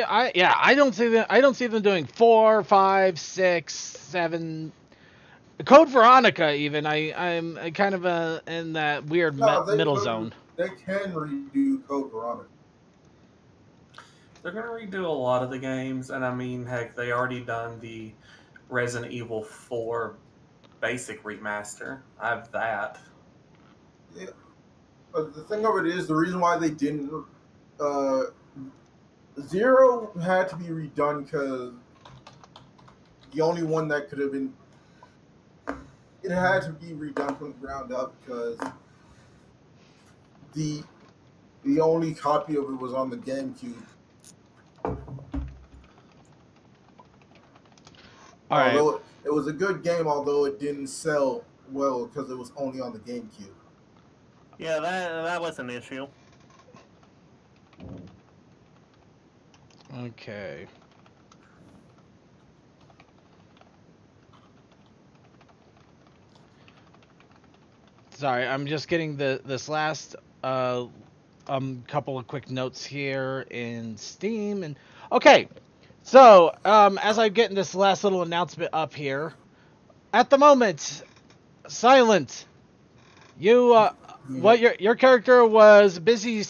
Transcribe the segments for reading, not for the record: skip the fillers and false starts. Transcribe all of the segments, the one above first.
I don't see them. I don't see them doing 4, 5, 6, 7. Code Veronica, even. I'm kind of in that weird No, middle zone. they can redo Code Veronica. They're going to redo a lot of the games, and I mean, heck, they already done the Resident Evil 4 basic remaster. I have that. Yeah. But the thing of it is, the reason why they didn't... Zero had to be redone because the only one that could have been... It had to be redone from the ground up because the only copy of it was on the GameCube. All right. It was a good game, although it didn't sell well because it was only on the GameCube. Yeah, that was an issue. Okay. Sorry, I'm just getting this last couple of quick notes here in Steam, and okay. So, as I'm getting this last little announcement up here, at the moment, Silent, you what your character was busy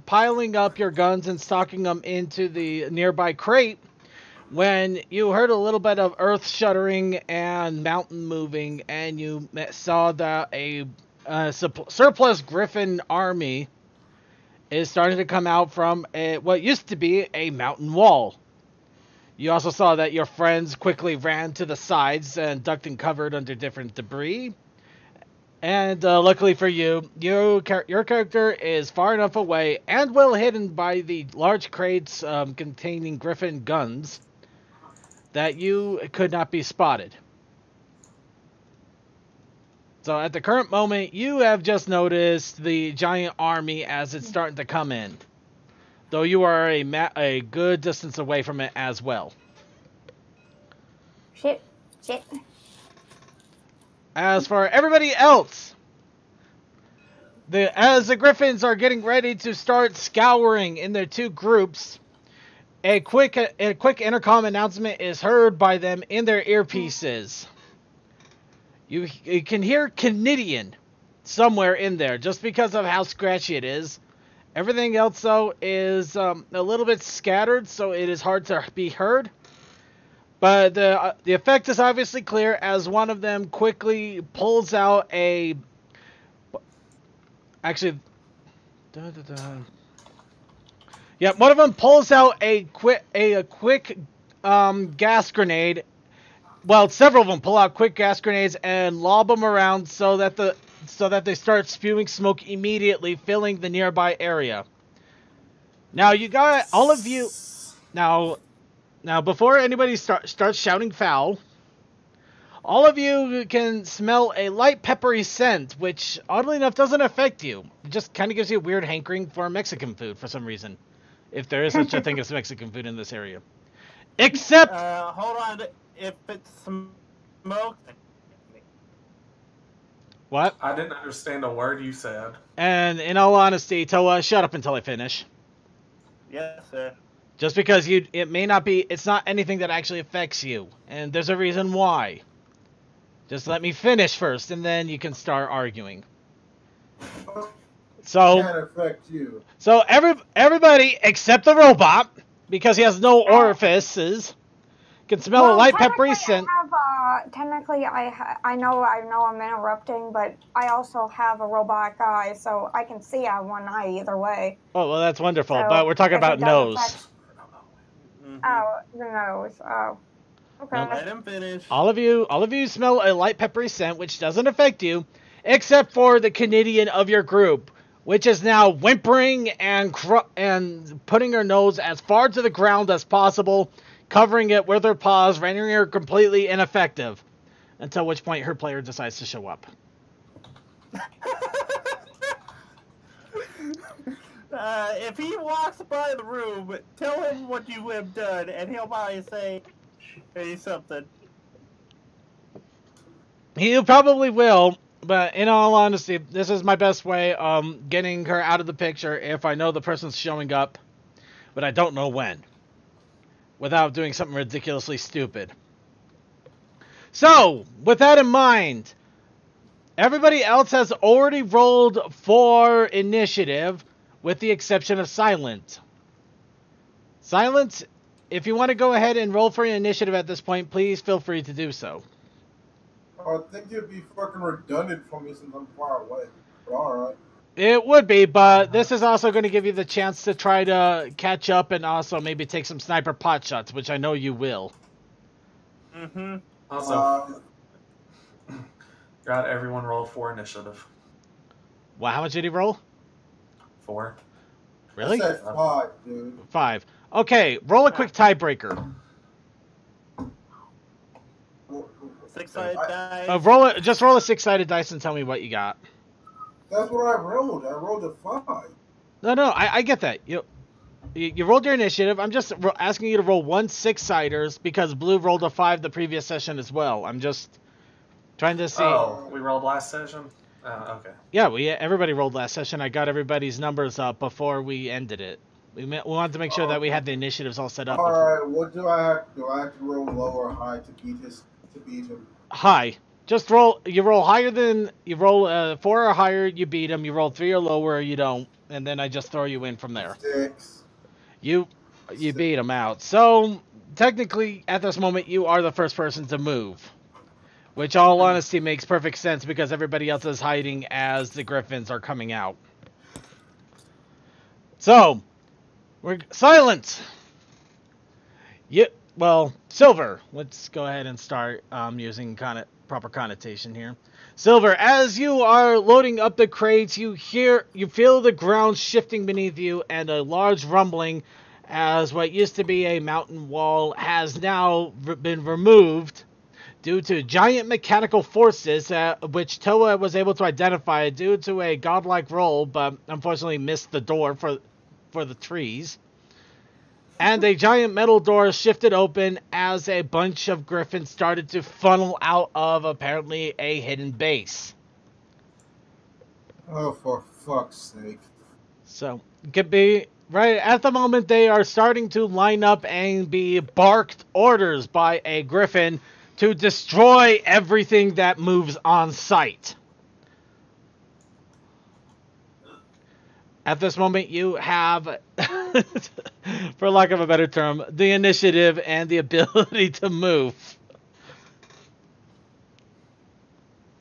piling up your guns and stocking them into the nearby crate when you heard a little bit of earth shuddering and mountain moving, and you saw that a surplus Griffin army is starting to come out from what used to be a mountain wall. You also saw that your friends quickly ran to the sides and ducked and covered under different debris. And luckily for you, your character is far enough away and well hidden by the large crates containing Griffin guns that you could not be spotted. So at the current moment, you have just noticed the giant army as it's starting to come in. Though you are a good distance away from it as well. Shit. As for everybody else, as the Griffins are getting ready to start scouring in their two groups, a quick intercom announcement is heard by them in their earpieces. You can hear Canadian somewhere in there, just because of how scratchy it is. Everything else, though, is a little bit scattered, so it is hard to be heard. But the effect is obviously clear as one of them quickly pulls out a... Actually... Yeah, one of them pulls out a quick gas grenade. Well, several of them pull out quick gas grenades and lob them around so that they start spewing smoke immediately, filling the nearby area. Now you got all of you. Now before anybody starts shouting foul, all of you can smell a light peppery scent, which oddly enough doesn't affect you. It just kind of gives you a weird hankering for Mexican food for some reason, if there is such a thing as Mexican food in this area. Except, hold on. If it's smoke. What? I didn't understand a word you said. And in all honesty, Toa, shut up until I finish. Yes, sir. Just because it may not be, it's not anything that actually affects you, and there's a reason why. Just let me finish first, and then you can start arguing. So, It can't affect you. So everybody except the robot, because he has no orifices, can smell a light peppery scent. Technically, I know I'm interrupting, but I also have a robot eye, so I can see out one eye either way. Oh, well, that's wonderful, So but we're talking about nose. Oh, the nose. Oh. Okay. No, let him finish. All of you smell a light peppery scent, which doesn't affect you, except for the Canadian of your group, which is now whimpering and putting her nose as far to the ground as possible, covering it with her paws, rendering her completely ineffective. Until which point her player decides to show up. If he walks by the room, tell him what you have done, and he'll probably say something. He probably will, but in all honesty, this is my best way of getting her out of the picture if I know the person's showing up, but I don't know when. without doing something ridiculously stupid. So, with that in mind, everybody else has already rolled for initiative, with the exception of Silent. Silent, if you want to go ahead and roll for initiative at this point, please feel free to do so. I think it'd be fucking redundant for me since I'm far away. But alright. It would be, but this is also going to give you the chance to try to catch up and also maybe take some sniper pot shots, which I know you will. Mm-hmm. Also, got everyone roll 4 initiative. Well, how much did he roll? 4. Really? I said 5, dude. 5. Okay, roll a quick tiebreaker. 6-sided dice. Just roll a 6-sided dice and tell me what you got. That's what I rolled. I rolled a 5. No, I get that. You rolled your initiative. I'm just asking you to roll 1 6-siders because Blue rolled a 5 the previous session as well. I'm just trying to see. Oh, we rolled last session? Okay. Yeah, everybody rolled last session. I got everybody's numbers up before we ended it. We wanted to make sure that we had the initiatives all set up. Alright, what do I have to do? I have to roll low or high to beat him? High. Just roll. You roll higher than you roll 4 or higher. You beat him. You roll 3 or lower. You don't, and then I just throw you in from there. 6. You beat him out. So technically, at this moment, you are the first person to move, which, all honesty, makes perfect sense because everybody else is hiding as the Griffins are coming out. So we're silent. Silver. Let's go ahead and start using proper connotation here. Silver, as you are loading up the crates, you feel the ground shifting beneath you and a large rumbling as what used to be a mountain wall has now been removed due to giant mechanical forces, which Toa was able to identify due to a godlike roll, but unfortunately missed the door for the trees. And a giant metal door shifted open as a bunch of griffins started to funnel out of apparently a hidden base. Oh, for fuck's sake. So, could be right at the moment they are starting to line up and be barked orders by a griffin to destroy everything that moves on sight. At this moment, you have, for lack of a better term, the initiative and the ability to move.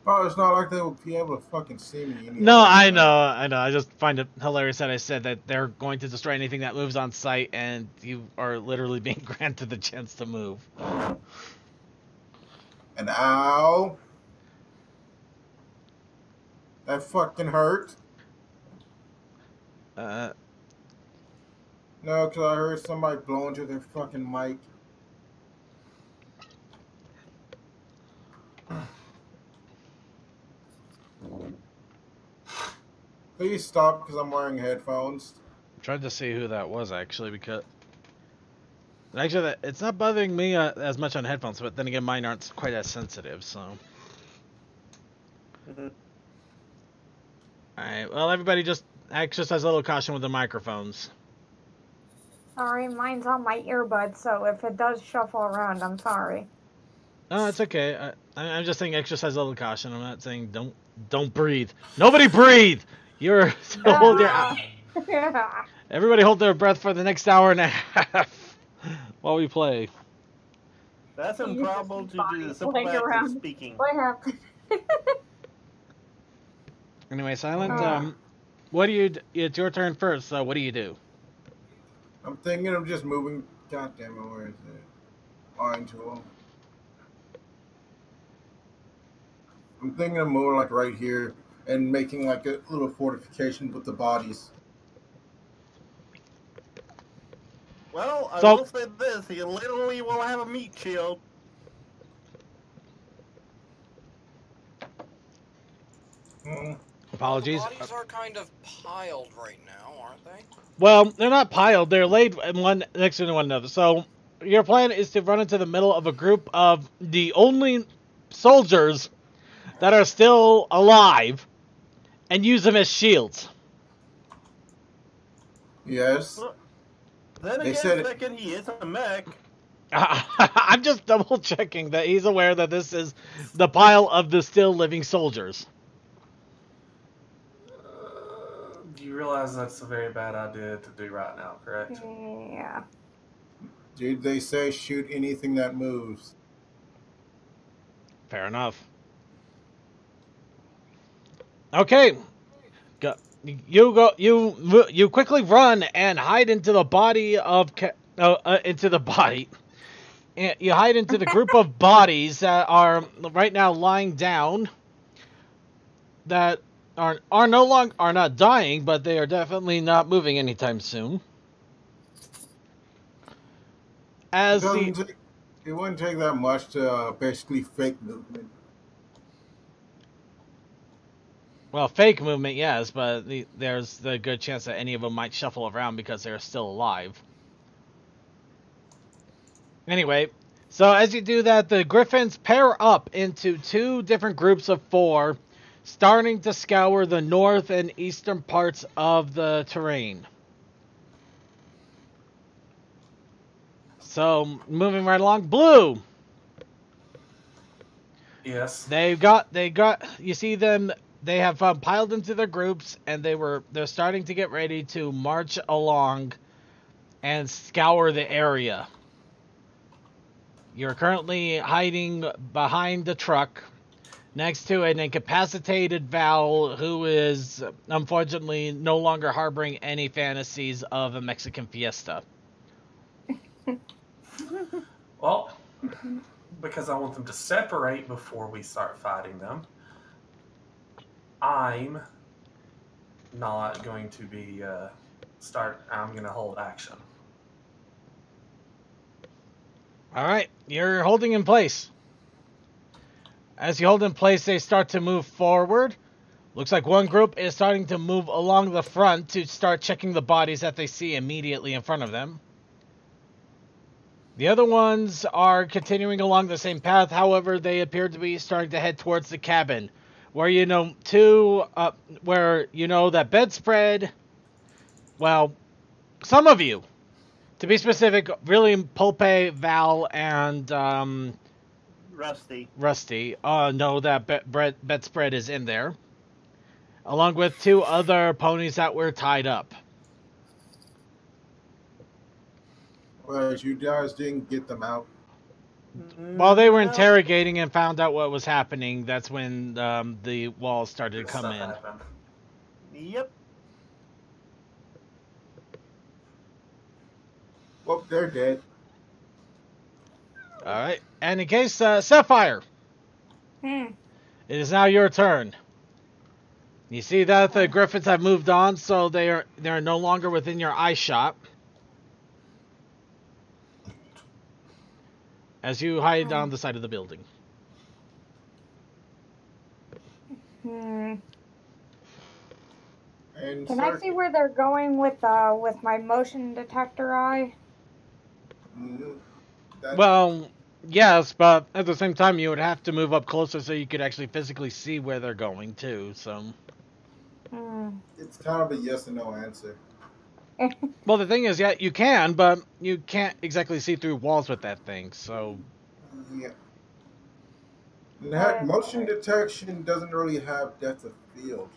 Oh, it's not like they would be able to fucking see me. Anyway. No, I know. I just find it hilarious that I said that they're going to destroy anything that moves on sight, and you are literally being granted the chance to move. And ow. That fucking hurt. No, because I heard somebody blow into their fucking mic. Please stop because I'm wearing headphones. I'm trying to see who that was, actually, because... Actually, it's not bothering me as much on headphones, but then again, mine aren't quite as sensitive, so... Alright, well, everybody just exercise a little caution with the microphones. Sorry, mine's on my earbud, so if it does shuffle around, I'm sorry. No, it's okay. I'm just saying exercise a little caution. I'm not saying don't breathe. Nobody breathe! You're... hold your... Everybody hold their breath for the next hour and a half while we play. That's improbable to do the simple act of speaking. What happened? Anyway, Silent, what do you... It's your turn first, so what do you do? I'm thinking of just moving... God damn it, where is it? Line tool. I'm thinking of moving like right here and making like a little fortification with the bodies. Well, I will say this, he literally will have a meat shield. Apologies. The bodies are kind of piled right now, aren't they? Well, they're not piled. They're laid one next to one another. So your plan is to run into the middle of a group of the only soldiers that are still alive and use them as shields. Yes. Then They again, said second, he is a mech. I'm just double checking that he's aware that this is the pile of the still living soldiers. You realize that's a very bad idea to do right now, correct? Yeah. Did they say shoot anything that moves? Fair enough. Okay. Go, you quickly run and hide into the body of into the body. You hide into the group of bodies that are right now lying down. That are no longer are not dying, but they are definitely not moving anytime soon. As It wouldn't take that much to basically fake movement. well, fake movement, yes, but there's the good chance that any of them might shuffle around because they're still alive. Anyway, so as you do that, the griffins pair up into two different groups of four, starting to scour the north and eastern parts of the terrain. So, moving right along, Blue. Yes. You see them, they have piled into their groups, and they're starting to get ready to march along and scour the area. You're currently hiding behind the truck next to an incapacitated Val who is unfortunately no longer harboring any fantasies of a Mexican fiesta. Well, because I want them to separate before we start fighting them, I'm not going to be I'm going to hold action. Alright, you're holding in place. As you hold in place, they start to move forward. Looks like one group is starting to move along the front to start checking the bodies that they see immediately in front of them. The other ones are continuing along the same path, however, they appear to be starting to head towards the cabin. Where where you know that bedspread, well, some of you, to be specific, William, Pulpe, Val, and Rusty know that bedspread is in there, along with two other ponies that were tied up. But you guys didn't get them out. While they were interrogating and found out what was happening, that's when the walls started to come in. Happened. Yep. Well, they're dead. Alright, and in case, Sapphire, Hmm. it is now your turn. You see that the griffins have moved on, so they're no longer within your eye shot. As you hide down the side of the building. Hmm. And Can I see where they're going with my motion detector eye? Well, yes, but at the same time, you would have to move up closer so you could actually physically see where they're going, too, so... It's kind of a yes and no answer. Well, the thing is, yeah, you can, but you can't exactly see through walls with that thing, so... Yeah. Motion detection doesn't really have depth of field.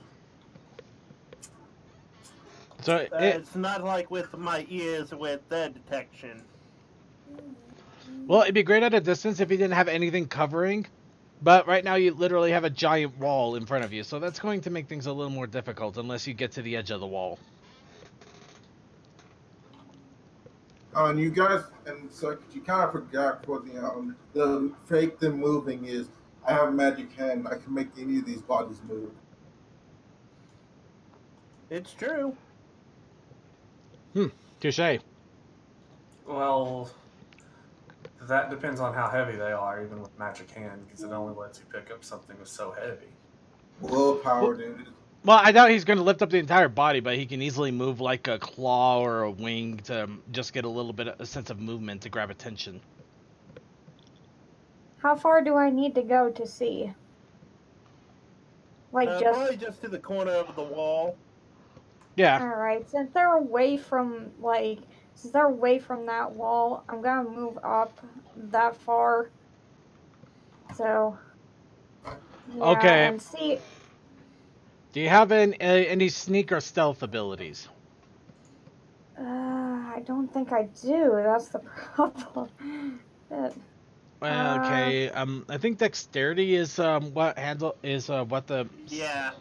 So it's not like with my ears with the detection. Well, it'd be great at a distance if you didn't have anything covering, but right now you literally have a giant wall in front of you, so that's going to make things a little more difficult unless you get to the edge of the wall. And you guys, and so you kind of forgot for the fake them moving is I have a magic hand. I can make any of these bodies move. It's true. Touché. Well, that depends on how heavy they are, even with magic hand, because it only lets you pick up something that's so heavy. Willpower, dude. Well, I doubt he's going to lift up the entire body, but he can easily move like a claw or a wing to just get a little bit of a sense of movement to grab attention. How far do I need to go to see? Like probably just to the corner of the wall. Yeah. Alright, since they're away from, like, Since they're away from that wall, I'm gonna move up that far. So, yeah, Okay. and see. Do you have any sneak or stealth abilities? I don't think I do. That's the problem. But, Okay. I think dexterity is what the. Yeah.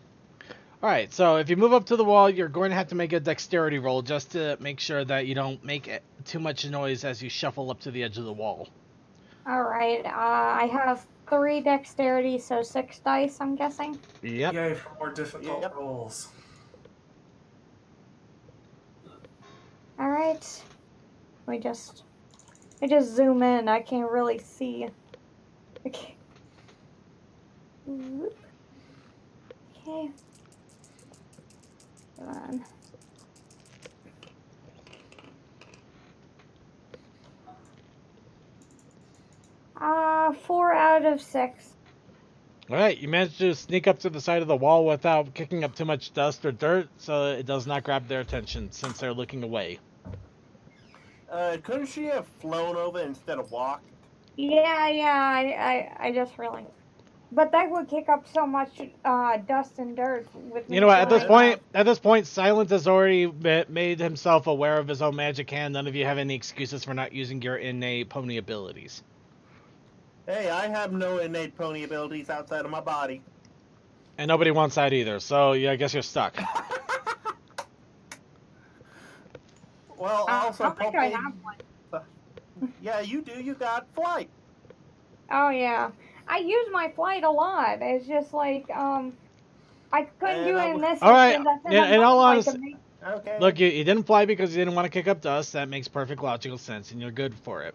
All right. So if you move up to the wall, you're going to have to make a dexterity roll just to make sure that you don't make too much noise as you shuffle up to the edge of the wall. all right. I have 3 dexterity, so 6 dice. I'm guessing. Yep. Yay for more difficult Yep. rolls. All right. I just zoom in. I can't really see. Okay. Whoop. Okay. Come on. Four out of 6. All right. You managed to sneak up to the side of the wall without kicking up too much dust or dirt, so it does not grab their attention since they're looking away. Couldn't she have flown over instead of walked? Yeah. I just realized. But that would kick up so much dust and dirt with me You know what? flying up. At this point, Silent has already made himself aware of his own magic hand. None of you have any excuses for not using your innate pony abilities. Hey, I have no innate pony abilities outside of my body. And nobody wants that either. So yeah, I guess you're stuck. Well, also, I think I Pope, have one. yeah, you do. You got flight. Oh yeah, I use my flight a lot. It's just like I couldn't do it in this. All right. instance. That's In all like honesty, Okay. look, you didn't fly because you didn't want to kick up dust. That makes perfect logical sense, and you're good for it.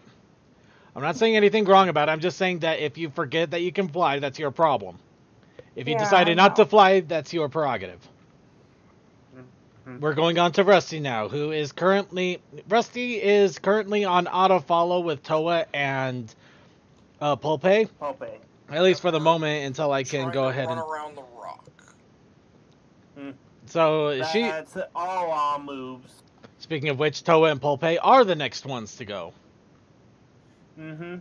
I'm not saying anything wrong about it. I'm just saying that if you forget that you can fly, that's your problem. If you Yeah, decided I not to know. fly, that's your prerogative. Mhm. We're going on to Rusty now, who is currently on auto follow with Toa and Pulpe, Pope. at least for the We're moment until I can trying go to ahead run and. around the rock. So That's all our moves. speaking of which, Toa and Pulpe are the next ones to go. Mm-hmm.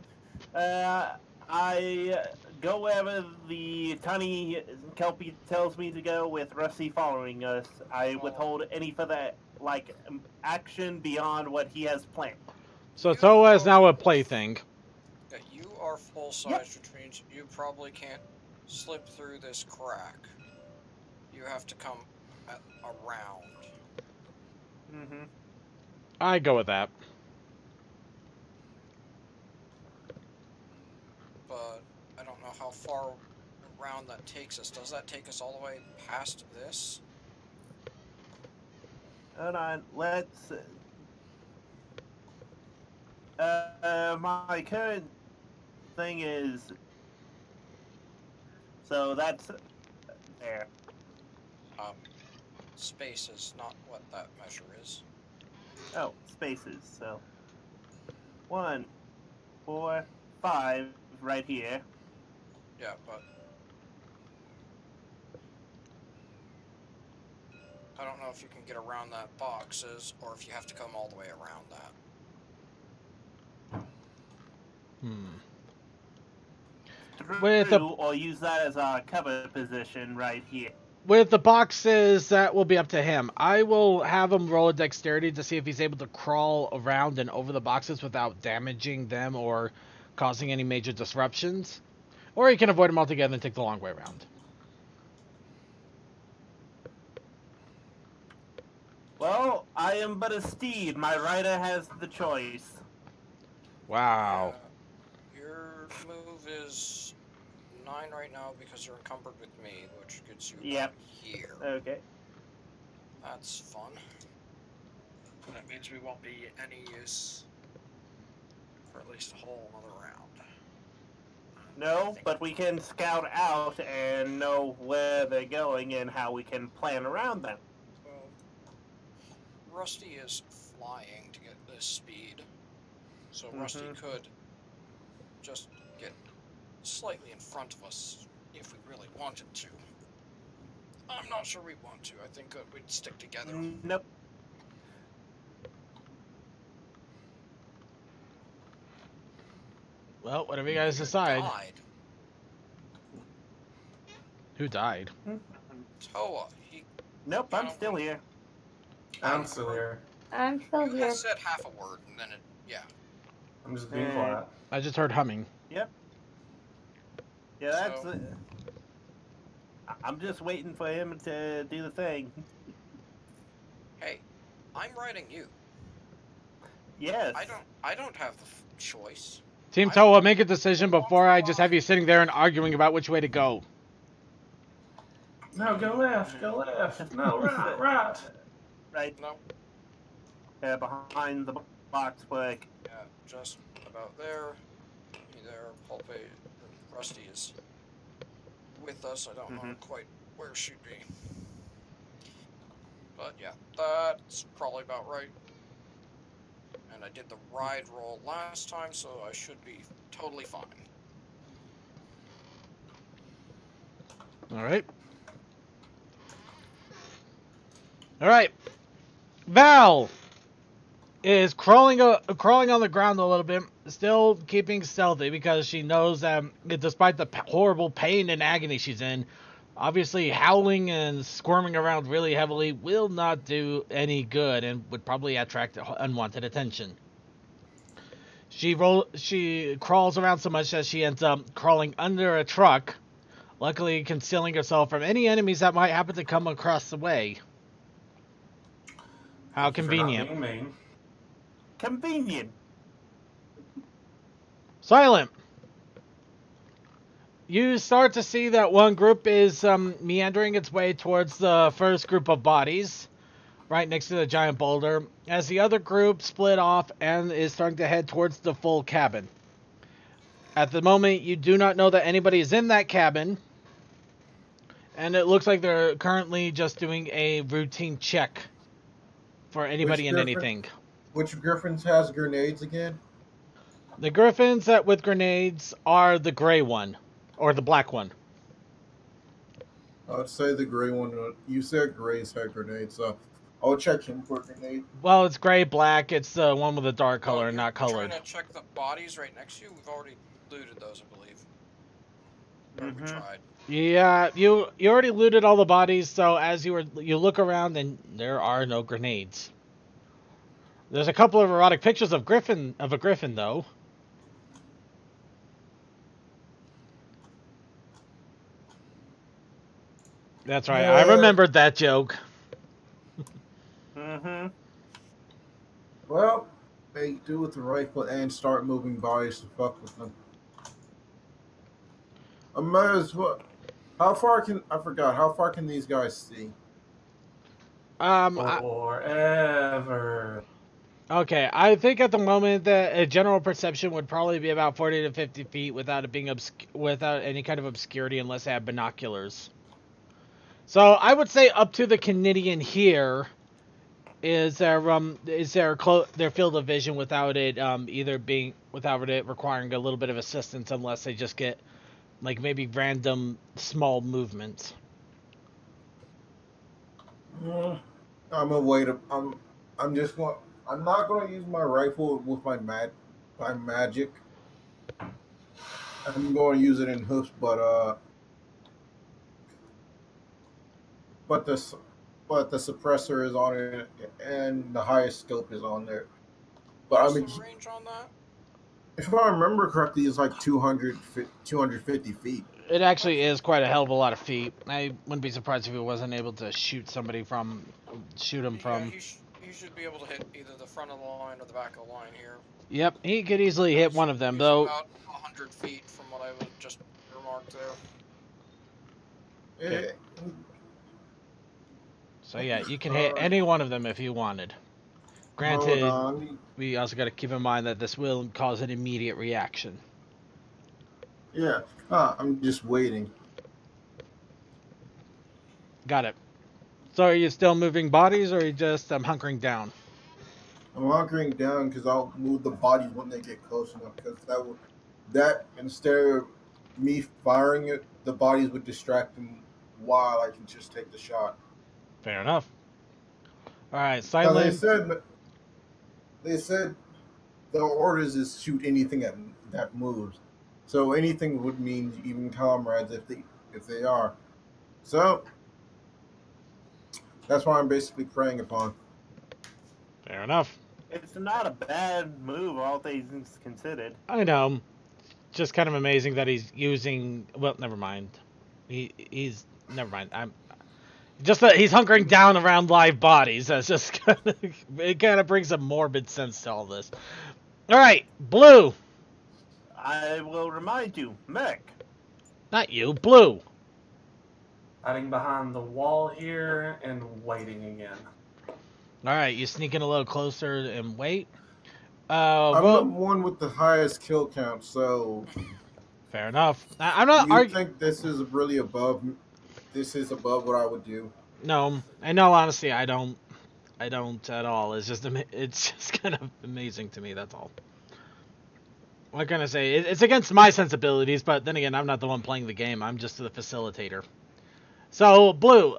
I go wherever the tiny kelpie tells me to go, with Rusty following us. I withhold any further action beyond what he has planned. So You Toa is are- now a plaything. Yeah, you are full size, which means you probably can't slip through this crack. You have to come around. Mm-hmm. I go with that. But I don't know how far around that takes us. Does that take us all the way past this? Hold on. Let's. My current thing is. So that's there. Space is not what that measure is. Oh, spaces. So 1, 4, 5, right here. Yeah, but I don't know if you can get around that boxes or if you have to come all the way around that. With the Or use that as a cover position right here. With the boxes, that will be up to him. I will have him roll a dexterity to see if he's able to crawl around and over the boxes without damaging them or causing any major disruptions. Or he can avoid them altogether and take the long way around. Well, I am but a steed. My rider has the choice. Wow. Your move is 9 right now because you're encumbered with me, which gets you Yep. here. Okay. That's fun. That means we won't be any use for at least a whole another round. No, but we can scout out and know where they're going and how we can plan around them. Well, Rusty is flying to get this speed, so Rusty could just get slightly in front of us if we really wanted to. I'm not sure we want to. I think we'd stick together. Nope. Well, whatever you guys decide. Died. Who died? Toa. He. Nope, I'm still here. I'm still here. I'm still You here. had said half a word, and then it. Yeah. I'm just being quiet. I just heard humming. Yep. Yeah, that's. So- I'm just waiting for him to do the thing. Hey, I'm writing you. Yes. I don't have the choice. Team Toa, make a decision before I just have you sitting there and arguing about which way to go. No, go left. Go left. No, right, right. Right. No. Behind the box quick. Yeah, just about there. Me there. Pulpe. Rusty is with us. I don't know quite where she'd be. But yeah, that's probably about right. And I did the ride roll last time, so I should be totally fine. All right. All right. Val is crawling on the ground a little bit, still keeping stealthy because she knows that despite the horrible pain and agony she's in, obviously howling and squirming around really heavily will not do any good and would probably attract unwanted attention. She crawls around so much that she ends up crawling under a truck, luckily concealing herself from any enemies that might happen to come across the way. How convenient. For not being mean. Convenient. Silent. You start to see that one group is meandering its way towards the first group of bodies, right next to the giant boulder, as the other group split off and is starting to head towards the full cabin. At the moment, you do not know that anybody is in that cabin, and it looks like they're currently just doing a routine check for anybody and anything. Which Griffins has grenades again? The Griffins that with grenades are the gray one, or the black one. I would say the gray one. You said grays had grenades, so I'll check him for a grenade. Well, it's gray, black. It's the one with the dark color, not colored. Trying to check the bodies right next to you? We've already looted those, I believe. Or we tried. Yeah, you already looted all the bodies, so as you look around and there are no grenades. There's a couple of erotic pictures of a griffin though. That's right. I remembered that joke. Well, they do with the rifle and start moving bodies to fuck with them. I might as well. How far can these guys see? Forever. Okay, I think at the moment that a general perception would probably be about 40 to 50 feet without it being without any kind of obscurity unless they have binoculars. So I would say up to the Canadian here is their field of vision without it without it requiring a little bit of assistance unless they just get like maybe random small movements. I'm gonna wait. I'm not gonna use my rifle with my magic. I'm going to use it in hoofs, but the suppressor is on it and the highest scope is on there. But What's the range on that? If I remember correctly, it's like 250 feet. It actually is quite a hell of a lot of feet. I wouldn't be surprised if he wasn't able to shoot him from. He should be able to hit either the front of the line or the back of the line here. Yep, he could easily hit one of them, though. About 100 feet from what I would just remarked there. Okay. So yeah, you can hit any one of them if you wanted. Granted, we also got to keep in mind that this will cause an immediate reaction. Yeah, I'm just waiting. Got it. So are you still moving bodies, or are you just hunkering down? I'm hunkering down because I'll move the bodies when they get close enough. Because that instead of me firing it, the bodies would distract them while I can just take the shot. Fair enough. All right, silent. They said the orders is shoot anything that moves. So anything would mean even comrades if they are. So that's why I'm basically preying upon. Fair enough. It's not a bad move, all things considered. I know. Just kind of amazing that he's using. Well, never mind. He's never mind. I'm just that he's hunkering down around live bodies. That's just it kind of brings a morbid sense to all this. All right, Blue. I will remind you, Mech. Not you, Blue. Hiding behind the wall here and waiting again. All right, you sneak in a little closer and wait. I'm Well, the one with the highest kill count, so fair enough. I'm not you arguing. think this is really above? This is above what I would do. No, I know. Honestly, I don't at all. It's just kind of amazing to me. That's all. What can I say? It's against my sensibilities, but then again, I'm not the one playing the game. I'm just the facilitator. So, Blue,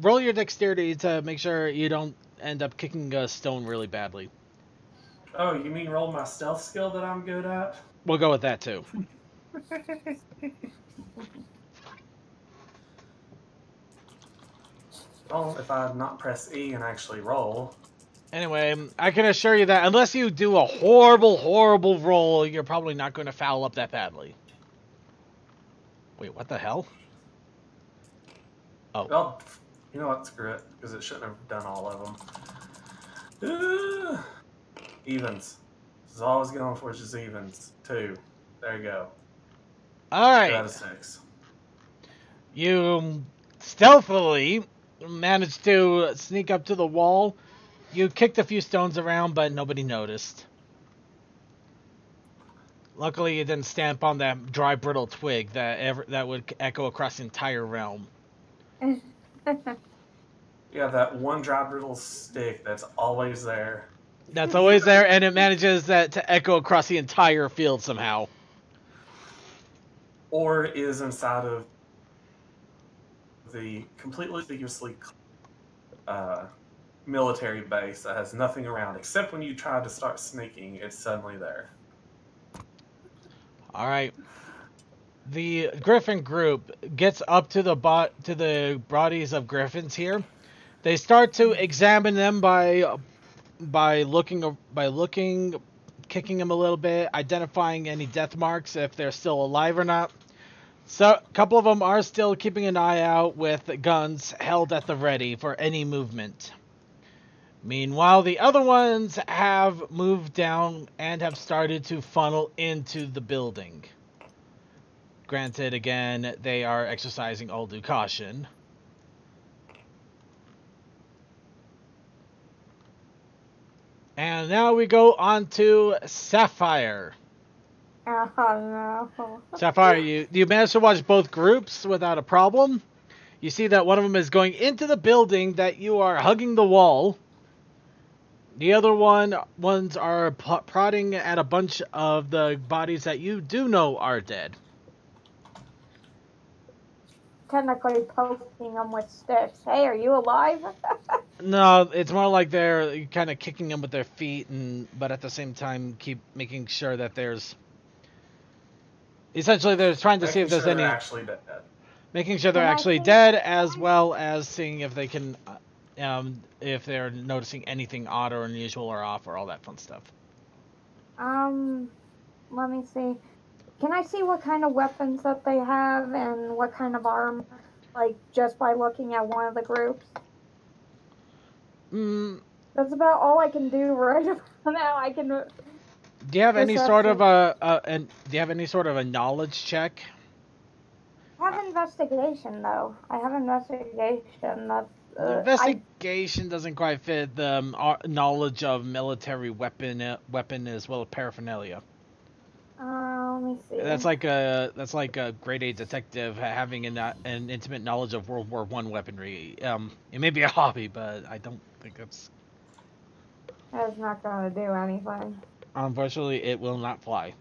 roll your dexterity to make sure you don't end up kicking a stone really badly. Oh, you mean roll my stealth skill that I'm good at? We'll go with that too. Well, if I had not press E and actually roll. Anyway, I can assure you that unless you do a horrible roll, you're probably not going to foul up that badly. Wait, what the hell? Oh. Well, you know what? Screw it, because it shouldn't have done all of them. Evens. This is all I was going for, just evens. 2. There you go. All right. 2 out of 6. You stealthily managed to sneak up to the wall. You kicked a few stones around, but nobody noticed. Luckily, you didn't stamp on that dry, brittle twig that would echo across the entire realm. Yeah, that one dry brittle stick that's always there. That's always there, and it manages to echo across the entire field somehow. Or is inside of the completely seriously military base that has nothing around, except when you try to start sneaking, it's suddenly there. All right. The Griffin group gets up to the bodies of Griffins here. They start to examine them by looking, kicking them a little bit, identifying any death marks if they're still alive or not. So a couple of them are still keeping an eye out with guns held at the ready for any movement. Meanwhile, the other ones have moved down and have started to funnel into the building. Granted, again, they are exercising all due caution. And now we go on to Sapphire. Oh no. Sapphire, you managed to watch both groups without a problem. You see that one of them is going into the building, that you are hugging the wall. The other ones are prodding at a bunch of the bodies that you do know are dead. Technically poking them with sticks. Hey, are you alive? No, it's more like they're kind of kicking them with their feet, but at the same time keep making sure that there's... Essentially, they're trying to see if there's any... Actually dead. Making sure they're actually dead, as well as seeing if they can... if they're noticing anything odd or unusual or off or all that fun stuff. Let me see. Can I see what kind of weapons that they have and what kind of armor? Like, just by looking at one of the groups? That's about all I can do right now. I can... Do you have any sort of a knowledge check? I have investigation, though. I have investigation. That's... Investigation doesn't quite fit the knowledge of military weapon as well as paraphernalia. Let me see. That's like a grade A detective having an intimate knowledge of World War I weaponry. It may be a hobby, but I don't think that's not gonna do anything. Unfortunately, it will not fly.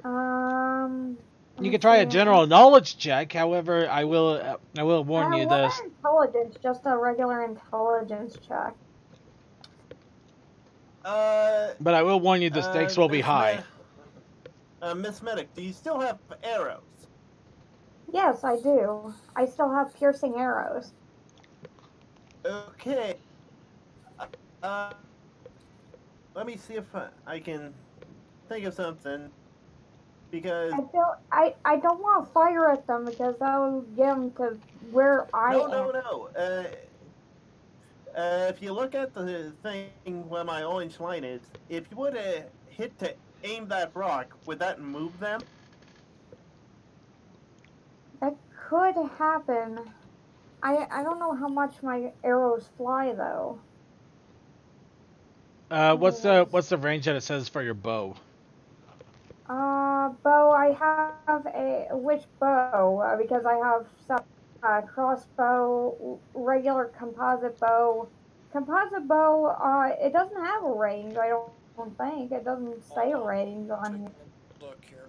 You can try a general knowledge check. However, I will warn you this. Intelligence, just a regular intelligence check. But I will warn you, the stakes will be high. Miss Medic, do you still have arrows? Yes, I do. I still have piercing arrows. Okay. Uh, let me see if I can think of something. Because I don't want to fire at them because that will get them to where I am. no. If you look at the thing where my orange line is, if you would have hit to aim that rock, would that move them? That could happen. I don't know how much my arrows fly though. What's the range that it says for your bow? Bow. I have which bow? Because I have some crossbow, regular composite bow. Composite bow. It doesn't have a range. I don't think it doesn't say a range on here. Look here.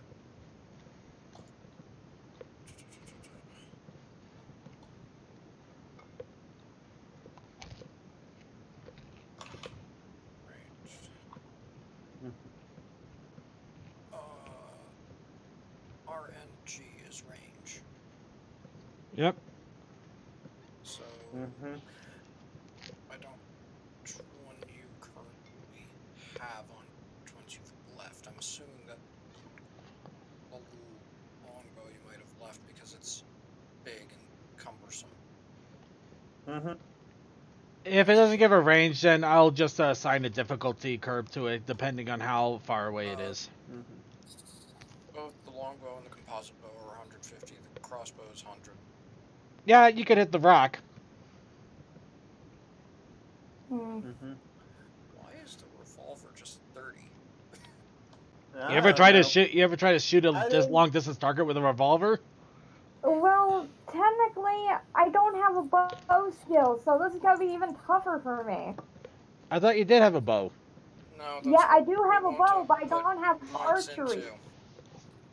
RNG is range. Yep. So I don't which one you currently have on which ones you've left. I'm assuming that the longbow you might have left because it's big and cumbersome. If it doesn't give a range, then I'll just assign a difficulty curve to it, depending on how far away it is. Both the longbow and the composite bow are 150. The crossbow is 100. Yeah, you could hit the rock. Why is the revolver just 30? You ever try to shoot? You ever try to shoot a long distance target with a revolver? Well, technically, I don't have a bow skill, so this is gonna be even tougher for me. I thought you did have a bow. No. Yeah, I do have a bow, but I don't have archery.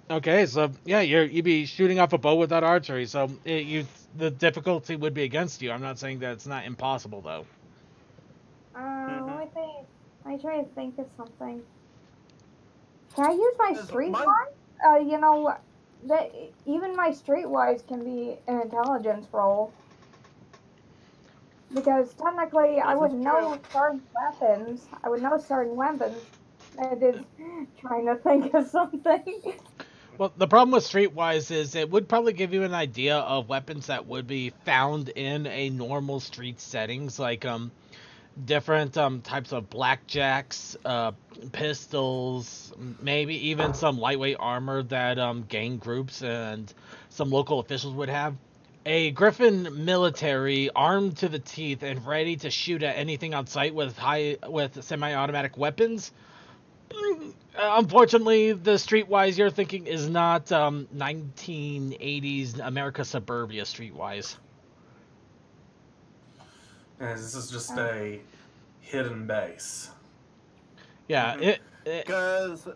Okay, so yeah, you'd be shooting off a bow without archery, so the difficulty would be against you. I'm not saying that it's not impossible though. Let me think. I try to think of something. Can I use my streetwise? You know, that even my streetwise can be an intelligence roll. Because technically, I would know certain weapons. I would know certain weapons. I just trying to think of something. Well, the problem with Streetwise is it would probably give you an idea of weapons that would be found in a normal street settings, like different types of blackjacks, pistols, maybe even some lightweight armor that gang groups and some local officials would have. A Griffin military armed to the teeth and ready to shoot at anything on sight with semi-automatic weapons. Unfortunately, the Streetwise you're thinking is not 1980s America Suburbia Streetwise. And this is just a hidden base. Yeah, because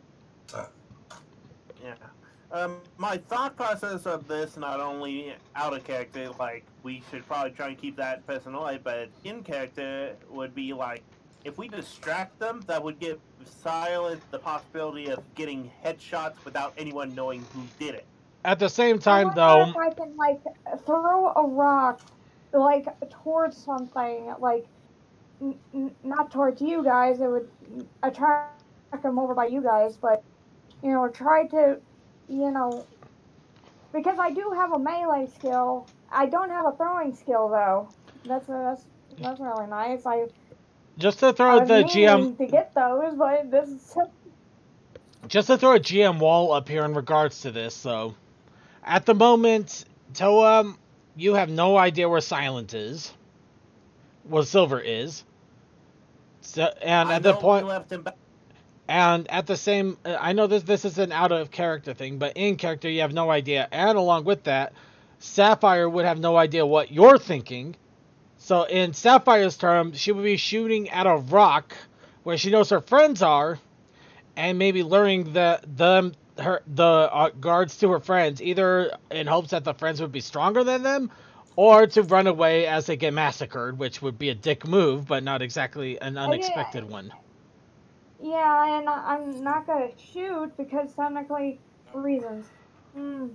my thought process of this, not only out of character, like we should probably try and keep that person alive, but in character would be like, if we distract them, that would give Silent the possibility of getting headshots without anyone knowing who did it. At the same time, though, if I can like throw a rock, like towards something, like not towards you guys. It would attract them over by you guys, but try to, because I do have a melee skill. I don't have a throwing skill though. That's really nice. Just to throw the GM to get those, but this is just to throw a GM wall up here in regards to this. So, at the moment, Toa, you have no idea where Silent is, where Silver is. So, and at the point, and at the same, I know this is an out of character thing, but in character you have no idea. And along with that, Sapphire would have no idea what you're thinking. So in Sapphire's term, she would be shooting at a rock where she knows her friends are, and maybe luring the guards to her friends, either in hopes that the friends would be stronger than them, or to run away as they get massacred, which would be a dick move, but not exactly an unexpected one. Yeah, and I'm not gonna shoot because technically No. reasons. Hmm.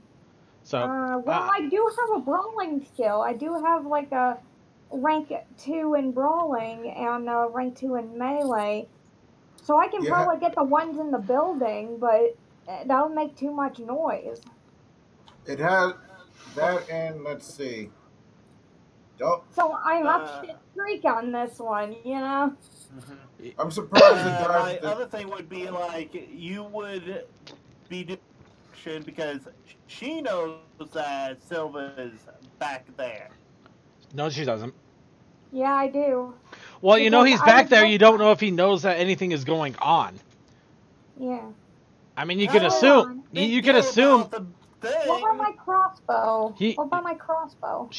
So, Well, I do have a brawling skill. I do have like a rank 2 in brawling and a rank 2 in melee. So I can Yeah, probably get the ones in the building, but that would make too much noise. it has that, and let's see. Don't. So I'm up Uh, shit creek on this one, you know? mhm. I'm surprised the guys My with the other thing would be like you would be doing action because she knows that Silva's back there. no, she doesn't. Yeah, I do. Well, you know Because he's I back was there. with You don't her. know if he knows that anything is going on. Yeah. I mean, you Kind could of Hold assume. on. You, big you could deal assume about the What about thing. my crossbow? he. What about my crossbow?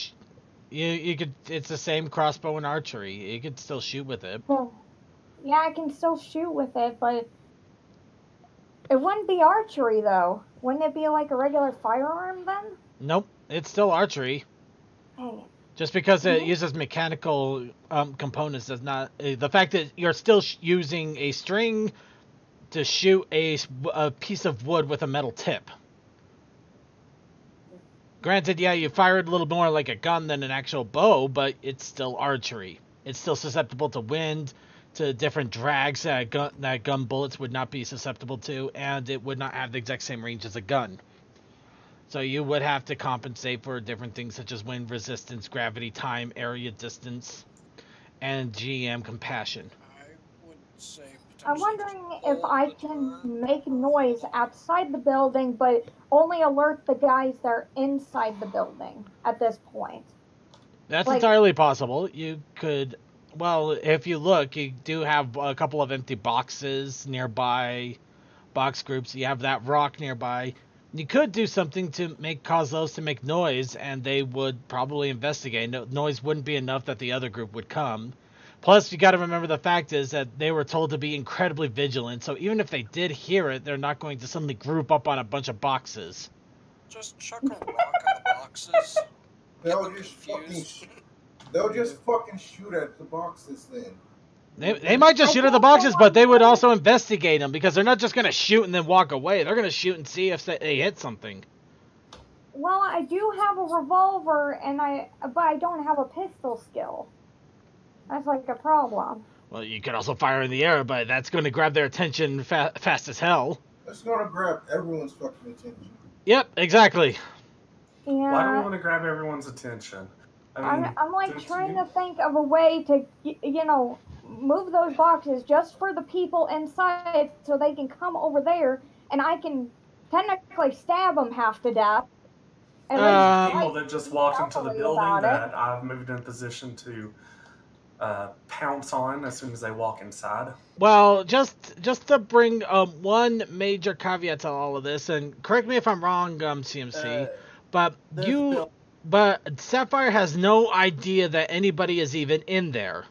You could. It's the same crossbow and archery. You could still shoot with it. Well, yeah, I can still shoot with it, but it wouldn't be archery though. Wouldn't it be like a regular firearm then? Nope, it's still archery. Dang it. Just because it Mhm. uses mechanical components does not. The fact that you're still using a string to shoot a piece of wood with a metal tip. Granted, yeah, you fire it a little more like a gun than an actual bow, but it's still archery. It's still susceptible to wind, to different drags that gun bullets would not be susceptible to, and it would not have the exact same range as a gun. So you would have to compensate for different things such as wind resistance, gravity, time, area, distance, and GM compassion. I would say I'm potentially just wondering if hold I the can turn make for a noise little bit. outside the building, but only alert the guys that are inside the building at this point. That's Like, entirely possible. You could, well, if you look, you do have a couple of empty boxes nearby, box groups. You have that rock nearby. You could do something to cause those to make noise, and they would probably investigate. No, noise wouldn't be enough that the other group would come. Plus, you got to remember the fact is that they were told to be incredibly vigilant. So even if they did hear it, they're not going to suddenly group up on a bunch of boxes. Just chuck a rock in the boxes. Get they'll them just fucking confused. they'll just fucking shoot at the boxes then. They might just I shoot at the guess what boxes, but they would I'm also investigate them because they're not just going to shoot and then walk away. They're going to shoot and see if they hit something. well, I do have a revolver, but I don't have a pistol skill. That's like a problem. Well, you could also fire in the air, but that's going to grab their attention fast as hell. That's gonna grab everyone's fucking attention. Yep, exactly. Why do we Yeah, want to grab everyone's attention? I mean, I'm like since trying you- to think of a way to, move those boxes just for the people inside so they can come over there and I can technically stab them half to death. At there's least people try that just to be walked into the stealthily building about it. that I've moved in a position to pounce on as soon as they walk inside. Well, just to bring one major caveat to all of this, and correct me if I'm wrong, CMC, but This build, but Sapphire has no idea that anybody is even in there.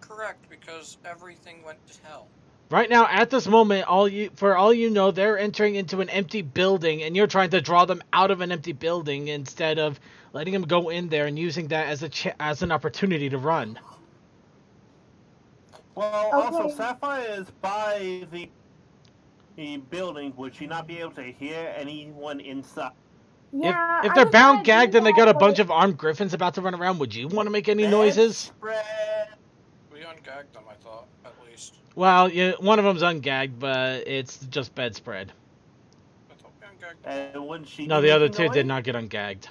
Correct, because everything went to hell. Right now, at this moment, for all you know, they're entering into an empty building, and you're trying to draw them out of an empty building instead of letting them go in there and using that as an opportunity to run. well, Okay. also Sapphire is by the building. Would she not be able to hear anyone inside? Yeah, If I they're was bound, gonna gagged, do and they that, got a but bunch of armed griffins about to run around, would you want to make any noises? Bedspread. We ungagged them, I thought, at least. Well, one of them's ungagged, but it's just bedspread. I thought we ungagged them. And wouldn't she No, be the other making two did noise? not get ungagged.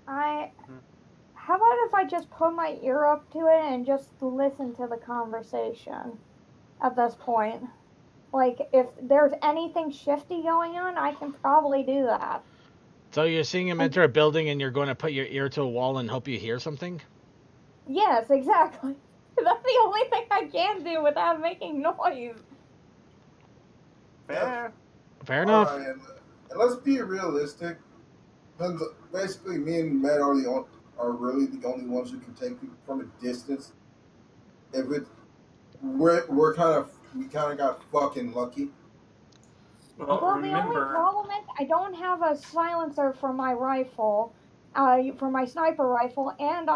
How about if I just put my ear up to it and just listen to the conversation at this point? Like, if there's anything shifty going on, I can probably do that. So you're seeing him enter a building, and you're going to put your ear to a wall and hope you hear something? Yes, exactly. That's the only thing I can do without making noise. Fair. Fair enough. Alright, and let's be realistic. Since basically, me and Matt are really the only ones who can take people from a distance. If it, we kind of got fucking lucky. Well, Well, the only remember, problem is I don't have a silencer for my rifle, for my sniper rifle, and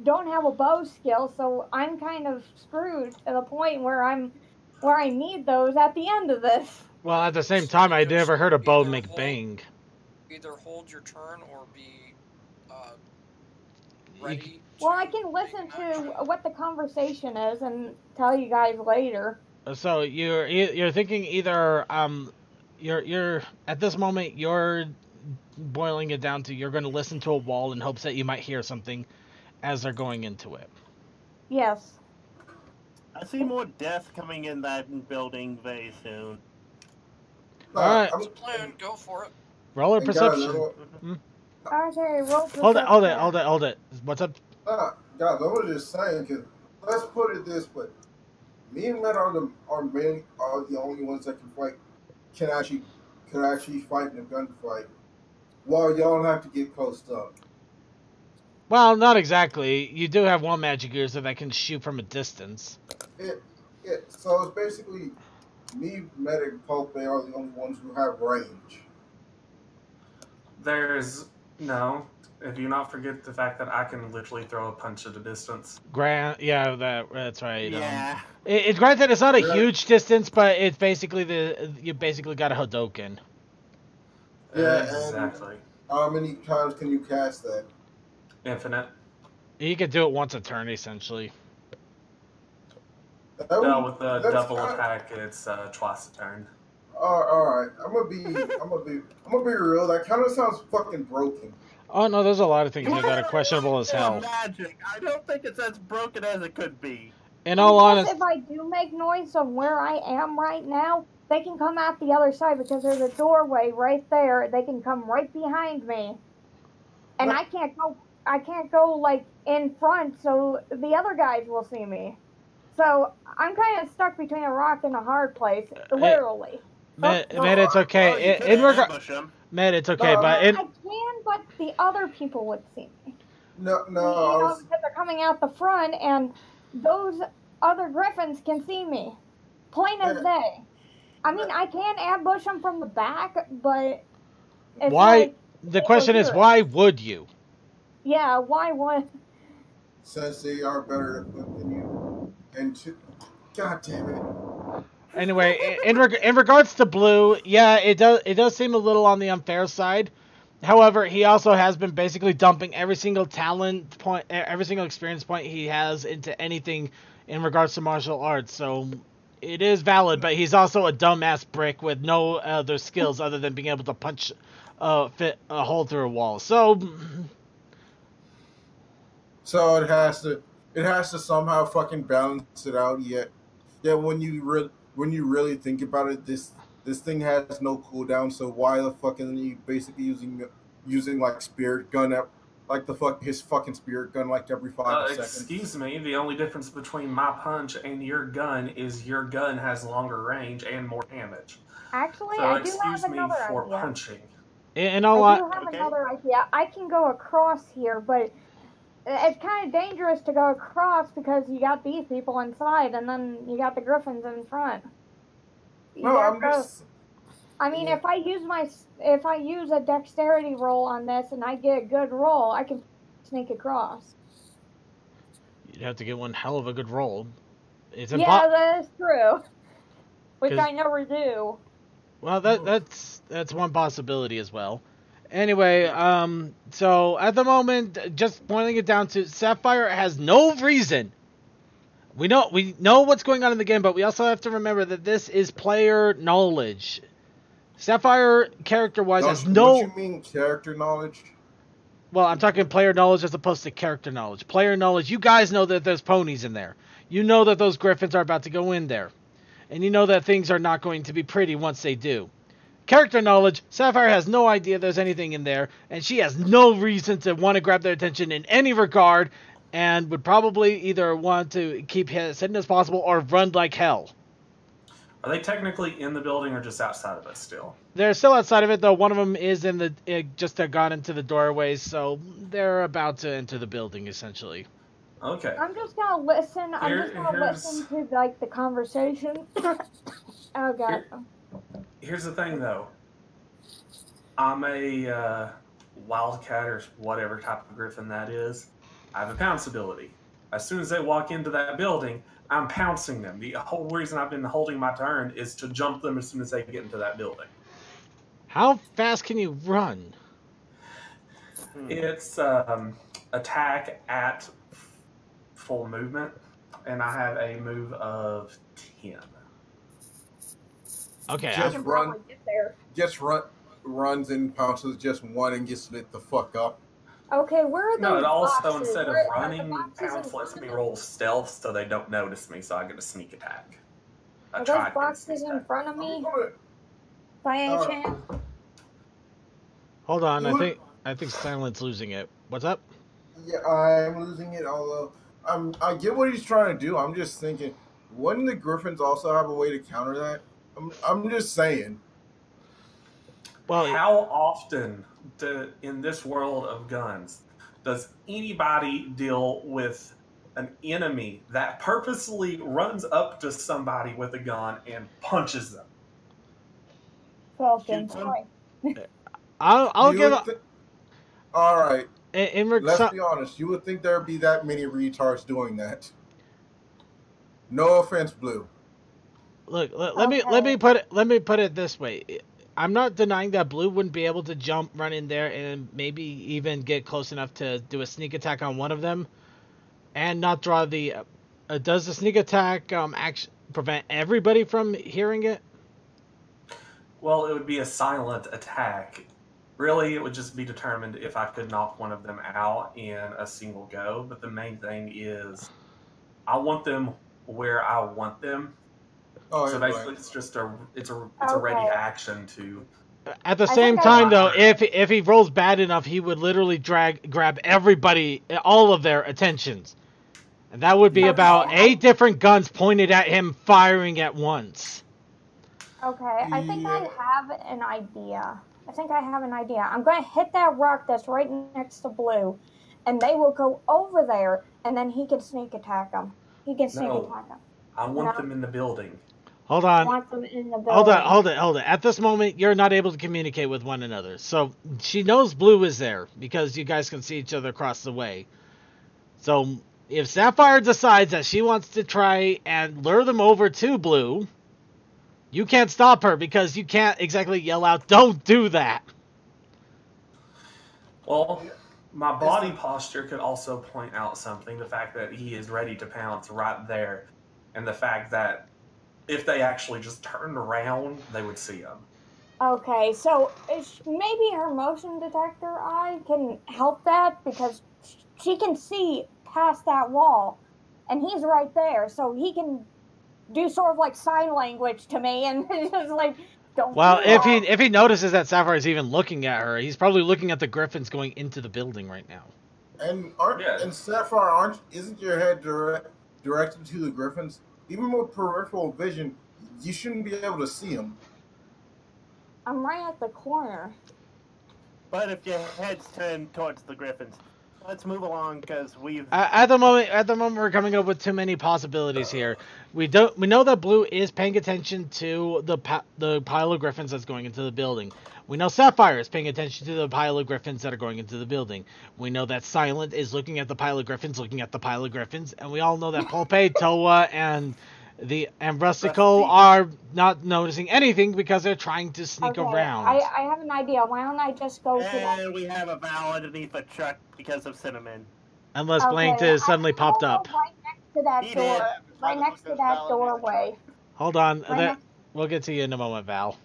don't have a bow skill, so I'm kind of screwed to the point where I need those at the end of this. Well, at the same So time, I just never heard a bow either make hold- bang. Either hold your turn or be You, ready. Well, I to can take listen an to action. what the conversation is and tell you guys later. so you're thinking either you're at this moment you're boiling it down to you're going to listen to a wall in hopes that you might hear something as they're going into it. Yes. I see more death coming in that building very soon. Nah, Alright. It's a plan. Go for it. Roll a and guys, perception. Okay, roll Hold it, hold it, perception. hold it. What's up? nah, guys, I was just saying, cause let's put it this way: me and Matt are the only ones that can actually fight in a gunfight, while y'all have to get close up. Well, not exactly. You do have one magic user that can shoot from a distance. So it's basically me, Matt, and Pope. They are the only ones who have range. There's no. If you not forget the fact that I can literally throw a punch at a distance. Grant, yeah, that's right. Yeah. It's granted it's not a Yeah. huge distance, but it's basically you basically got a Hadoken. Yeah, Exactly. How many times can you cast that? Infinite. You can do it once a turn, essentially. No, with the that's double kinda- attack, it's twice a turn. All right, I'm gonna be real. That kind of sounds fucking broken. Oh no, there's a lot of things here that are questionable as hell. Magic. I don't think it's as broken as it could be. In all Plus, honesty, if I do make noise of where I am right now, they can come out the other side because there's a doorway right there. They can come right behind me, and No. I can't go like in front, so the other guys will see me. So I'm kind of stuck between a rock and a hard place, literally. man, it's okay. Well, you could In regard, ambush them. man, it's okay. No, But I in can, but the other people would see me. No, You know, because they're coming out the front, and those other griffins can see me, plain as Yeah. day. I mean, I can ambush them from the back, but it's why? like, The they question will is, hear it. why would you? Yeah, why would? since they are better equipped than you, God damn it. Anyway, in regards to Blue, yeah, it does seem a little on the unfair side. However, he also has been basically dumping every single talent point, every single experience point he has into anything in regards to martial arts. So it is valid, but he's also a dumbass brick with no other skills other than being able to punch fit a hole through a wall. So So it has to somehow fucking balance it out. Yet when you really think about it, this thing has no cooldown. So why the fuck is he basically using like spirit gun his fucking spirit gun like every 5 seconds? Excuse me, the only difference between my punch and your gun is your gun has longer range and more damage. Actually, So I do excuse have me another for idea. punching. in all I do have Okay. another idea. I can go across here, but it's kind of dangerous to go across because you got these people inside, and then you got the griffins in front. You No, got I'm those- just. I mean, Yeah. if I use a dexterity roll on this and I get a good roll, I can sneak across. you'd have to get one hell of a good roll. It's Yeah, impossible. that is true. Which 'Cause- I never do. Well, that's one possibility as well. Anyway, so at the moment, just boiling it down to Sapphire has no reason. We know what's going on in the game, but we also have to remember that this is player knowledge. Sapphire, character-wise, has Don't no. you mean character knowledge? Well, I'm talking player knowledge as opposed to character knowledge. Player knowledge, you guys know that there's ponies in there. You know that those griffins are about to go in there. And you know that things are not going to be pretty once they do. Character knowledge, Sapphire has no idea there's anything in there, and she has no reason to want to grab their attention in any regard, and would probably either want to keep as hidden as possible or run like hell. Are they technically in the building or just outside of it still? They're still outside of it, though. One of them is in the just got into the doorways, so they're about to enter the building, essentially. Okay. I'm just gonna listen. I'm just gonna Here's- listen to like the conversation. Oh god. Here's the thing, though. I'm a wildcat or whatever type of griffin that is. I have a pounce ability. As soon as they walk into that building, I'm pouncing them. The whole reason I've been holding my turn is to jump them as soon as they get into that building. How fast can you run? It's attack at full movement, and I have a move of 10. Okay, I can probably get there. Just runs and pounces just one and gets lit the fuck up. Okay, where are those No, it also, boxes? instead of Where, are the running, boxes in pounce lets front me of roll stealth so they don't notice me, so I get a sneak attack. Are those boxes in front of me? By any chance? hold on. I think Silent's losing it. What's up? Yeah, I'm losing it. Although I get what he's trying to do. I'm just thinking, wouldn't the Griffins also have a way to counter that? I'm just saying. Well, How often in this world of guns does anybody deal with an enemy that purposely runs up to somebody with a gun and punches them? Falcon, Shoot them. sorry. I'll give up. All right. Let's be honest. You would think there'd be that many retards doing that. No offense, Blue. Look, let me put it this way. I'm not denying that Blue wouldn't be able to jump, run in there, and maybe even get close enough to do a sneak attack on one of them, and not draw the. Does the sneak attack actually prevent everybody from hearing it? Well, it would be a silent attack. Really, it would just be determined if I could knock one of them out in a single go. But the main thing is, I want them where I want them. Oh, so basically, it's just a ready action to. At the same time, though, if he rolls bad enough, he would literally grab everybody, all of their attentions, and that would be about 8 different guns pointed at him, firing at once. Okay, I think I have an idea. I'm going to hit that rock that's right next to Blue, and they will go over there, and then he can sneak attack them. I want them in the building. Hold on. Want them in the building. Hold it. At this moment, you're not able to communicate with one another. So she knows Blue is there because you guys can see each other across the way. So if Sapphire decides that she wants to try and lure them over to Blue, you can't stop her because you can't exactly yell out, "Don't do that." Well, my body posture could also point out something. The fact that he is ready to pounce right there. And the fact that if they actually just turned around, they would see him. Okay, so maybe her motion detector eye can help that because she can see past that wall, and he's right there, so he can do sort of like sign language to me and just like don't. Well, if he notices that Sapphire is even looking at her, he's probably looking at the Griffins going into the building right now. And Sapphire, isn't your head directed to the Griffins? Even with peripheral vision, you shouldn't be able to see them. I'm right at the corner. But if your head's turned towards the Griffins, let's move along because we've. At the moment, we're coming up with too many possibilities here. We know that Blue is paying attention to the pile of Griffins that's going into the building. We know Sapphire is paying attention to the pile of Griffins that are going into the building. We know that Silent is looking at the pile of Griffins, and we all know that Polpe, Toa, and Rustico are not noticing anything because they're trying to sneak around. I have an idea. Why don't I just go to that? And we have a Val underneath a truck because of Cinnamon. Unless Blanked has suddenly popped up. Right next to that door. Right next to that doorway. Hold on. We'll get to you in a moment, Val.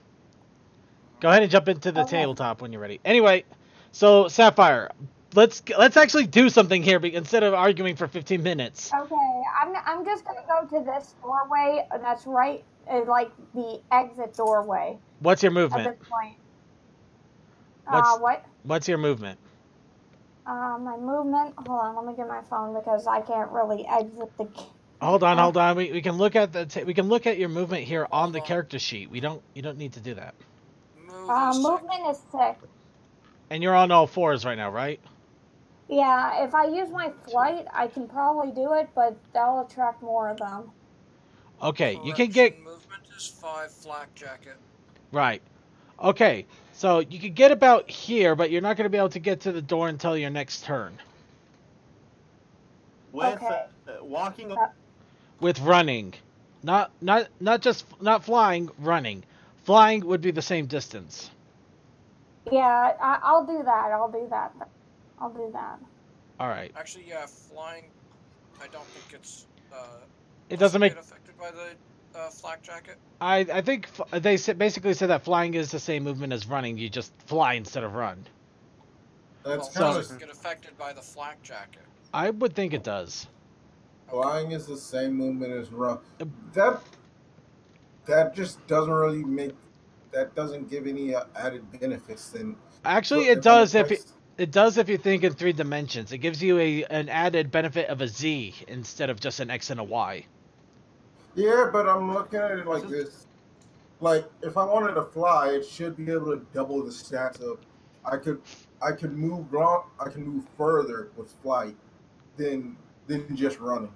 Go ahead and jump into the tabletop when you're ready. Anyway, so Sapphire, let's actually do something here instead of arguing for 15 minutes. Okay, I'm just gonna go to this doorway. That's right, like the exit doorway. What's your movement? At this point. What's your movement? My movement. Hold on, let me get my phone because I can't really exit the. Hold on. We can look at we can look at your movement here on the character sheet. You don't need to do that. Movement is 6. And you're on all 4s right now, right? Yeah, if I use my flight, I can probably do it, but that'll attract more of them. Okay, you can get. Movement is 5, flak jacket. Right. Okay, so you can get about here, but you're not going to be able to get to the door until your next turn. With Okay. walking. With running, not not flying, running. Flying would be the same distance. Yeah, I'll do that. I'll do that. I'll do that. All right. Actually, yeah, flying. I don't think it's. It Does doesn't it make. get affected by the flak jacket? I think basically said that flying is the same movement as running. You just fly instead of run. That's Well, kind does of it get affected by the flak jacket? I would think it does. flying is the same movement as run. That that just doesn't really make that doesn't give any added benefits. Then Actually, it if I'm does replaced, it does if you think in 3 dimensions. It gives you an added benefit of a Z instead of just an X and a Y. yeah, but I'm looking at it like this. Like if I wanted to fly, it should be able to double the stats of. I could I could move wrong. I can move further with flight than just running.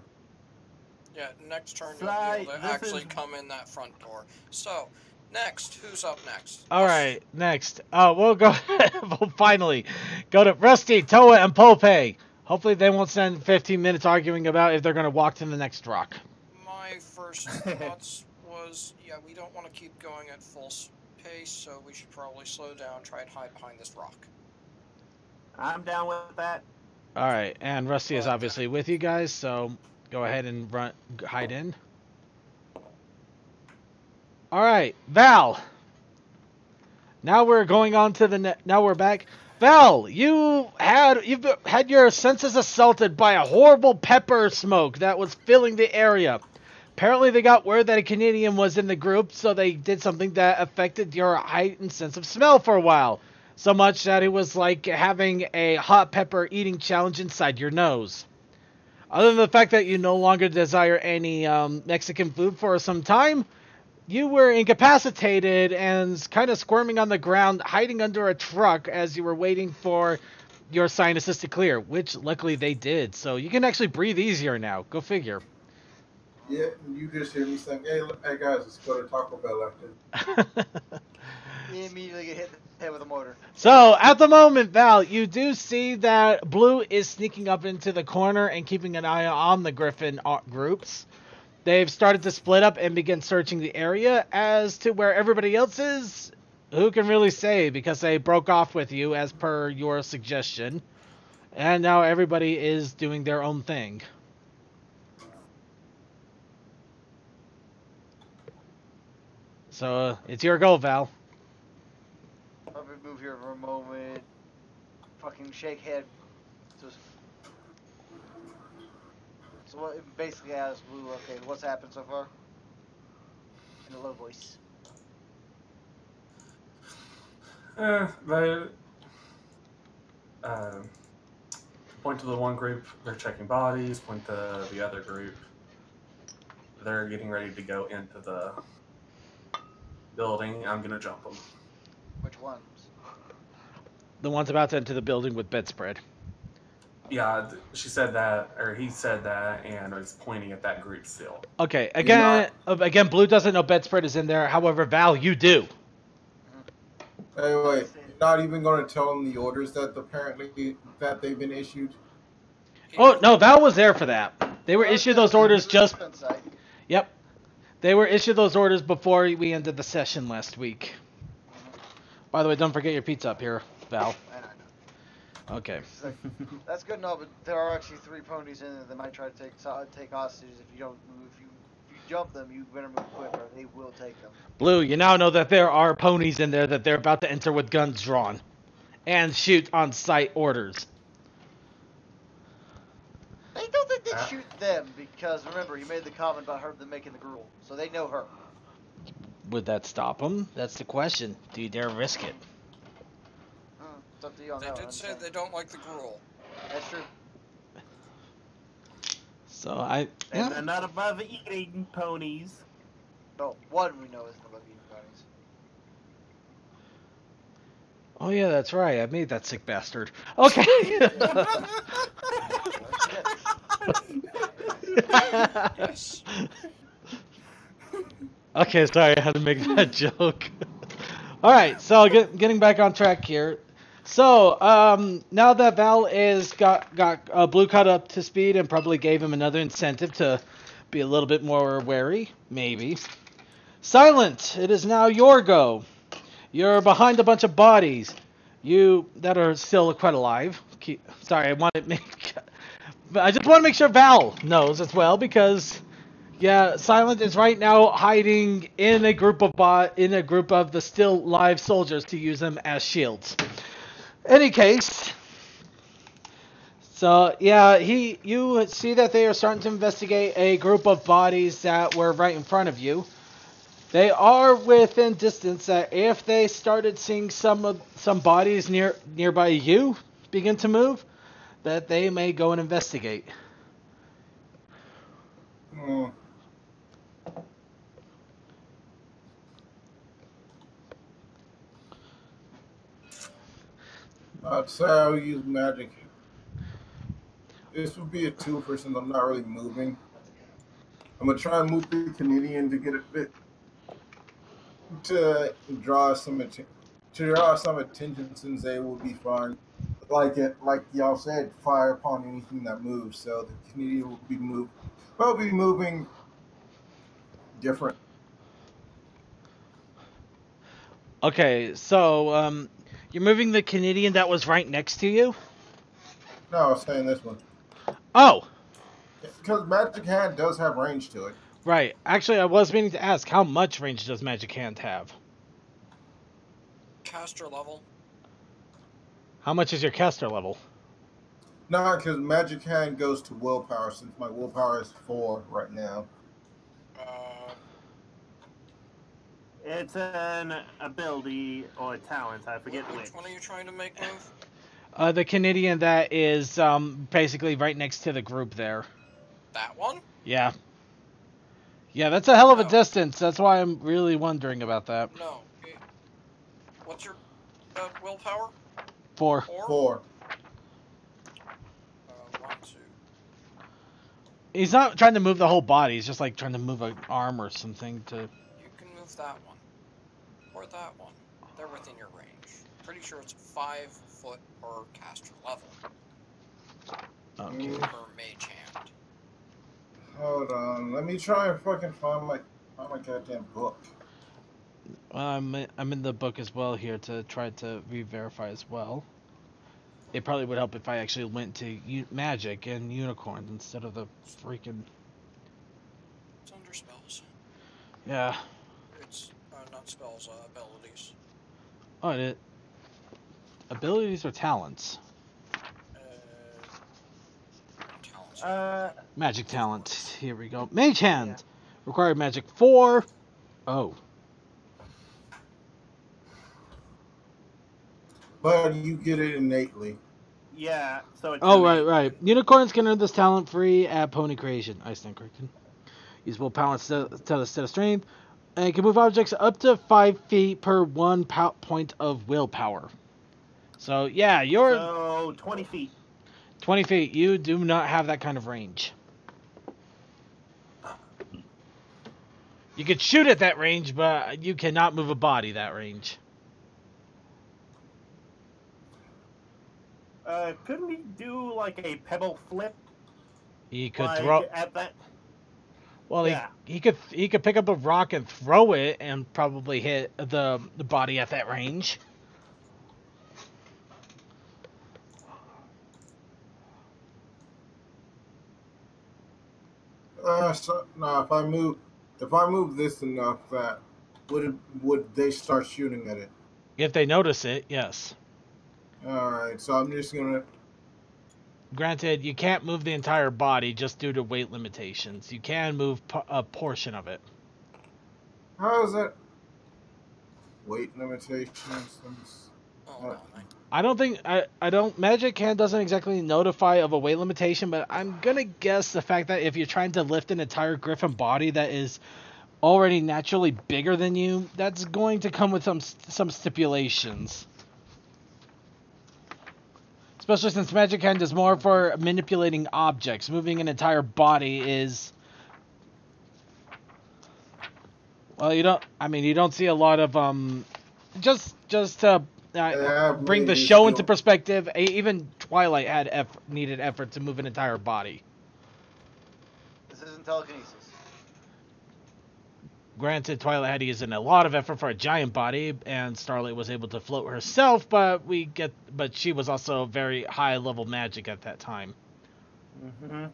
Yeah, next turn you'll Fly, be able to this actually is- come in that front door. So, next, who's up next? All Us? right, next. We'll go. We'll finally go to Rusty, Toa, and Pope. Hopefully, they won't spend 15 minutes arguing about if they're going to walk to the next rock. My first thoughts was, yeah, we don't want to keep going at full pace, so we should probably slow down, try and hide behind this rock. I'm down with that. All right, and Rusty is obviously with you guys, so go ahead and hide in. All right, Val. Now we're going on to the now we're back. Val, you've had your senses assaulted by a horrible pepper smoke that was filling the area. Apparently, they got word that a Canadian was in the group, so they did something that affected your heightened sense of smell for a while. So much that it was like having a hot pepper eating challenge inside your nose. Other than the fact that you no longer desire any Mexican food for some time, you were incapacitated and kind of squirming on the ground, hiding under a truck as you were waiting for your sinuses to clear, which luckily they did. So you can actually breathe easier now. Go figure. Yeah, you just hear me saying, hey guys, let's go to Taco Bell after." You immediately get hit in the head with a motor. So, at the moment, Val, you do see that Blue is sneaking up into the corner and keeping an eye on the Griffin groups. They've started to split up and begin searching the area. As to where everybody else is, who can really say, because they broke off with you as per your suggestion. And now everybody is doing their own thing. So, it's your go, Val. Let me move here for a moment. Fucking shake head. So what, basically asks Blue, okay, what's happened so far? In a low voice. They point to the one group, they're checking bodies. Point to the other group, they're getting ready to go into the building. I'm gonna jump them. Which ones? The one's about to enter the building with bedspread. Yeah, she said that, or he said that, and was pointing at that group still. Okay, again, Blue doesn't know bedspread is in there. However, Val, you do. Hey, wait, you're not even going to tell them the orders that that they've been issued? Oh, no, Val was there for that. They were issued those orders just... Yep. They were issued those orders before we ended the session last week. By the way, don't forget your pizza up here, Val. I know. Okay. Like, that's good and all, but there are actually 3 ponies in there that might try to take hostages if you don't move. If you jump them, you better move quick or they will take them. Blue, you now know that there are ponies in there that they're about to enter with guns drawn. And shoot on sight orders. I don't think they'd shoot them because, remember, you made the comment about them making the gruel. So they know her. Would that stop them? That's the question. Do you dare risk it? It's up to you on They that did one. say they don't like the gruel. That's true. So And they're not above eating ponies. No, one we know isn't above eating ponies. Oh yeah, that's right. I made that sick bastard. Okay. Yes. Okay, sorry, I had to make that joke. All right, so getting back on track here. So, now that Val is got Blue caught up to speed and probably gave him another incentive to be a little bit more wary, maybe. Silent, it is now your go. You're behind a bunch of bodies. You that are still quite alive. Sorry, I just want to make sure Val knows as well because yeah, Silent is right now hiding in a group of the still live soldiers to use them as shields. Any case, so yeah, you see that they are starting to investigate a group of bodies that were right in front of you. They are within distance that if they started seeing some bodies nearby you begin to move, that they may go and investigate. Hmm. I'd say I'll use magic. This would be a two for since I'm not really moving. I'm gonna try and move the Canadian to get a bit to draw some attention. To draw some attention since they will be fine. Like y'all said, fire upon anything that moves. So the Canadian will be moving different. Okay, so you're moving the Canadian that was right next to you. No, I was saying this one Oh, because Magic Hand does have range to it. right. Actually, I was meaning to ask, how much range does Magic Hand have? Caster level. How much is your caster level? No, because Magic Hand goes to willpower since my willpower is 4 right now. It's an ability or a talent. I forget which. Which one are you trying to make move? The Canadian that is basically right next to the group there. That one? Yeah. Yeah, that's a hell of a No. distance. That's why I'm really wondering about that. No. What's your willpower? 4. 4. 1, 2. He's not trying to move the whole body. He's just like trying to move an arm or something to. You can move that one. Or that one. They're within your range. Pretty sure it's 5 foot per caster level. Okay. Per mage hand. Hold on, let me try and fucking find my goddamn book. I'm in the book as well here to try to re-verify as well. It probably would help if I actually went to magic and unicorns instead of the freaking. It's under spells. Yeah. It's not spells, abilities. Oh, abilities or talents? Talents. Magic talent. Here we go. Mage hand. Yeah. Required magic 4. Oh. But you get it innately. Yeah, so it's. Oh, right. Unicorns can earn this talent free at pony creation. I stand corrected. Use willpower instead of strength. And can move objects up to 5 feet per 1 point of willpower. So, yeah, you're. So, 20 feet. 20 feet. You do not have that kind of range. You could shoot at that range, but you cannot move a body that range. Couldn't he do like a pebble flip? He could throw at that. Well, yeah. he could pick up a rock and throw it and probably hit the body at that range. If I move this enough, that would they start shooting at it? If they notice it, yes. All right, so I'm just gonna. Granted, you can't move the entire body just due to weight limitations. You can move a portion of it. How is that? Weight limitations. I don't think I don't. Magic Hand doesn't exactly notify of a weight limitation, but I'm gonna guess the fact that if you're trying to lift an entire griffin body that is already naturally bigger than you, that's going to come with some stipulations. Especially since Magic Hand is more for manipulating objects. Moving an entire body is. Well, you don't see a lot of just bring the maybe show into still. perspective. Even Twilight had needed effort to move an entire body. This isn't telekinesis. Granted, Twilight had to use in a lot of effort for a giant body, and Starlight was able to float herself, but she was also very high level magic at that time. Mm-hmm.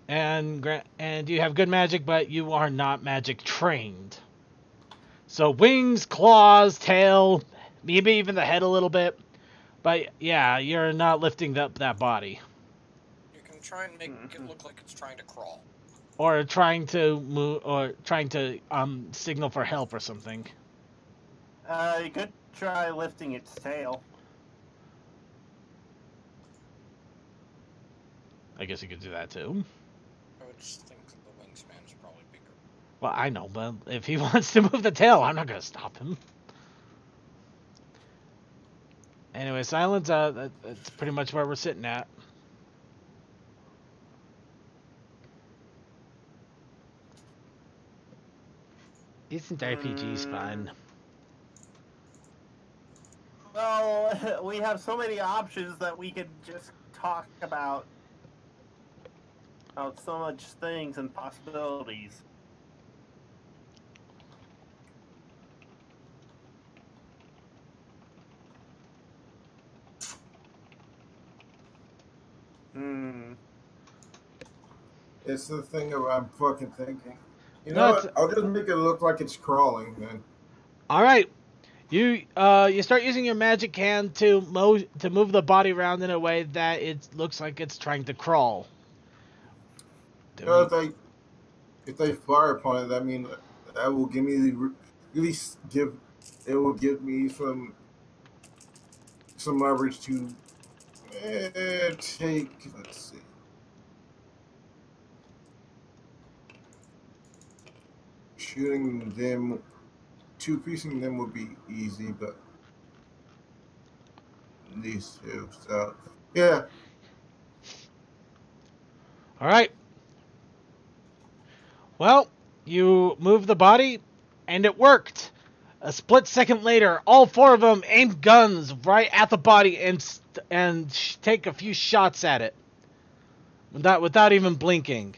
And you have good magic, but you are not magic trained. So wings, claws, tail, maybe even the head a little bit, but yeah, you're not lifting up that body. You can try and make it look like it's trying to crawl. Or trying to move, or trying to signal for help or something. You could try lifting its tail. I guess you could do that too. I would just think that the wingspan is probably bigger. Well, I know, but if he wants to move the tail, I'm not gonna stop him. Anyway, silence. That's pretty much where we're sitting at. Isn't RPGs fun? Well, we have so many options that we could just talk about so much things and possibilities. It's the thing of I'm fucking thinking. You No, know what? I'll just make it look like it's crawling, then. All right, you start using your magic hand to move the body around in a way that it looks like it's trying to crawl. You know, if they fire upon it, I mean, that will give me it will give me some leverage to take. Let's see. Shooting them, two-piecing them would be easy, but these two, so yeah. All right. Well, you move the body, and it worked. A split second later, all four of them aimed guns right at the body and take a few shots at it, without even blinking.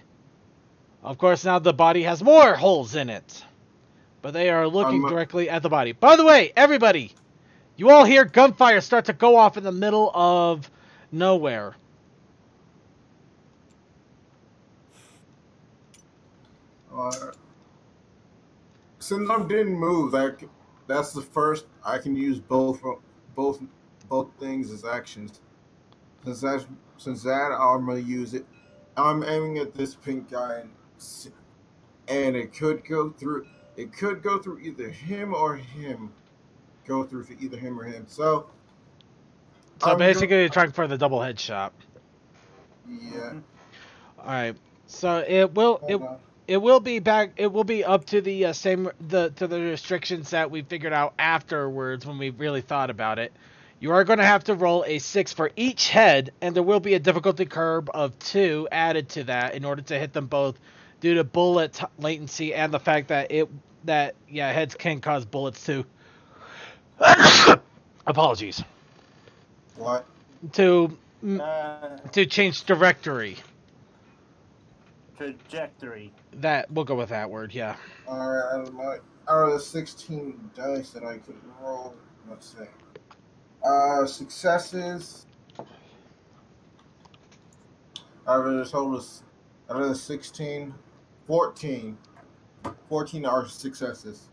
Of course, now the body has more holes in it, but they are looking directly at the body. By the way, everybody, you all hear gunfire start to go off in the middle of nowhere. Since I didn't move, that's the first I can use both things as actions. Since that I'm gonna use it. I'm aiming at this pink guy, and it could go through. It could go through either him or him. Go through for either him or him. So Basically, you're trying for the double headshot. Yeah. All right. So it will be back. It will be up to the to the restrictions that we figured out afterwards when we really thought about it. You are going to have to roll a 6 for each head, and there will be a difficulty curve of 2 added to that in order to hit them both, due to bullet latency and the fact that heads can cause bullets too. Apologies. What? To change trajectory. That we'll go with that word, yeah. All right, out of the 16 dice that I could roll, let's see. Successes. Out of the 16, 14 are successes.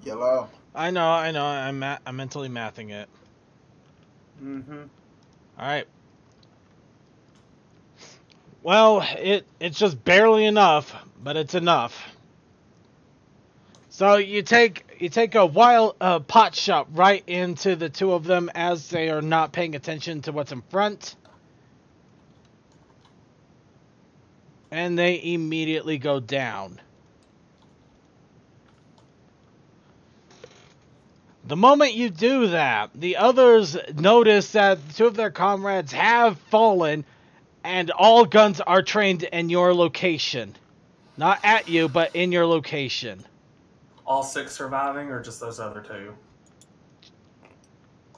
Yellow. I know. I'm mentally mathing it. Mm-hmm. All right. Well, it's just barely enough, but it's enough. So you take a wild pot shot right into the two of them as they are not paying attention to what's in front. And they immediately go down. The moment you do that, the others notice that 2 of their comrades have fallen, and all guns are trained in your location. Not at you, but in your location. All 6 surviving, or just those other 2?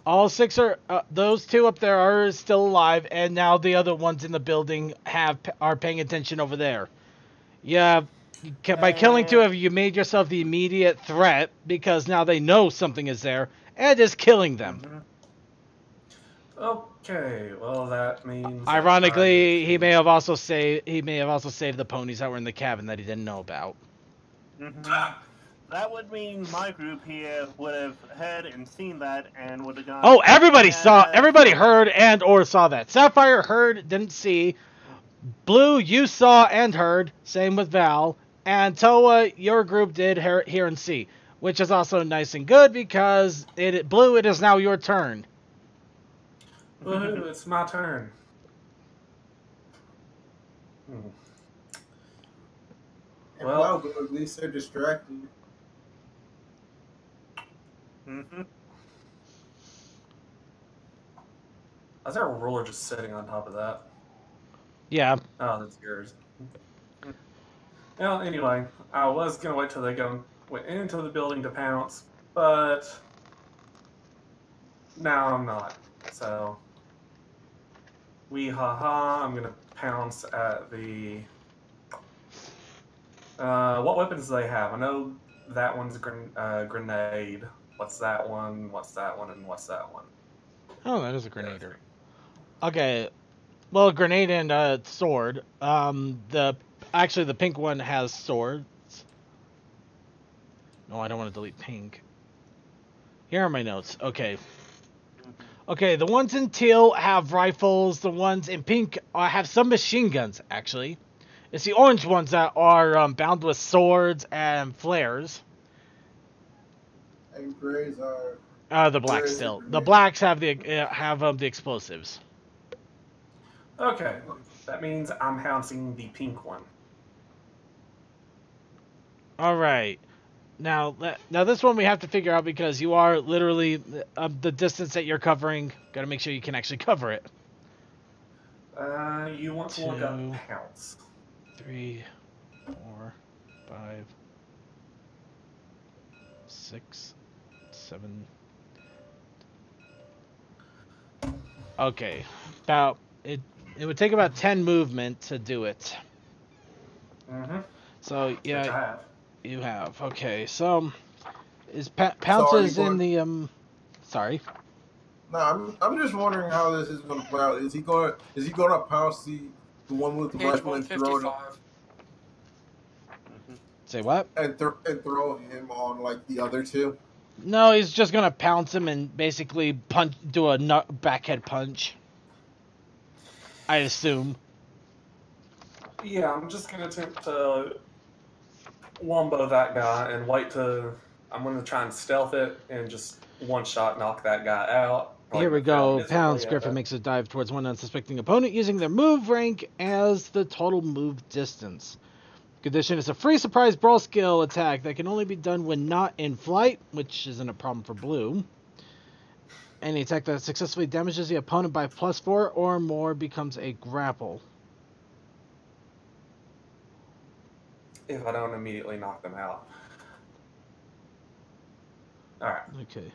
All 6 are those 2 up there are still alive, and now the other ones in the building are paying attention over there. Yeah, by killing 2 of you, you made yourself the immediate threat because now they know something is there and is killing them. Okay, well that means. Ironically, he may have also saved the ponies that were in the cabin that he didn't know about. That would mean my group here would have heard and seen that and would have gone. Oh, everybody heard and or saw that. Sapphire heard, didn't see. Blue, you saw and heard. Same with Val. And Toa, your group did hear and see, which is also nice and good because Blue, it is now your turn. Woohoo! It's my turn. Well, wow, but at least they're distracted. Is there a ruler just sitting on top of that? Yeah. Oh, that's yours. Well, anyway, I was gonna wait till they went into the building to pounce, but now I'm not. So, I'm gonna pounce at the. What weapons do they have? I know that one's a grenade. What's that one? What's that one? And what's that one? Oh, that is a grenader. Okay, well, grenade and sword. Actually the pink one has swords. No, I don't want to delete pink. Here are my notes. Okay. Okay, the ones in teal have rifles. The ones in pink have some machine guns. Actually, it's the orange ones that are bound with swords and flares. And grays are. The blacks still. The blacks have the explosives. Okay, that means I'm pouncing the pink one. All right. Now this one we have to figure out because you are literally the distance that you're covering. Got to make sure you can actually cover it. You want to look up pounce. 3, 4, 5, 6, 7. Okay, about it. It would take about 10 movement to do it. So yeah, you have. Okay, so is pounces in the Sorry. No, I'm just wondering how this is going to play out. Is he going to pounce the one with the rifle and throw it? Say what? And throw him on like the other 2? No, he's just gonna pounce him and basically do a backhead punch. I assume. Yeah, I'm just gonna attempt to wombo that guy and I'm gonna try and stealth it and just one shot knock that guy out. Here we go. Pounce. Griffin makes a dive towards one unsuspecting opponent using their move rank as the total move distance. Condition is a free surprise brawl skill attack that can only be done when not in flight, which isn't a problem for Blue. Any attack that successfully damages the opponent by +4 or more becomes a grapple. If I don't immediately knock them out. Alright. Okay.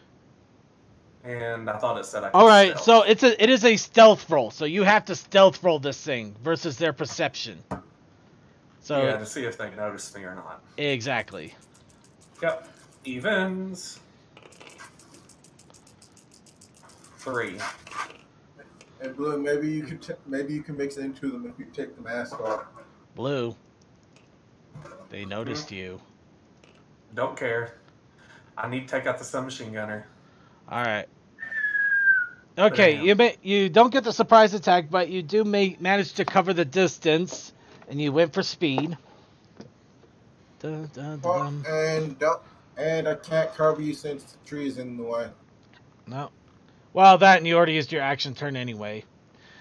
And I thought it said I could Alright, stealth. so it is a stealth roll, so you have to stealth roll this thing versus their perception. So yeah, to see if they notice me or not. Exactly. Yep. Evens. 3. And Blue, maybe you can mix into them if you take the mask off. Blue. They noticed you. Don't care. I need to take out the submachine gunner. All right. Okay, you don't get the surprise attack, but you do manage to cover the distance, and you went for speed. Dun, dun, dun. And I can't cover you since the tree is in the way. No. Well, that and you already used your action turn anyway.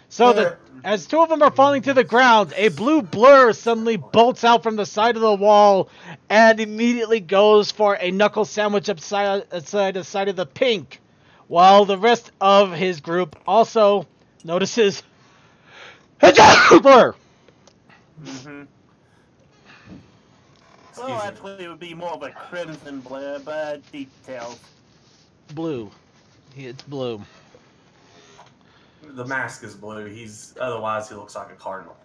So as 2 of them are falling to the ground, a blue blur suddenly bolts out from the side of the wall and immediately goes for a knuckle sandwich upside the side of the pink, while the rest of his group also notices a blur. Well, actually, it would be more of a crimson blue, but details. Blue. It's blue. The mask is blue. Otherwise he looks like a cardinal.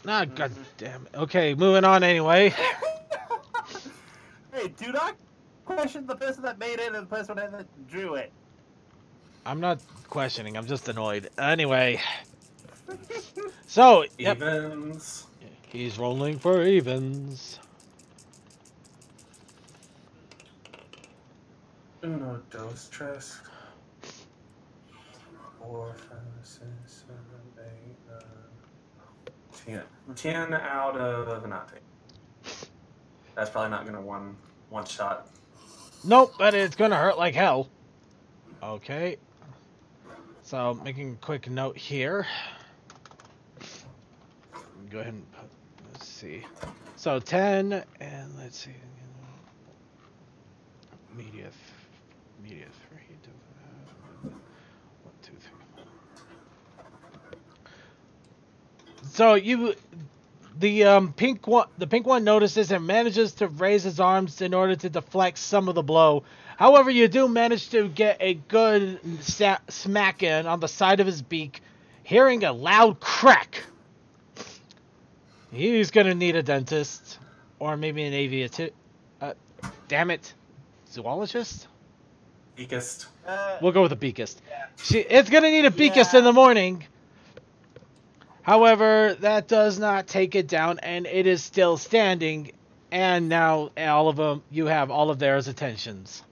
Ah, god damn it. Okay, moving on anyway. Hey, do not question the person that made it and the person that drew it. I'm not questioning, I'm just annoyed. Anyway. So, yep. Evens. He's rolling for evens. Uno, dos, tres. 4, 5, 6, 7, 8, 9, 10. 10 out of 19. That's probably not gonna one shot. Nope, but it's gonna hurt like hell. Okay. So, making a quick note here. Go ahead and let's see. So 10 and let's see. Media 3. 1, 2, 3. So the pink one notices and manages to raise his arms in order to deflect some of the blow. However, you do manage to get a good smack in on the side of his beak, hearing a loud crack. He's gonna need a dentist, or maybe an aviator. Damn it, zoologist. Beakist. We'll go with a beakist. It's gonna need a beakist in the morning. However, that does not take it down, and it is still standing. And now you have all of their attentions,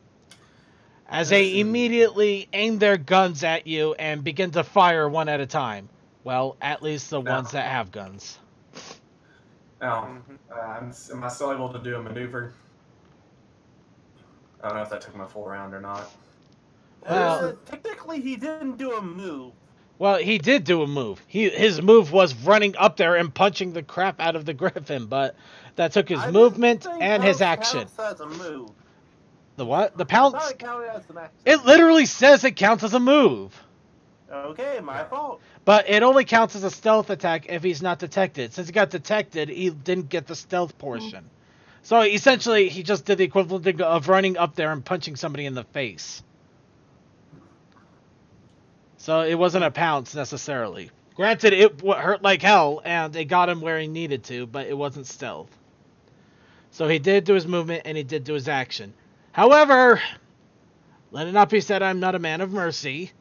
as they immediately aim their guns at you and begin to fire one at a time. Well, at least the ones that have guns. Now, am I still able to do a maneuver? I don't know if that took my full round or not. Well, technically, he didn't do a move. Well, he did do a move. His move was running up there and punching the crap out of the griffin, but that took his movement and his action. As a move. The what? The pounce? I thought it counted as an action. It literally says it counts as a move. Okay, my fault. But it only counts as a stealth attack if he's not detected. Since he got detected, he didn't get the stealth portion. So essentially, he just did the equivalent of running up there and punching somebody in the face. So it wasn't a pounce necessarily. Granted, it hurt like hell, and they got him where he needed to, but it wasn't stealth. So he did do his movement, and he did do his action. However, let it not be said I'm not a man of mercy.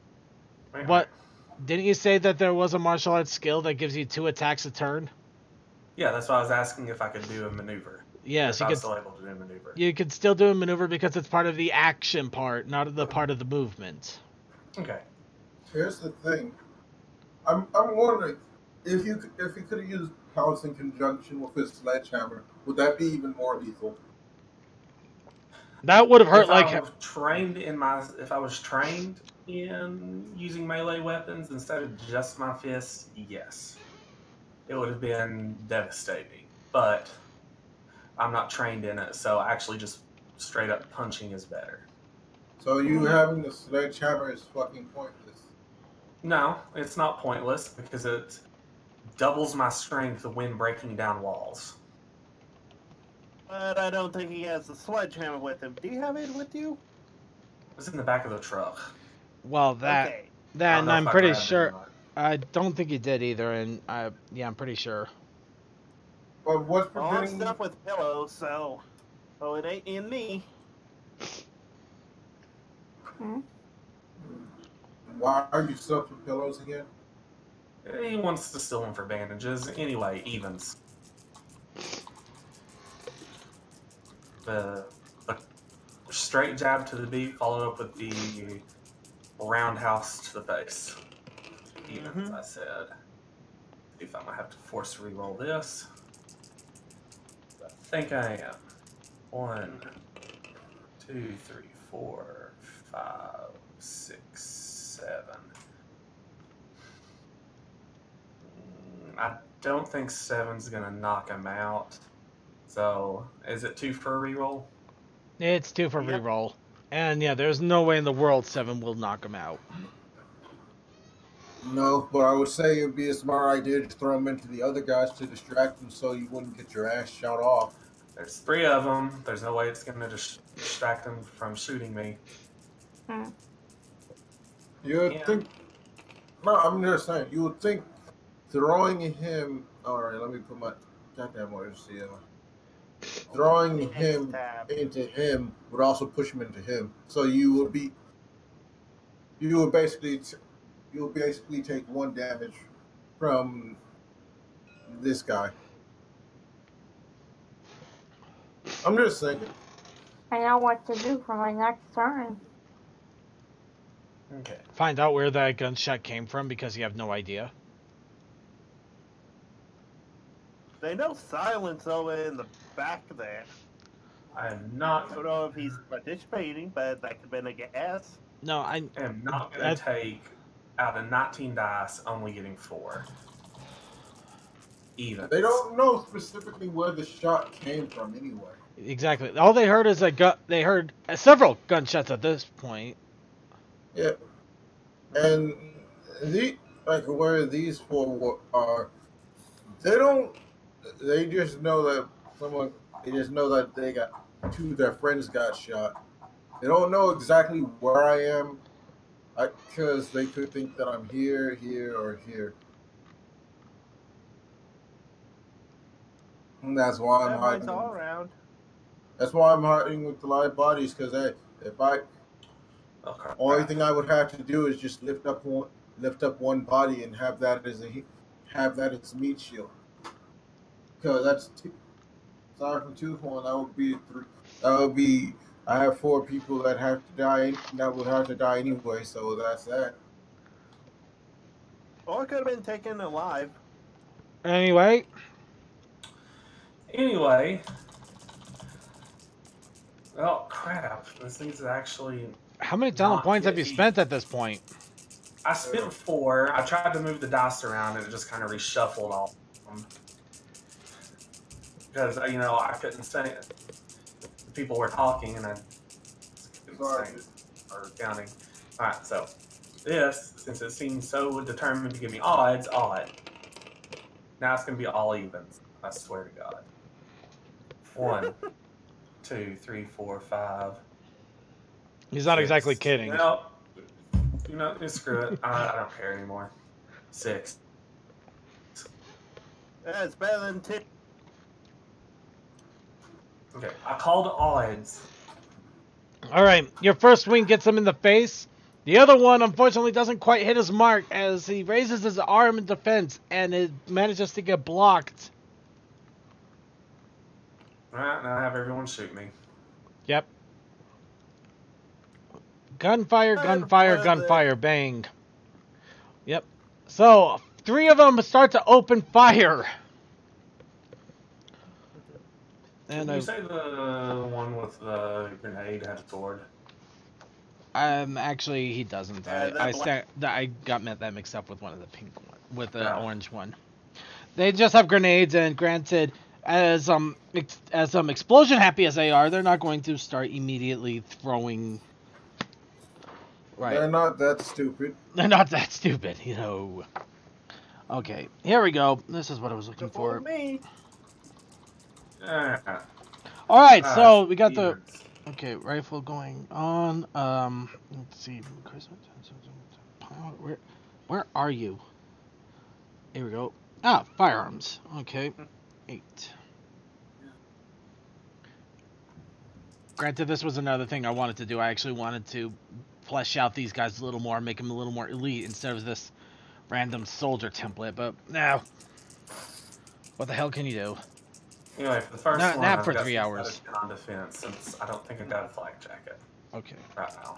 But didn't you say that there was a martial arts skill that gives you 2 attacks a turn? Yeah, that's why I was asking if I could do a maneuver. Yes, you could still able to do a maneuver. You could still do a maneuver because it's part of the action part, not the part of the movement. Okay. Here's the thing. I'm wondering if you could have used pounce in conjunction with his sledgehammer, would that be even more lethal? That would have hurt like. If I was trained in using melee weapons instead of just my fist, yes, it would have been devastating. But I'm not trained in it, so actually just straight up punching is better. So you having the sledgehammer is fucking pointless. No, it's not pointless because it doubles my strength when breaking down walls. But I don't think he has the sledgehammer with him. Do you have it with you? It was in the back of the truck. Well, that Okay. and I'm pretty sure. I don't think he did either, and I'm pretty sure. But what's All preventing stuff with pillows, so it ain't in me. Why are you stuffing pillows again? He wants to steal them for bandages. Anyway, evens. The straight jab to the beak, followed up with the roundhouse to the face. Evens, I said. See if I'm gonna have to force re-roll this. I think I am. 1, 2, 3, 4, 5, 6, 7. I don't think 7's gonna knock him out. So, is it 2 for a reroll? It's 2 for reroll. And yeah, there's no way in the world 7 will knock him out. No, but I would say it would be a smart idea to throw him into the other guys to distract them so you wouldn't get your ass shot off. There's 3 of them. There's no way it's going to distract them from shooting me. You would Yeah. think. No, I'm just saying. You would think throwing him. All right, let me put my goddamn words here. Throwing him Tab. into him would also push him into him. So you would basically take 1 damage from this guy. I'm just thinking. I know what to do for my next turn. Okay. Find out where that gunshot came from because you have no idea. They know silence over in the back there. I am I not don't know if he's participating, but that could have been a guess. No, I am not going to take out of 19 dice, only getting 4. Even. They don't know specifically where the shot came from anyway. exactly. All they heard is they heard several gunshots at this point. Yeah. And where these 4 are, they just know that they got 2 of their friends got shot. They don't know exactly where I am, because they could think that I'm here, or here. And that's why I'm Mine's hiding. all around. That's why I'm hiding with the live bodies, because only thing I would have to do is just lift up one body and have that as meat shield. Because that's sorry from 2-1. That would be 3. That would be. I have 4 people that have to die. That would have to die anyway. So that's that. Or it could have been taken alive. Anyway. Oh crap! This thing's actually. How many talent points have you spent at this point? I spent 4. I tried to move the dice around and it just kind of reshuffled all of them. Because, I couldn't say it. People were talking and I couldn't say it or counting. Alright, so this, since it seems so determined to give me odds, odd. Now it's going to be all evens. I swear to God. 1, 2, 3, 4, 5. He's not 6. exactly kidding. Screw it. I don't care anymore. 6. That's better than 2. Okay, I called odds. Alright, your first swing gets him in the face. The other one, unfortunately, doesn't quite hit his mark as he raises his arm in defense and it manages to get blocked. Alright, now I have everyone shoot me. Yep. Gunfire, gunfire, gunfire, bang. Yep. So, 3 of them start to open fire. And Did you say the one with the grenade had a sword? Actually, he doesn't. I got that mixed up with one of the pink one, with the orange one. They just have grenades, and granted, as explosion happy as they are, they're not going to start immediately throwing. Right. They're not that stupid. They're not that stupid, Okay, here we go. This is what I was looking for. Me. All right, so we got the rifle going on. Let's see. Where are you? Here we go. Ah, firearms. Okay, 8. Granted, this was another thing I wanted to do. I actually wanted to flesh out these guys a little more, make them a little more elite instead of this random soldier template. But now, what the hell can you do? Anyway, for the first Not one, for I've got 3 hours. on defense since I don't think I got a flak jacket. Okay. Right now.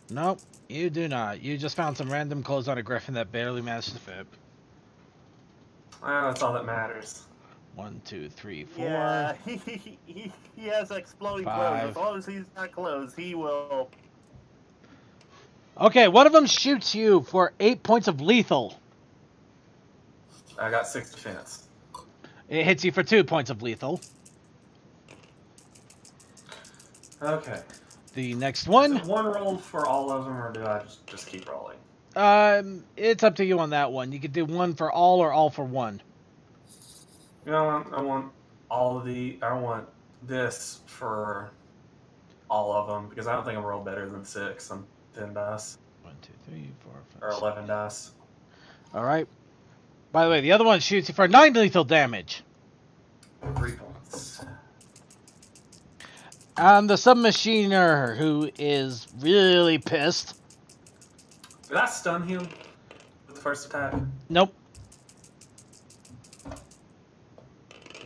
Nope, you do not. You just found some random clothes on a griffin that barely managed to fit. Well, that's all that matters. 1, 2, 3, 4. Yeah, he has exploding 5. clothes. As long as he's not close, he will. Okay, one of them shoots you for 8 points of lethal. I got 6 defense. It hits you for 2 points of lethal. Okay. The next one. Is it one roll for all of them, or do I just keep rolling? It's up to you on that one. You could do 1 for all or all for 1. You know, I want all of the. I want this for all of them because I don't think I'm rolled better than 6 on 10 dice 1, 2, 3, 4, 5, or 11 dice. All right. By the way, the other one shoots you for 9 lethal damage. 3 points. The submachiner, who is really pissed. Did I stun him with the first attack? Nope.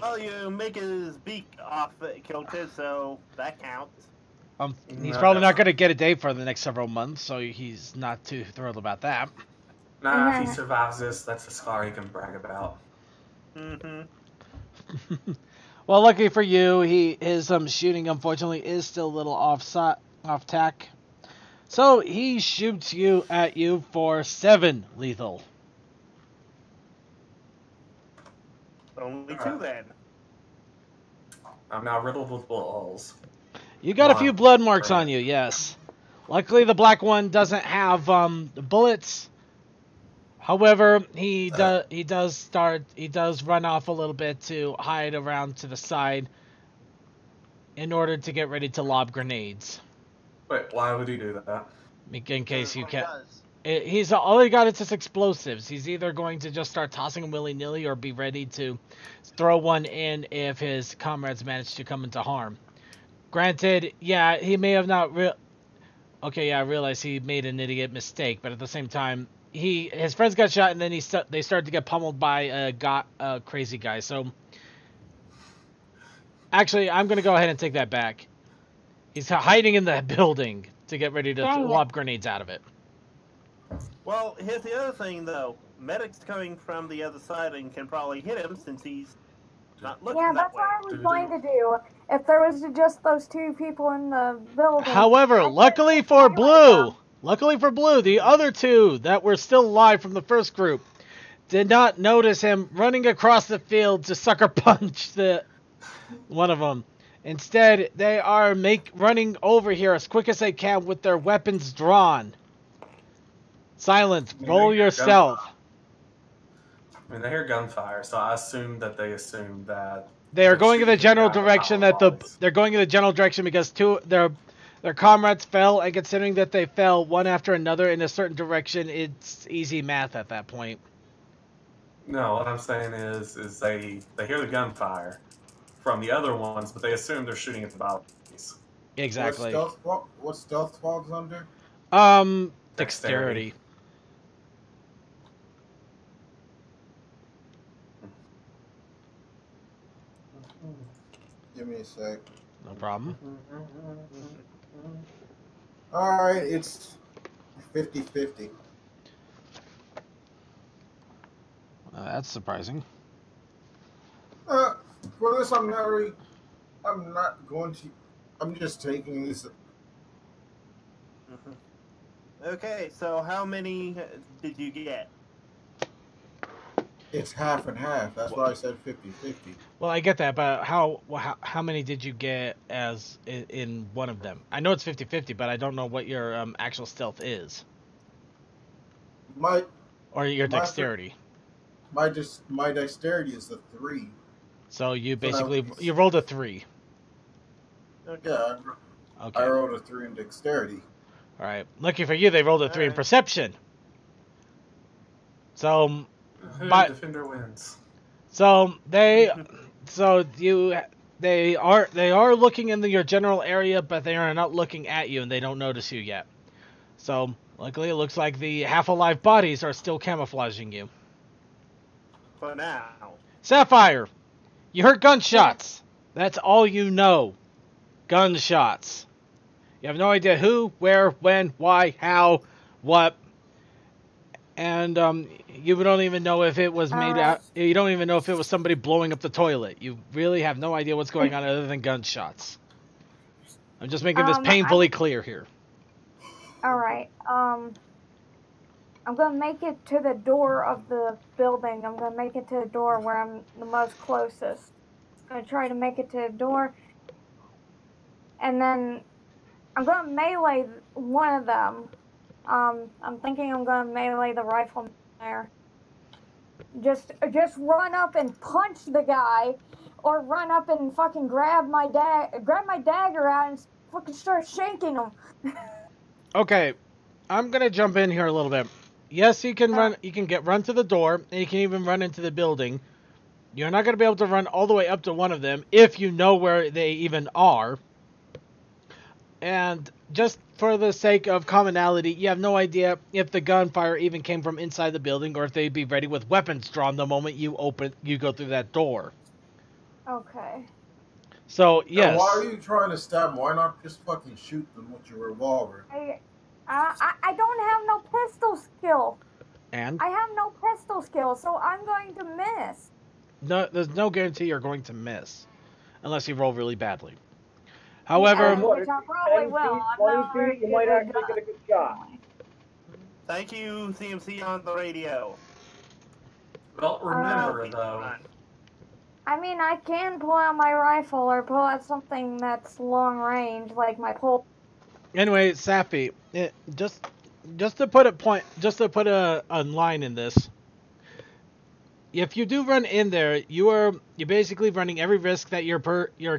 Well, you make his beak off kilted, so that counts. He's No, probably not that's going to get a day for the next several months, so he's not too thrilled about that. Nah, if he survives this, that's a scar he can brag about. Mm-hmm. Well, lucky for you, his shooting unfortunately is still a little off tack. So he shoots at you for 7 lethal. Only 2 then. I'm now riddled with bullet holes. You got a few 1. blood marks Right. on you, yes. Luckily, the black one doesn't have bullets. However, he does run off a little bit to hide around to the side in order to get ready to lob grenades. Wait, why would he do that? In case you That's what he can. does. He's all he got is just explosives. He's either going to just start tossing them willy-nilly or be ready to throw one in if his comrades manage to come into harm. Granted, yeah, he may have not Okay, yeah, I realize he made an idiot mistake, but at the same time, his friends got shot and then they started to get pummeled by a crazy guy. So actually, I'm going to go ahead and take that back. He's hiding in the building to get ready to lob grenades out of it. Well, here's the other thing, though. Medic's coming from the other side and can probably hit him since he's not looking Yeah, that that's way. what I was going to do. If there was just those 2 people in the building. However, luckily for Blue, the other 2 that were still alive from the first group did not notice him running across the field to sucker punch one of them. Instead, they are running over here as quick as they can with their weapons drawn. Silence. Roll yourself. I mean, they hear gunfire, so I assume that they assume that They are going in the shooting general guy with direction power bodies. they're going in the general direction because their comrades fell, and considering that they fell one after another in a certain direction, it's easy math at that point. No, what I'm saying is they hear the gunfire from the other ones, but they assume they're shooting at the bodies. Exactly. What stealth falls under? Dexterity. Give me a sec. No problem. Alright, it's 50-50. That's surprising. For this, I'm not going to. I'm just taking this. Okay, so how many did you get? It's half and half. That's why I said 50-50. Well, I get that, but how many did you get as in one of them? I know it's 50-50, but I don't know what your actual stealth is. Or your dexterity. My dexterity is a 3. So you basically you rolled a 3. Okay. Yeah. Okay. I rolled a 3 in dexterity. All right. Lucky for you, they rolled a 3 in perception. So, Defender wins. So they are looking in your general area, but they are not looking at you, and they don't notice you yet. So luckily, it looks like the half-alive bodies are still camouflaging you. For now. Sapphire, you heard gunshots. That's all you know. Gunshots. You have no idea who, where, when, why, how, what. And you don't even know if it was made out. You don't even know if it was somebody blowing up the toilet. You really have no idea what's going on other than gunshots. I'm just making this painfully clear here. All right. I'm gonna make it to the door of the building. I'm gonna make it to the door where I'm the most closest. I'm gonna try to make it to the door, and then I'm gonna melee one of them. I'm thinking I'm gonna melee the rifleman there. Just run up and punch the guy, or run up and fucking grab my dagger out and fucking start shanking him. Okay, I'm gonna jump in here a little bit. Yes, you can run. You can run to the door, and you can even run into the building. You're not gonna be able to run all the way up to one of them if you know where they even are. And just for the sake of commonality, you have no idea if the gunfire even came from inside the building or if they'd be ready with weapons drawn the moment you go through that door. Okay. So, yes. And why are you trying to stab them? Why not just fucking shoot them with your revolver? I don't have no pistol skill. And? I have no pistol skill, so I'm going to miss. No, there's no guarantee you're going to miss. Unless you roll really badly. However... Which I probably will. I'm not very you might actually get a good shot. Thank you, CMC on the radio. Well, remember, though... I mean, I can pull out my rifle or pull out something that's long range, like my pole. Anyway, Sappy, just to put a line in this. If you do run in there, you're basically running every risk that your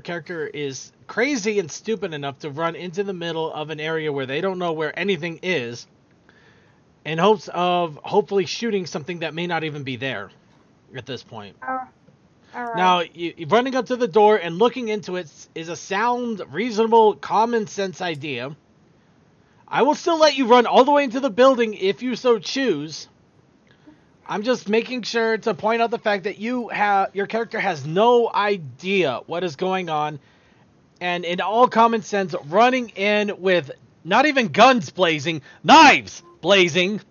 character is crazy and stupid enough to run into the middle of an area where they don't know where anything is, in hopes of hopefully shooting something that may not even be there at this point. All right. Now, running up to the door and looking into it is a sound, reasonable, common sense idea. I will still let you run all the way into the building if you so choose. I'm just making sure to point out the fact that your character has no idea what is going on, and in all common sense, running in with not even guns blazing, knives blazing,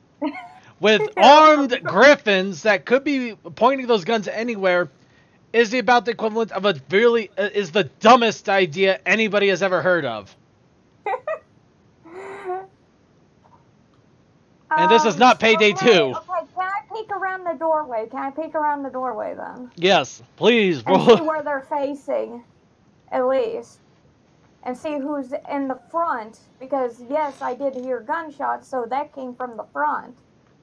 with armed griffins that could be pointing those guns anywhere, is about the equivalent of is the dumbest idea anybody has ever heard of. And this is not Payday 2. Okay, can I peek around the doorway? Then? Yes, please. And see where they're facing, at least. And see who's in the front. Because, yes, I did hear gunshots, so that came from the front.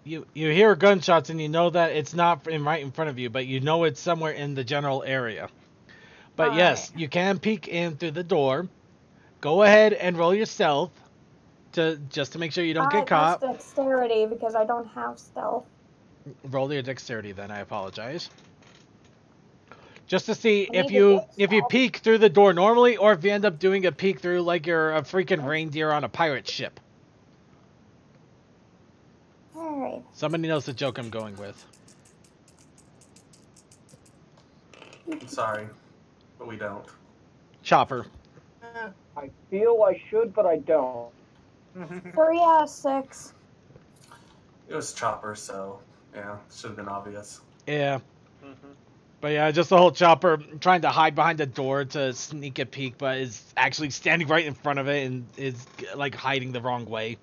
You hear gunshots and you know that it's not right in front of you, but you know it's somewhere in the general area. But yes, you can peek in through the door. Go ahead and roll your stealth just to make sure you don't get caught. That's dexterity because I don't have stealth. Roll your dexterity then. I apologize. Just to see if you peek through the door normally, or if you end up doing a peek through like you're a freaking reindeer on a pirate ship. Alright. Somebody knows the joke I'm going with. I'm sorry, but we don't. Chopper. I feel I should, but I don't. 3 out of 6. It was Chopper, so yeah, should have been obvious. Yeah. But yeah, just the whole Chopper trying to hide behind the door to sneak a peek, but is actually standing right in front of it and is like hiding the wrong way.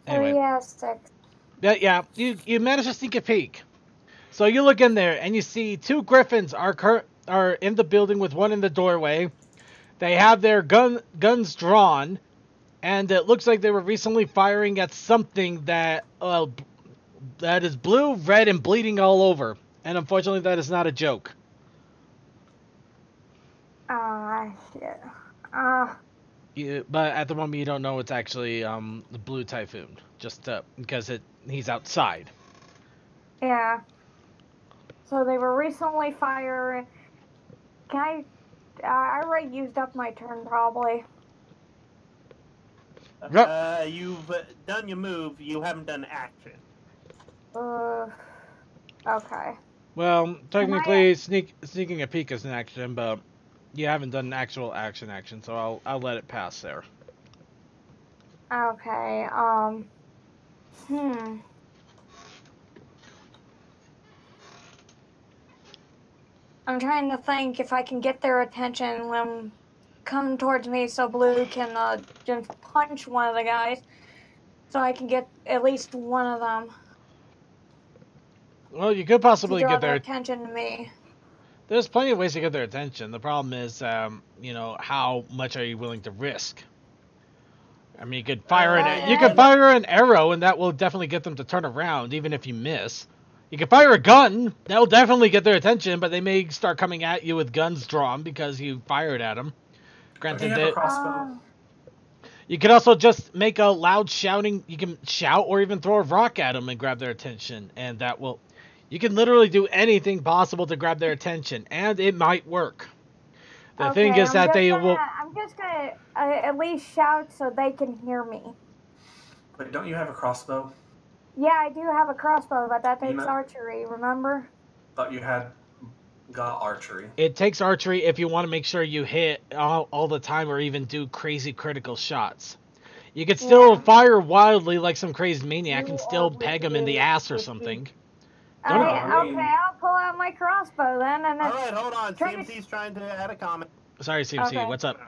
Anyway. 3 out of 6. Yeah, you managed to sneak a peek. So you look in there and you see 2 griffins are in the building with one in the doorway. They have their guns drawn, and it looks like they were recently firing at something that is blue, red, and bleeding all over. And unfortunately, that is not a joke. Shit. But at the moment, you don't know it's actually the Blue Typhoon, just because he's outside. Yeah. So they were recently firing. I already used up my turn, probably. You've done your move. You haven't done action. Okay. Well, technically, sneaking a peek is an action, but you haven't done an actual action, so I'll let it pass there. Okay, I'm trying to think if I can get their attention when come towards me so Blue can just punch one of the guys so I can get at least one of them. Well, you could possibly get their attention to me. There's plenty of ways to get their attention. The problem is, how much are you willing to risk? I mean, you could fire an arrow, and that will definitely get them to turn around, even if you miss. You can fire a gun. That'll definitely get their attention, but they may start coming at you with guns drawn because you fired at them. Don't you have a crossbow? You can also just make a loud shouting. You can shout or even throw a rock at them and grab their attention, and that will. You can literally do anything possible to grab their attention, and it might work. The thing is that they will. I'm just gonna at least shout so they can hear me. But don't you have a crossbow? Yeah, I do have a crossbow, but that takes archery, remember? Thought you had got archery. It takes archery if you want to make sure you hit all the time or even do crazy critical shots. You could still fire wildly like some crazy maniac and still peg them in the ass or something. Okay, I'll pull out my crossbow then. And all right, hold on. CMC's trying to add a comment. Sorry, CMC. What's up?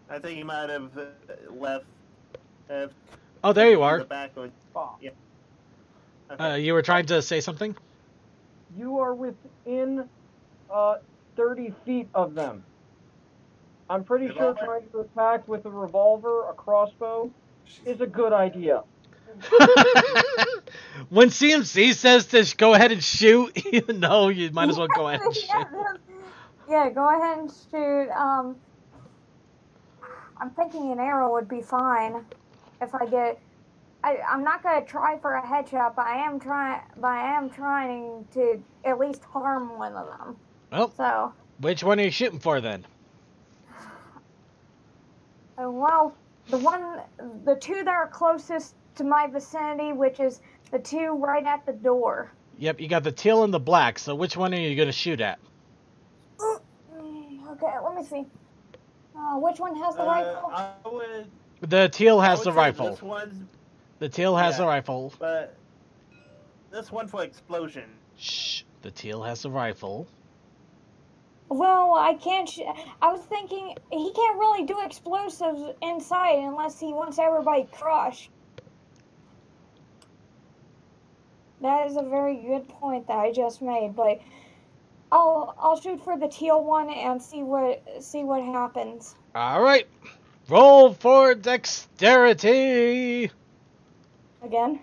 I think he might have left. Oh, there you are. The back of, yeah. Okay. You were trying to say something? You are within 30 feet of them. I'm pretty sure trying to attack with a revolver, a crossbow, is a good idea. When CMC says to go ahead and shoot, you know you might as well go ahead and shoot. Yeah, go ahead and shoot. I'm thinking an arrow would be fine if I get. I'm not gonna try for a headshot, but I am trying to at least harm one of them. Well, so which one are you shooting for then? Well, the two that are closest to my vicinity, which is the two right at the door. Yep, you got the teal and the black. So which one are you gonna shoot at? Okay, let me see. Which one has the rifle? The teal has the rifle. This one's, the teal has the rifle. But this one for explosion. Shh. The teal has the rifle. Well, I can't. I was thinking he can't really do explosives inside unless he wants everybody crushed. That is a very good point that I just made, but I'll shoot for the teal one and see what happens. All right, roll for dexterity. Again.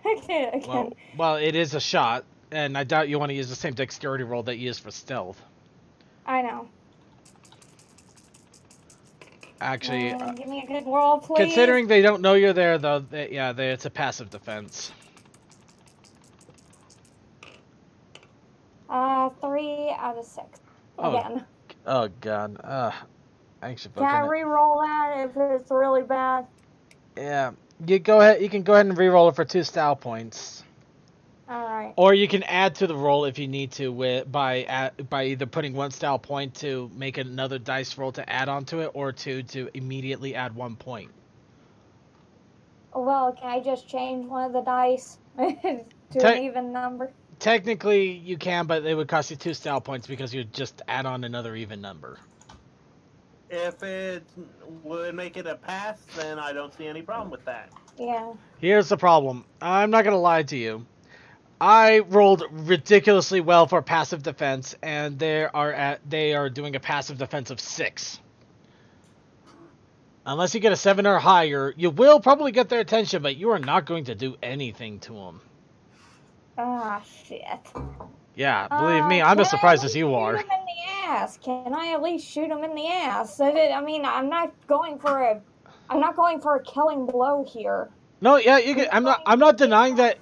Well, it is a shot, and I doubt you want to use the same dexterity roll that you use for stealth. I know. Actually, give me a good roll, please. Considering they don't know you're there, though, it's a passive defense. 3 out of 6. Again. Oh god. Can I re-roll that if it's really bad? Yeah. You go ahead. You can go ahead and re-roll it for 2 style points. All right. Or you can add to the roll if you need to by either putting 1 style point to make another dice roll to add onto it, or 2 to immediately add 1 point. Well, can I just change one of the dice to an even number? Technically, you can, but it would cost you 2 style points because you just add on another even number. If it would make it a pass, then I don't see any problem with that. Yeah. Here's the problem. I'm not gonna lie to you. I rolled ridiculously well for passive defense, and they are doing a passive defense of 6. Unless you get a 7 or higher, you will probably get their attention, but you are not going to do anything to them. Ah, shit. Yeah, believe me, I'm as surprised as you are. Shoot him in the ass. Can I at least shoot him in the ass? I mean, I'm not going for a killing blow here. No, yeah, you can. I'm not denying that.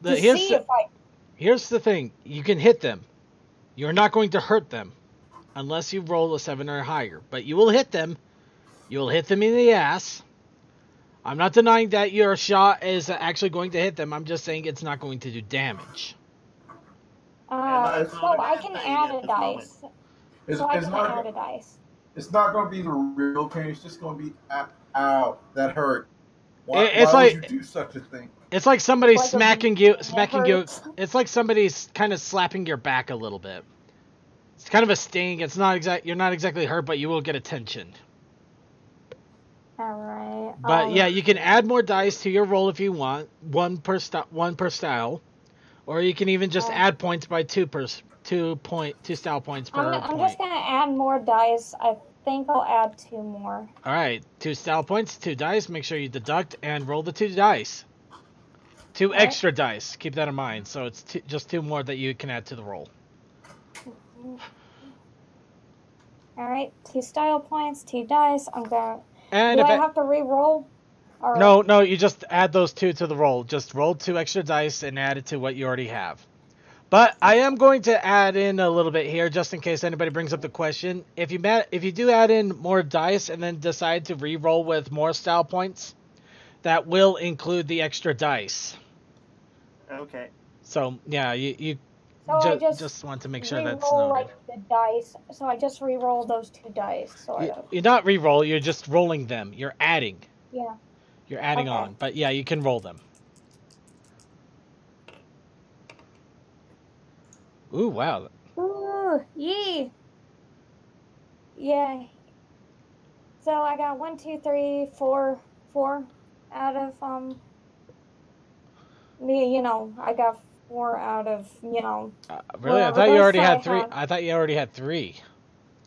Here's the thing: you can hit them. You're not going to hurt them, unless you roll a 7 or higher. But you will hit them. You will hit them in the ass. I'm not denying that your shot is actually going to hit them. I'm just saying it's not going to do damage. So I can add a dice. It's not going to be the real pain. It's just going to be, ow, that hurt. Why would you do such a thing? It's like somebody smacking you. It's like somebody's kind of slapping your back a little bit. It's kind of a sting. It's not you're not exactly hurt, but you will get attention. All right. But yeah, you can add more dice to your roll if you want, one per style, or you can even just add points by 2 style points per point. I'm just gonna add more dice. think I'll add 2 more. All right, 2 style points, 2 dice. Make sure you deduct and roll the 2 dice. 2 All right. extra dice. Keep that in mind. So it's just 2 more that you can add to the roll. Alright, 2 style points, 2 dice. I'm gonna. And Do if I it, have to re-roll? Or... no, you just add those 2 to the roll. Just roll 2 extra dice and add it to what you already have. But I am going to add in a little bit here, just in case anybody brings up the question. If you do add in more dice and then decide to re-roll with more style points, that will include the extra dice. Okay. So yeah, you So I just want to make sure re-roll that's noted. like the dice. So I just re-roll those 2 dice, sort of. You're not re-roll. You're just rolling them. You're adding. Yeah. You're adding Okay. on. But yeah, you can roll them. Ooh, wow. Ooh, yee. Yeah. So I got 1, 2, 3, 4 out of me. I got 4 out of Really? I whatever thought you dice already I had 3. had. I thought you already had 3.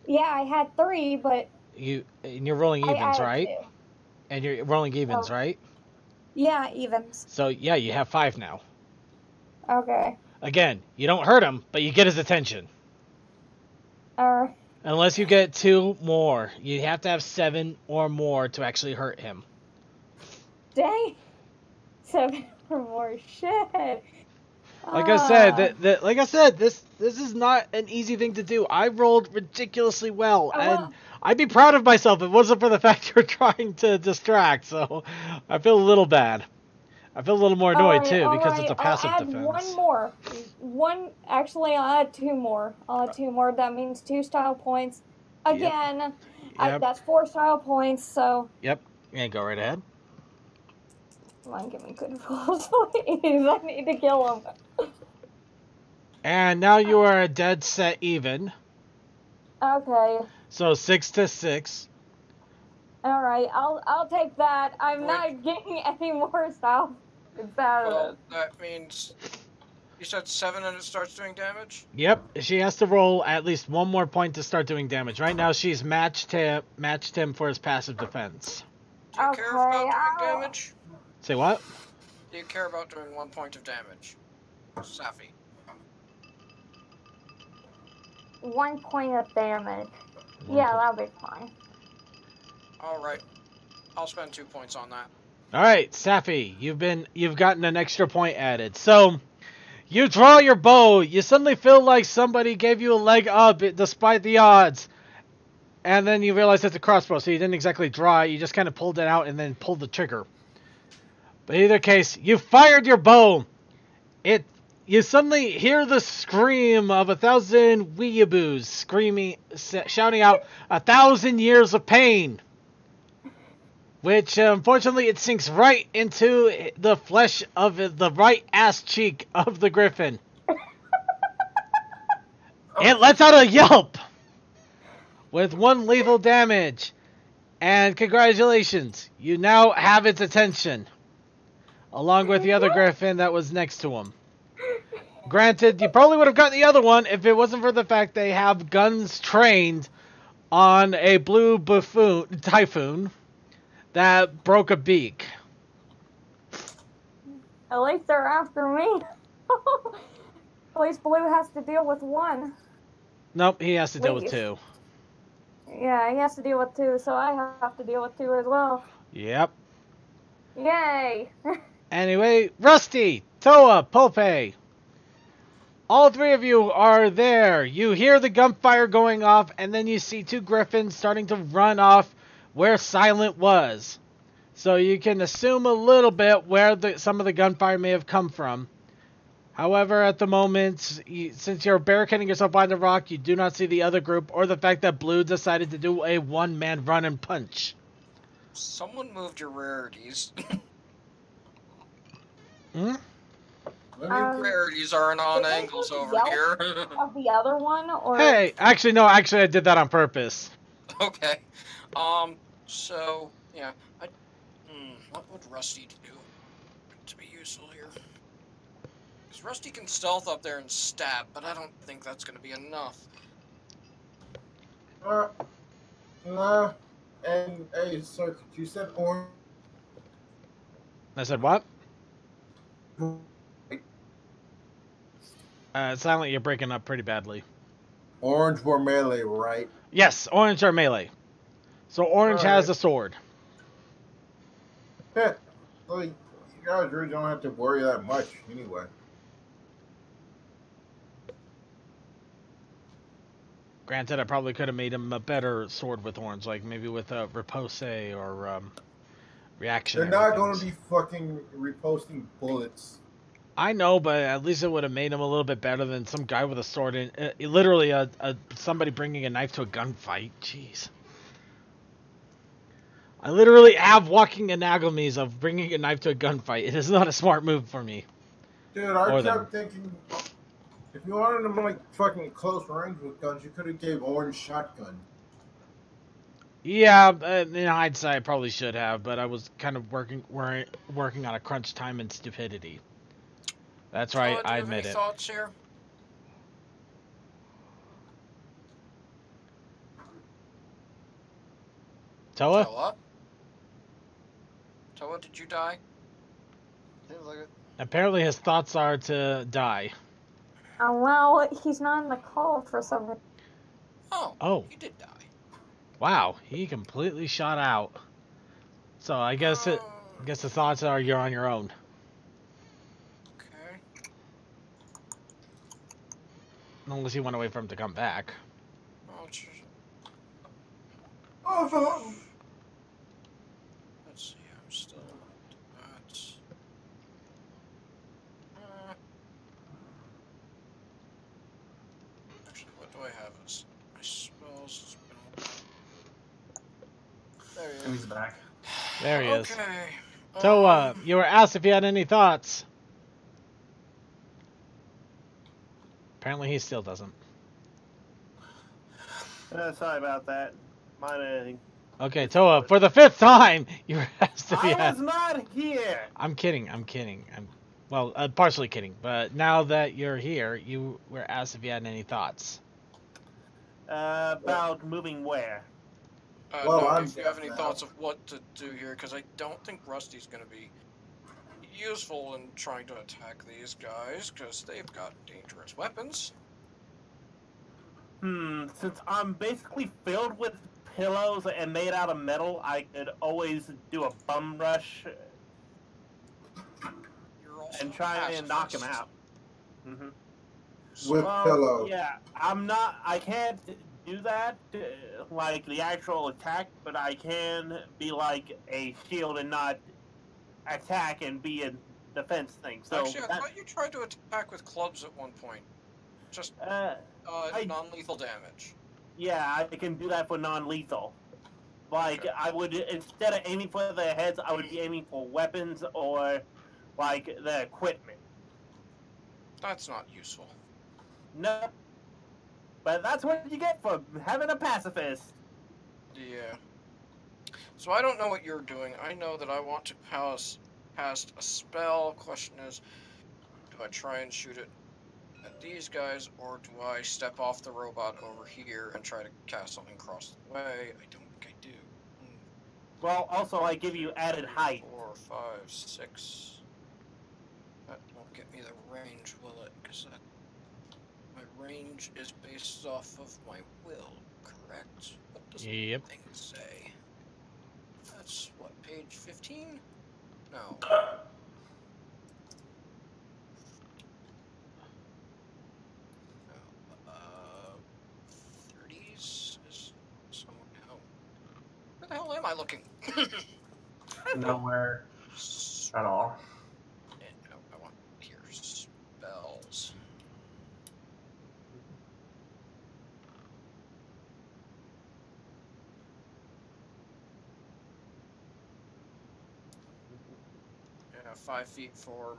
Yeah, I had 3, but And you're rolling I evens, added right? 2. And you're rolling evens, So, right? yeah, evens. So yeah, you have 5 now. Okay. Again, you don't hurt him, but you get his attention. Unless you get 2 more. You have to have 7 or more to actually hurt him. Dang. 7 or more. Shit. Like I said, this is not an easy thing to do. I rolled ridiculously well, and I'd be proud of myself if it wasn't for the fact you're trying to distract. So I feel a little bad. I feel a little more annoyed too because it's a passive I'll add defense. 1 more. Actually, I'll add 2 more. I'll add 2 more. That means 2 style points. Again, Yep. that's 4 style points. So. Yep. Yeah, go right ahead. Come on, give me good rolls, please. I need to kill him. And now you are a dead set even. Okay. So 6 to 6. All right, I'll take that. I'm not getting any more stuff. Well, that means you said 7 and it starts doing damage? Yep, she has to roll at least 1 more point to start doing damage. Right now she's matched him for his passive defense. Do you care about doing damage? Say what? Do you care about doing 1 point of damage? Safi. 1 point of damage. Yeah, that'll be fine. Alright. I'll spend 2 points on that. Alright, Safi, you've gotten an extra point added. So you draw your bow, you suddenly feel like somebody gave you a leg up despite the odds. And then you realize it's a crossbow, so you didn't exactly draw it, you just kind of pulled it out and then pulled the trigger. But in either case, you fired your bow. You suddenly hear the scream of 1,000 weeaboos shouting out 1,000 years of pain. Which, unfortunately, it sinks right into the flesh of the right ass cheek of the griffin. It lets out a yelp with 1 lethal damage. And congratulations, you now have its attention. Along with the other griffin that was next to him. Granted, you probably would have gotten the other one if it wasn't for the fact they have guns trained on a blue typhoon that broke a beak. At least they're after me. At least Blue has to deal with 1. Nope, he has to deal with 2. Yeah, he has to deal with 2, so I have to deal with 2 as well. Yep. Yay! Anyway, Rusty, Toa, Pope. All 3 of you are there. You hear the gunfire going off, and then you see 2 griffins starting to run off where Silent was. So you can assume a little bit where some of the gunfire may have come from. However, at the moment, since you're barricading yourself behind the rock, you do not see the other group or the fact that Blue decided to do a 1-man run and punch. Someone moved your rarities. Your rarities aren't on angles over here. Of the other one, or Hey, actually no, I did that on purpose. Okay. So yeah, what would Rusty do to be useful here? Because Rusty can stealth up there and stab, but I don't think that's going to be enough. Nah. And hey, sir, you said orange. I said what? Silent, you're breaking up pretty badly. Orange were melee, right? Yes, orange are melee. So orange has Alright. a sword. Yeah. So you guys really don't have to worry that much anyway. Granted, I probably could have made him a better sword with horns, like maybe with a repose or They're reactionary not going to things. be fucking reposting bullets. I know, but at least it would have made him a little bit better than some guy with a sword and literally somebody bringing a knife to a gunfight. Jeez. I literally have walking anaglomies of bringing a knife to a gunfight. It is not a smart move for me. Dude, I Or them. kept thinking, if you wanted them like fucking close range with guns, you could have gave orange shotgun. Yeah, in hindsight, I probably should have, but I was kind of working on a crunch time and stupidity. That's right, Toa, do I you have any admit it. thoughts here? Toa? Toa, did you die? Seems like it. Apparently his thoughts are to die. Well, he's not in the call for some reason. Oh. He did die. Wow, he completely shot out. So I guess the thoughts are you're on your own. Okay. Unless you want to wait for him to come back. Oh, let's see, I'm still at... actually, what do I have as my spells? There he is. And he's back. There he is. Okay. Toa, you were asked if you had any thoughts. Apparently he still doesn't. Sorry about that. Mind anything. Okay, Toa, for the 5th time, you were asked if you I had... was not here. I'm kidding. Well, partially kidding, but now that you're here, you were asked if you had any thoughts. About moving where? Well, no, I'm if you have any now. thoughts of what to do here, because I don't think Rusty's going to be useful in trying to attack these guys, because they've got dangerous weapons. Since I'm basically filled with pillows and made out of metal, I could always do a bum rush and try and knock him out. With pillow. Yeah, I can't do that, like the actual attack, but I can be like a shield and not attack and be a defense thing. So actually, I thought you tried to attack with clubs at one point. Just non-lethal damage. Yeah, I can do that for non-lethal. Like, okay. I would, instead of aiming for their heads, I would be aiming for weapons or, like, the equipment. That's not useful. No. But that's what you get for having a pacifist. Yeah. So I don't know what you're doing. I know that I want to cast a spell. Question is, do I try and shoot it at these guys, or do I step off the robot over here and try to cast something across the way? I don't think I do. Well, also I give you added height. 4, 5, 6. That won't get me the range, will it? Because my range is based off of my will, correct? What does the thing say? That's what, page 15? No. 30s is somewhere now. Where the hell am I looking? Nowhere at all. No, I want here spells. Yeah, 5 feet for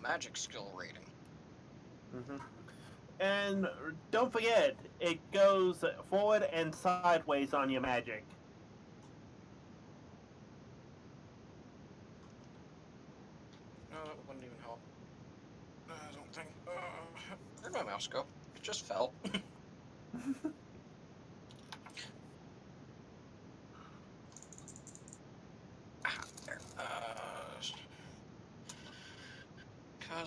magic skill rating. And don't forget, it goes forward and sideways on your magic. No, that wouldn't even help. I don't think. Where'd my mouse go? It just fell.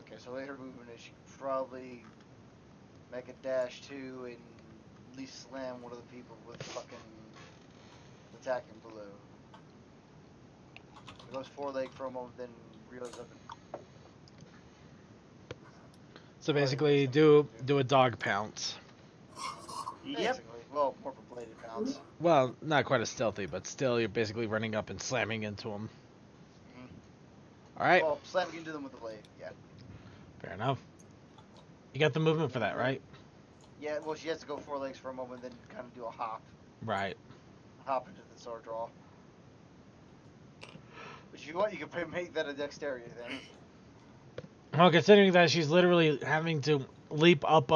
Okay, so her movement is she could probably make a dash too and at least slam one of the people with fucking attacking below. It goes 4-leg for a moment, then reels up and So basically, do a dog pounce. Yep. basically, well, more of a bladed pounce. Well, not quite as stealthy, but still, you're basically running up and slamming into them. All right. Well, slamming into them with the blade, yeah. Fair enough. You got the movement for that, right? Yeah, well, she has to go 4 legs for a moment, then kind of do a hop. Right. Hop into the sword draw. But if you want, you can probably make that a dexterity thing. Well, considering that she's literally having to leap up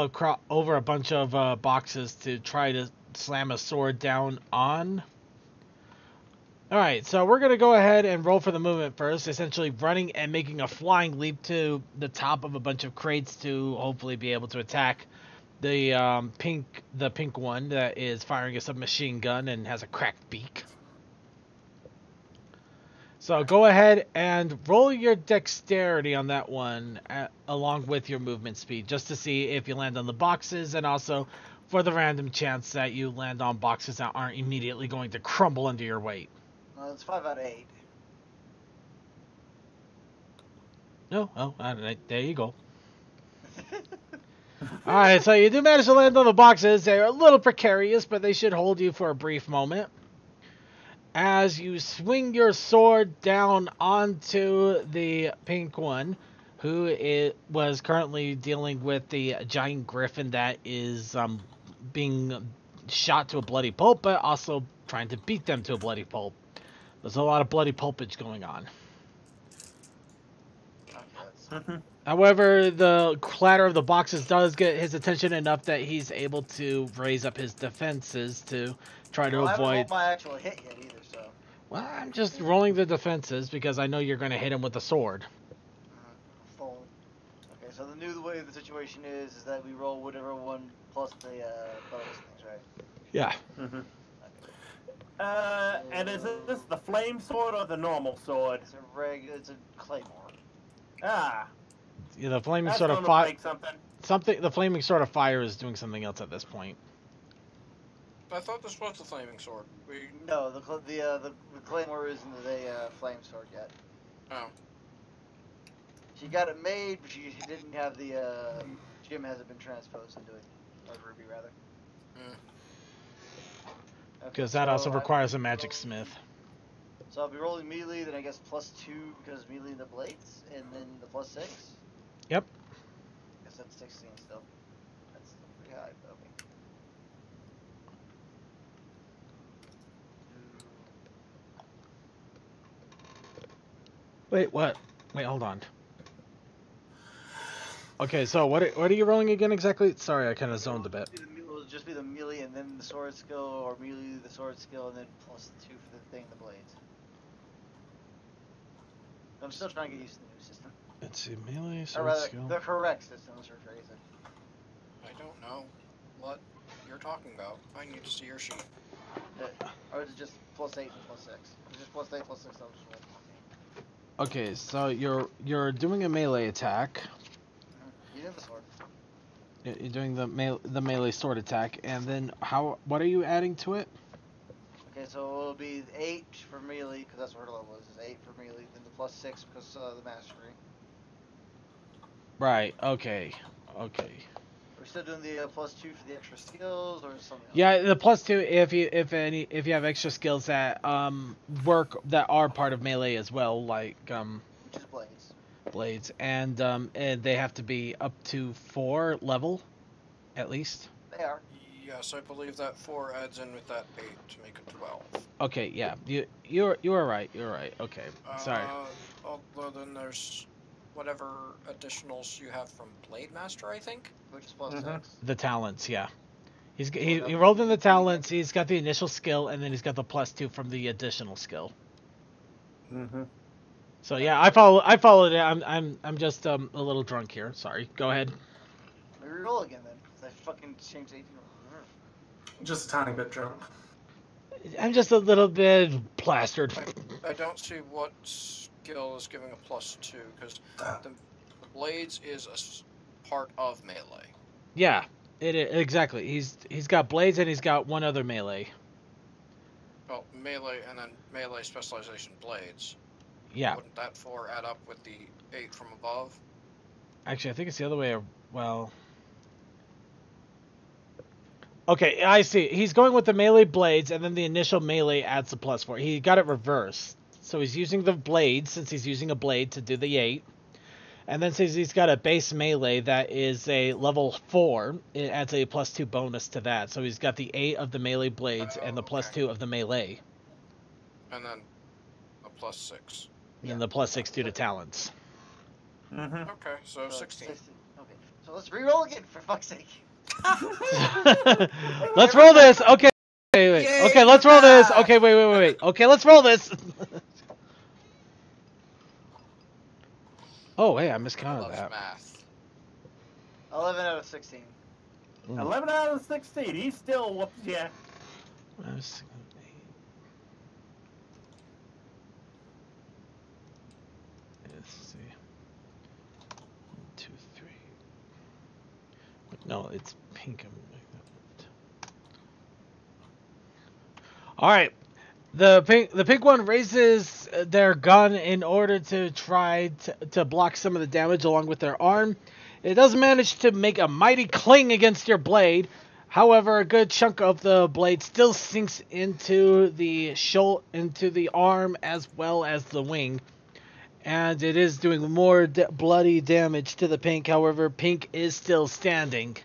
over a bunch of boxes to try to slam a sword down on. Alright, so we're going to go ahead and roll for the movement first, essentially running and making a flying leap to the top of a bunch of crates to hopefully be able to attack the pink one that is firing a submachine gun and has a cracked beak. So go ahead and roll your dexterity on that one along with your movement speed, just to see if you land on the boxes, and also for the random chance that you land on boxes that aren't immediately going to crumble under your weight. No, it's 5 out of 8. No, there you go. Alright, so you do manage to land on the boxes. They're a little precarious, but they should hold you for a brief moment. As you swing your sword down onto the pink one, who was currently dealing with the giant griffin that is being shot to a bloody pulp, but also trying to beat them to a bloody pulp. There's a lot of bloody pulpage going on. However, the clatter of the boxes does get his attention enough that he's able to raise up his defenses to try to avoid... I haven't rolled my actual hit yet either, so... Well, I'm just rolling the defenses because I know you're going to hit him with the sword. Full. Okay, so the new way the situation is that we roll whatever one plus the bonus things, right? Yeah. And is this the flame sword or the normal sword? It's a claymore. Ah. Yeah, the flaming That's sword of gonna fire. break something. The flaming sword of fire is doing something else at this point. I thought this was the flaming sword. No, the claymore isn't the flame sword yet. Oh. She got it made, but she didn't have the Jim hasn't been transposed into it, or Ruby rather. Because that also requires a magic smith. So I'll be rolling melee, then I guess +2 because melee in the blades, and then the +6. Yep. I guess that's 16 still. That's still pretty high, but okay. Wait, what? Wait, hold on. Okay, so what are you rolling again exactly? Sorry, I kind of zoned a bit. It'll just be the melee and then the sword skill, or melee the sword skill, and then +2 for the thing, the blades. I'm still trying to get used to the new system. Let's see, melee, Or sword rather, skill. the correct system, let's rephrase it. I don't know what you're talking about. I need to see your sheet. Or is it just +8 and +6? It's just +8, +6, I'll just roll. Okay, so you're doing a melee attack. You did the sword. You're doing the melee sword attack, and then what are you adding to it? Okay, so it'll be 8 for melee, because that's what her level is 8 for melee, then the +6 because the mastery. Right, okay. We're still doing the +2 for the extra skills, or something else? Yeah, the +2 if you have extra skills that that are part of melee as well, like Which is blades. and they have to be up to 4 level, at least. They are. Yes, I believe that 4 adds in with that 8 to make it 12. Okay, yeah, you are right. You're right. Okay, sorry. Although then there's whatever additionals you have from Blade Master, I think. Which is +6. The talents, yeah. He rolled in the talents. He's got the initial skill, and then he's got the +2 from the additional skill. So yeah, I followed it. I'm just a little drunk here. Sorry. Go ahead. Reroll again then, because I fucking changed 18. Just a tiny bit drunk. I'm just a little bit plastered. I don't see what skill is giving a +2, because Blades is part of melee. Yeah, exactly. He's got blades and he's got one other melee. Oh, melee and then melee specialization blades. Yeah. Wouldn't that 4 add up with the 8 from above? Actually, I think it's the other way. Well. Okay, I see. He's going with the melee blades, and then the initial melee adds the +4. He got it reversed. So he's using the blade, since he's using a blade to do the 8. And then since he's got a base melee that is a level 4, it adds a +2 bonus to that. So he's got the 8 of the melee blades and the +2 of the melee. And then a +6. And the +6 due to talents. Mm-hmm. Okay, so 16. Okay, so let's re-roll again, for fuck's sake. Let's roll this. Okay, wait. Okay, let's roll this. Okay, wait. Okay, let's roll this. Oh, hey, I miscounted that. Math. 11 out of 16. 11 out of 16. He still whoops you. Let's see. 1, 2, 3. No, it's pink. All right. The pink one raises their gun in order to try to block some of the damage along with their arm. It does manage to make a mighty cling against your blade. However, a good chunk of the blade still sinks into the into the arm as well as the wing. And it is doing more bloody damage to the pink. However, pink is still standing.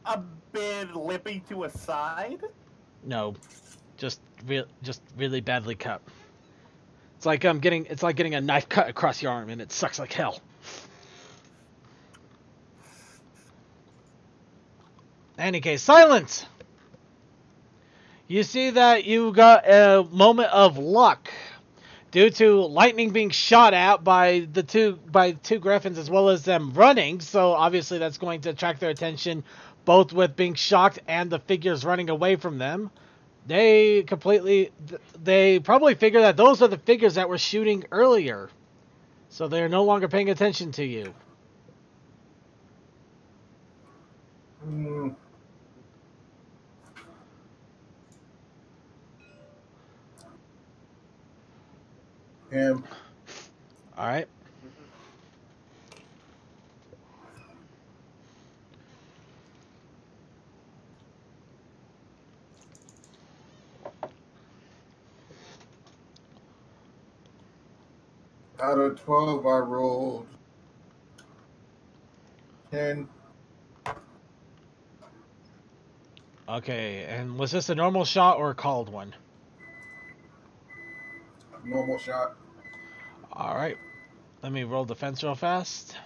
A bit lippy to a side? No. Just really badly cut. It's like getting a knife cut across your arm, and it sucks like hell. Any case, silence. You see that you got a moment of luck due to lightning being shot at by two griffins as well as them running. So obviously that's going to attract their attention, both with being shocked and the figures running away from them. They probably figure that those are the figures that were shooting earlier. So they're no longer paying attention to you. Him. Alright. Out of 12, I rolled 10. Okay, and was this a normal shot or a called one? Normal shot. Alright. Let me roll defense real fast.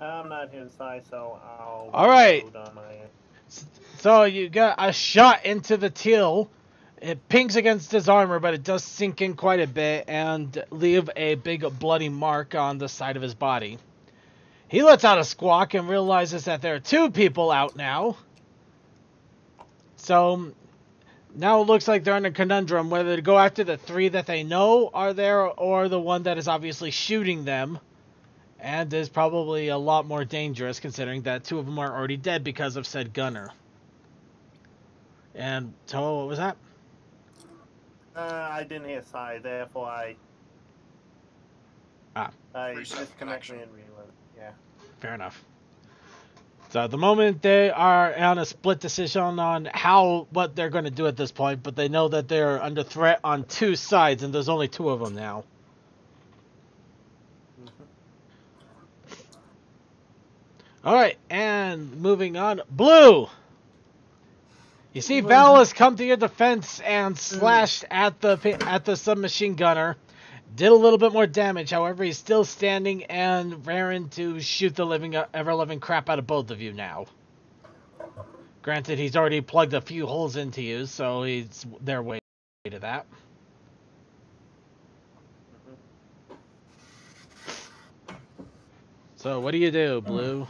I'm not his size, so I'll... Alright. So you got a shot into the teal. It pings against his armor, but it does sink in quite a bit and leave a big bloody mark on the side of his body. He lets out a squawk and realizes that there are two people out now. So now it looks like they're in a conundrum whether to go after the three that they know are there or the one that is obviously shooting them. And is probably a lot more dangerous considering that two of them are already dead because of said gunner. And so what was that? I didn't hear side, therefore I disconnected and reloaded. Yeah. Fair enough. So at the moment they are on a split decision on what they're going to do at this point, but they know that they're under threat on two sides, and there's only two of them now. All right, and moving on, Blue. You see Val has come to your defense and slashed at the submachine gunner. Did a little bit more damage, however, he's still standing and raring to shoot the ever-living crap out of both of you now. Granted, he's already plugged a few holes into you, so they're waiting. to that. So what do you do, Blue?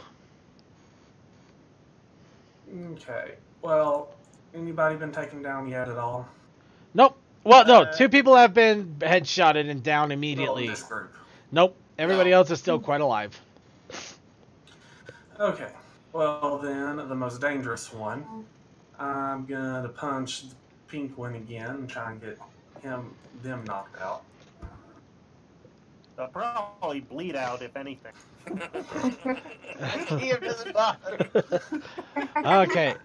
Okay. Well, anybody been taken down yet at all? Nope. Well, no. 2 people have been headshotted and down Oh, immediately. this group. Nope. Everybody No. else is still quite alive. Okay. Well, then, the most dangerous one. I'm gonna punch the pink one again and try and get them knocked out. They'll probably bleed out if anything. He doesn't bother. Okay.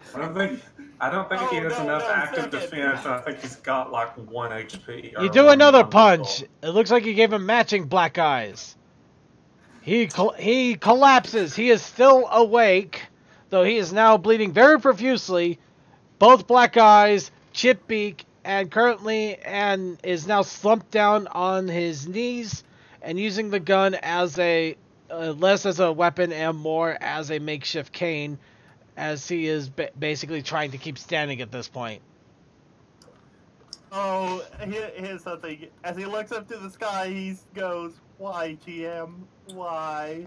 I don't think he Oh, has no, enough no, active second. defense. I think he's got like 1 HP. You or do one another lethal. punch. It looks like you gave him matching black eyes. He collapses. He is still awake, though he is now bleeding very profusely. Both black eyes, chip beak, and is now slumped down on his knees and using the gun as less as a weapon and more as a makeshift cane, as he is basically trying to keep standing at this point. Oh, here's something. As he looks up to the sky, he goes, "Why, GM? Why?"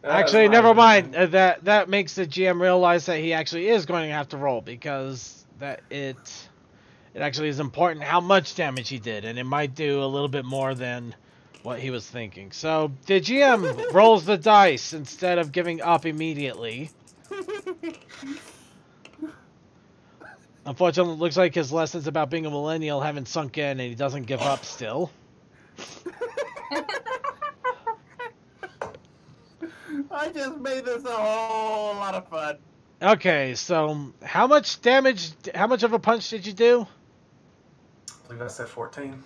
Actually, never mind. That makes the GM realize that he actually is going to have to roll, because it actually is important how much damage he did, and it might do a little bit more than what he was thinking. So the GM rolls the dice instead of giving up immediately. Unfortunately, it looks like his lessons about being a millennial haven't sunk in, and he doesn't give up still. I just made this a whole lot of fun. Okay, so how much of a punch did you do? I believe I said 14.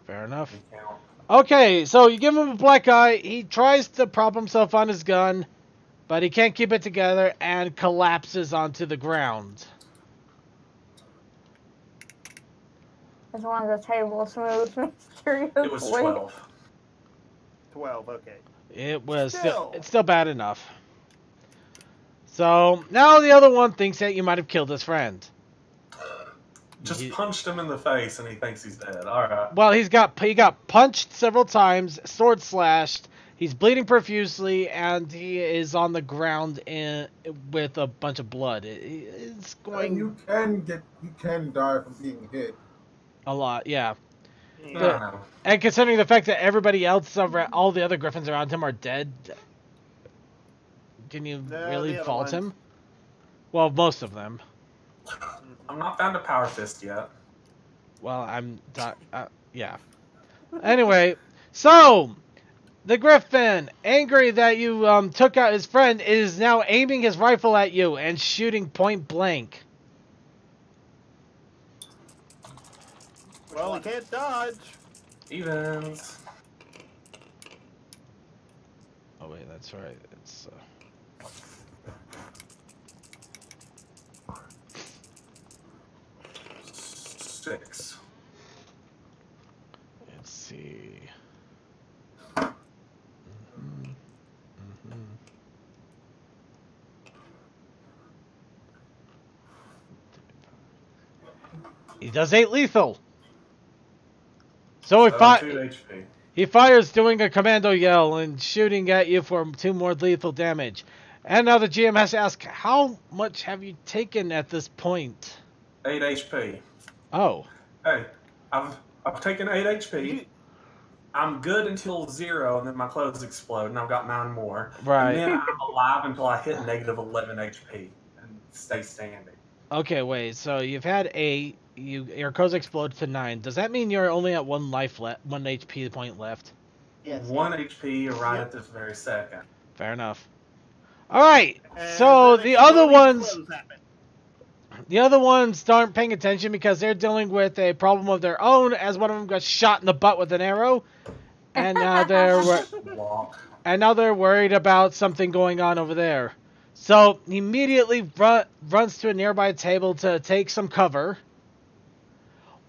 Fair enough. You count. Okay, so you give him a black eye. He tries to prop himself on his gun, but he can't keep it together and collapses onto the ground. As long as the table smooth, mysteriously. It was 12. 12, okay. It was Still. it's still bad enough. So now the other one thinks that you might have killed his friend. Just punched him in the face and he thinks he's dead. Alright. Well, he got punched several times, sword slashed. He's bleeding profusely, and he is on the ground with a bunch of blood. It's going. And you can die from being hit. A lot, yeah. No. And considering the fact that everybody else, all the other griffins around him are dead, can you really the other fault ones. him? Well, most of them. I'm not found a power fist yet. Well, yeah. Anyway, so the griffin, angry that you took out his friend, is now aiming his rifle at you and shooting point blank. Well, he can't dodge. Evens. Oh wait, that's right. It's 6. let's see. He does 8 lethal. So 2 HP. he fires doing a commando yell and shooting at you for 2 more lethal damage. And now the GM has to ask, how much have you taken at this point? 8 HP. Oh. Hey, I've taken 8 HP. I'm good until 0, and then my clothes explode, and I've got 9 more. Right. And then I'm alive until I hit negative 11 HP and stay standing. Okay, wait. So you've had 8. Your clothes explode to 9. Does that mean you're only at 1 life left, 1 HP point left? Yes. 1 HP right at this very second. Fair enough. All right. And So then the other exploding ones. clothes happen. The other ones aren't paying attention because they're dealing with a problem of their own, as one of them got shot in the butt with an arrow, and now they're worried about something going on over there. So he immediately runs to a nearby table to take some cover,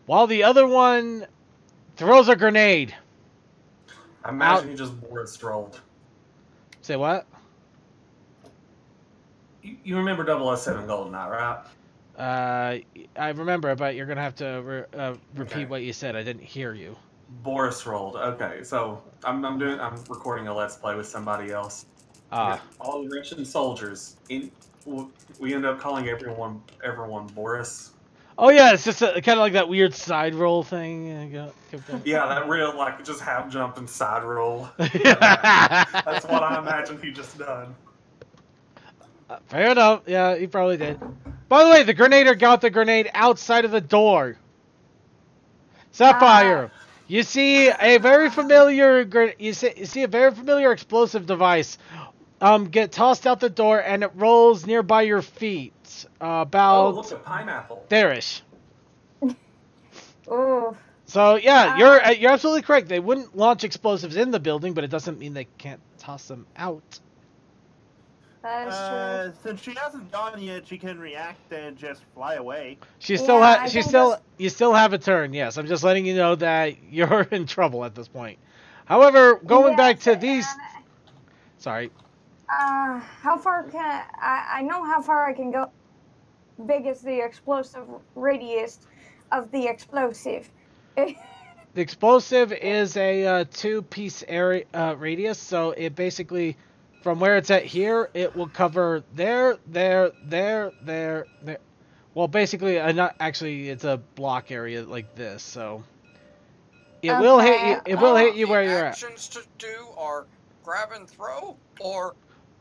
while the other one throws a grenade. I imagine he just board strolled. Say what? You remember 007 GoldenEye, right? I remember, but you're gonna have to repeat Okay. what you said. I didn't hear you. Boris rolled. Okay, so I'm recording a let's play with somebody else. Ah. All the Russian soldiers. We end up calling everyone Boris. Oh yeah, it's just kind of like that weird side roll thing. Yeah, that real like just half jump and side roll. Yeah. That's what I imagine he just done. Fair enough. Yeah, he probably did. By the way, the grenader got the grenade outside of the door. Sapphire, you see a very familiar you see a very familiar explosive device get tossed out the door, and it rolls nearby your feet. About Oh, look, a pineapple. there-ish. Ooh. So yeah, you're absolutely correct. They wouldn't launch explosives in the building, but it doesn't mean they can't toss them out. That is true. Since she hasn't gone yet, she can react and just fly away. You still have a turn. Yes, I'm just letting you know that you're in trouble at this point. However, going back to these, sorry. How far can I know how far I can go? Big is the explosive radius of the explosive. The explosive is a 2-piece area radius, so it basically, from where it's at here, it will cover there. Well, basically, not actually, it's a block area like this, so it will hit you. It will hit you where you're at. Actions to do are grab and throw, or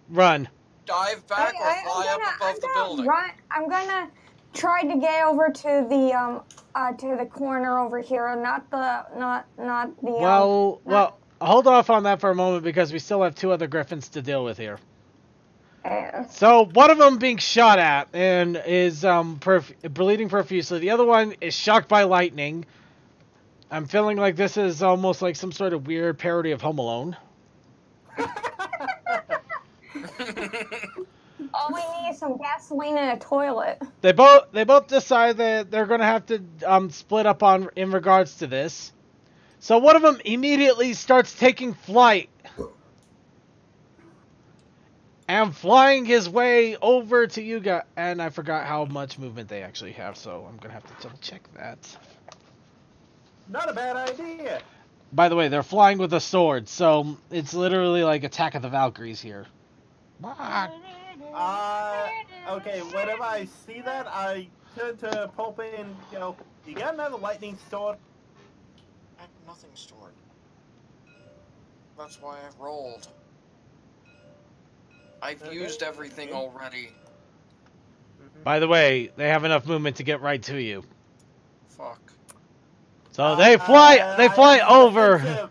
run, dive back, or fly up above the building. I'm gonna try to get over to the corner over here, not the. Well, hold off on that for a moment because we still have 2 other griffins to deal with here. So one of them being shot at and is bleeding profusely. The other one is shocked by lightning. I'm feeling like this is almost like some sort of weird parody of Home Alone. All we need is some gasoline and a toilet. They both decide that they're going to have to split up in regards to this. So one of them immediately starts taking flight and flying his way over to you guys. And I forgot how much movement they actually have, so I'm going to have to double check that. Not a bad idea. By the way, they're flying with a sword, so it's literally like Attack of the Valkyries here. Okay, whenever I see that, I turn to Pulp and go, you got another lightning stored? I have nothing stored. That's why I rolled. I've used everything already. By the way, they have enough movement to get right to you. Fuck. So they fly over.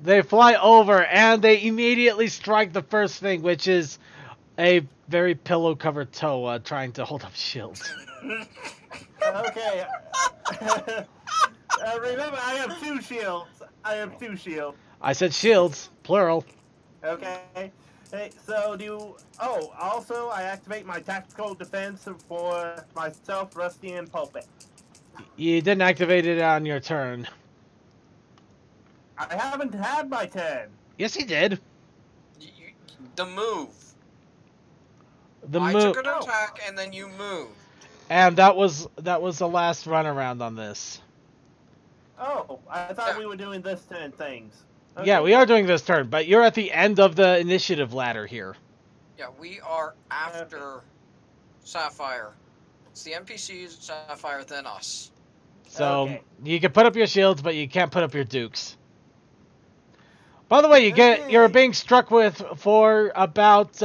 They fly over, and they immediately strike the first thing, which is a very pillow-covered toe trying to hold up shields. Okay. Remember, I have 2 shields. I said shields, plural. Okay. Hey, so also I activate my tactical defense for myself, Rusty, and Pulpit. You didn't activate it on your turn. I haven't had my turn. Yes, he did. The move. I took an attack, and then you moved. And that was the last run around on this. Oh, I thought we were doing this turn things. Okay. Yeah, we are doing this turn, but you're at the end of the initiative ladder here. Yeah, we are after Sapphire. It's the NPCs, Sapphire, then us. So you can put up your shields, but you can't put up your dukes. By the way, you're being struck with for about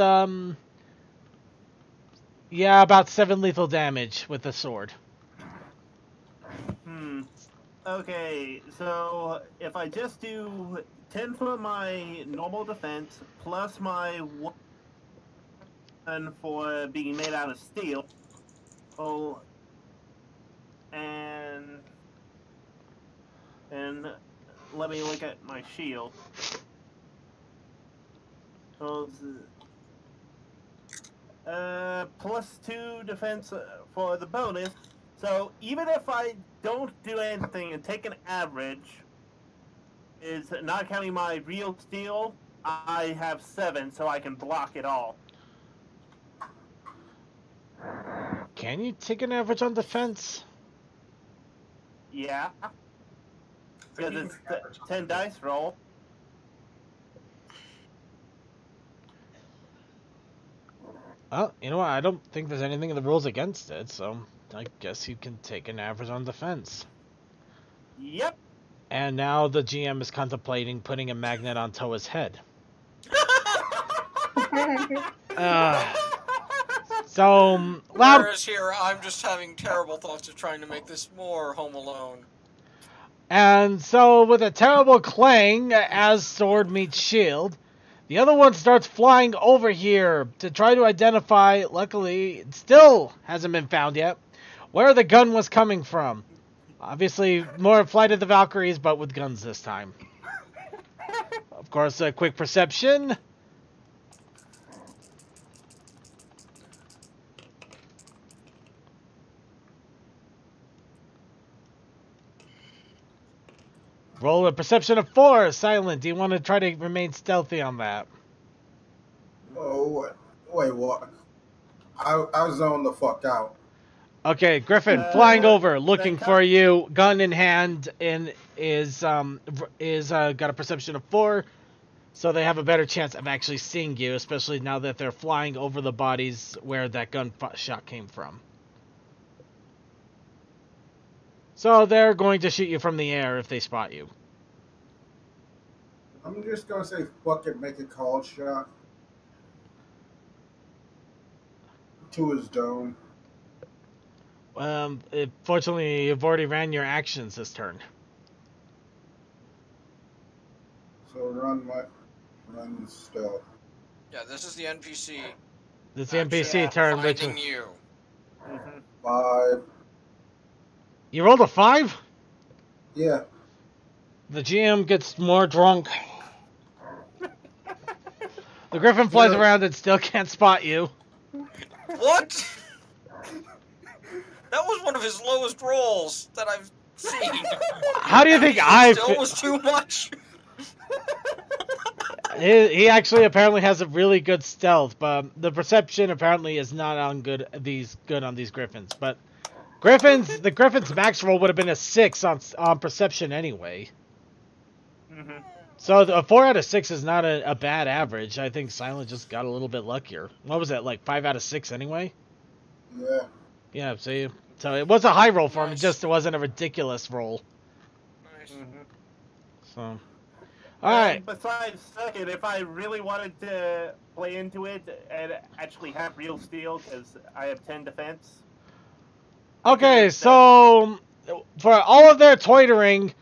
about 7 lethal damage with the sword. Okay, so if I just do 10 for my normal defense plus my 1 for being made out of steel, and let me look at my shield. Plus 2 defense for the bonus. So even if I don't do anything and take an average, is not counting my real steel, I have 7, so I can block it all. Can you take an average on defense? Yeah, I think because you can it's take average on 10 dice roll. Well, you know what? I don't think there's anything in the rules against it, so I guess you can take an average on defense. Yep. And now the GM is contemplating putting a magnet on Toa's head. So, loud. Whereas here, I'm just having terrible thoughts of trying to make this more Home Alone. And so, with a terrible clang as sword meets shield, the other one starts flying over here to try to identify, luckily, it still hasn't been found yet, where the gun was coming from. Obviously, more Flight of the Valkyries, but with guns this time. Of course, a quick perception. Roll a perception of 4. Silent, do you want to try to remain stealthy on that? Oh, wait, what? I zoned the fuck out. Okay, Griffin, flying over, the looking for you, gun in hand, and is got a perception of 4, so they have a better chance of actually seeing you, especially now that they're flying over the bodies where that gunshot came from. So they're going to shoot you from the air if they spot you. I'm just gonna say fuck it, make a call shot to his dome. Fortunately, you've already ran your actions this turn. So run stealth. Yeah, this is the NPC. This is the NPC turn, which finding you. 5. You rolled a 5? Yeah. The GM gets more drunk. The Griffin flies around and still can't spot you. What? That was one of his lowest rolls that I've seen. How do you think I Still was too much. He actually apparently has a really good stealth, but the perception apparently is not on good on these Griffins. But the Griffin's max roll would have been a 6 on perception anyway. So a 4 out of 6 is not a bad average. I think Silent just got a little bit luckier. What was that, like 5 out of 6 anyway? Yeah. Yeah, so it was a high roll for him. Nice. It wasn't a ridiculous roll. Nice. So, all right. Besides, second, if I really wanted to play into it and actually have real steel, because I have 10 defense. Okay, so for all of their toitering,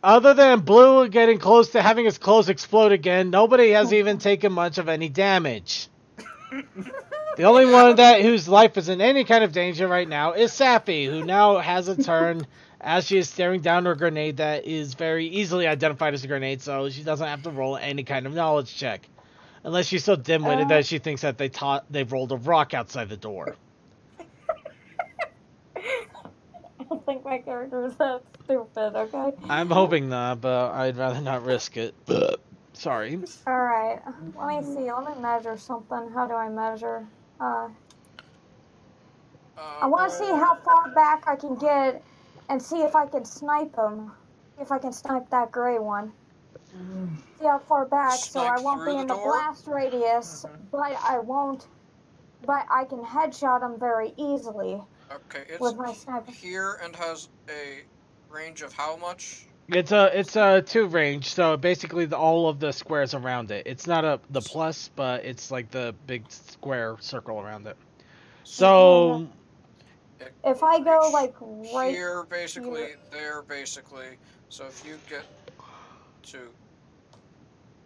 other than Blue getting close to having his clothes explode again, nobody has even taken much of any damage. The only one whose life is in any kind of danger right now is Sappy, who now has a turn as she is staring down her grenade that is very easily identified as a grenade, so she doesn't have to roll any kind of knowledge check. Unless she's so dim-witted that she thinks that they've rolled a rock outside the door. I don't think my character is that stupid, okay? I'm hoping not, but I'd rather not risk it. Sorry. Alright, let me see. Let me measure something. How do I measure? I want to see how far back I can get and see if I can snipe him. If I can snipe that gray one. See how far back, so I won't be in the blast radius, but but I can headshot him very easily. Okay, with my sniper. Here and has a range of how much? It's a 2 range, so basically all of the squares around it. It's not the plus, but it's like the big square circle around it. So if I go like right here, basically, there, basically. So if you get to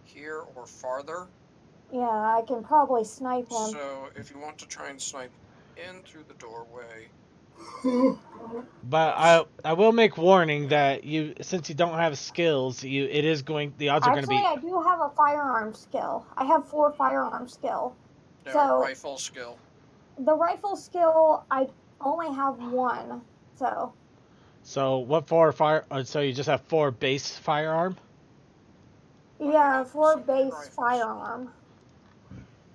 here or farther. Yeah, I can probably snipe him. So if you want to try and snipe in through the doorway. But I will make warning that since you don't have skills, the odds are going to be. Actually, I do have a firearm skill. I have 4 firearm skill. No, so rifle skill. The rifle skill, I only have 1. So what 4 fire? So you just have 4 base firearm? Yeah, 4 base firearm.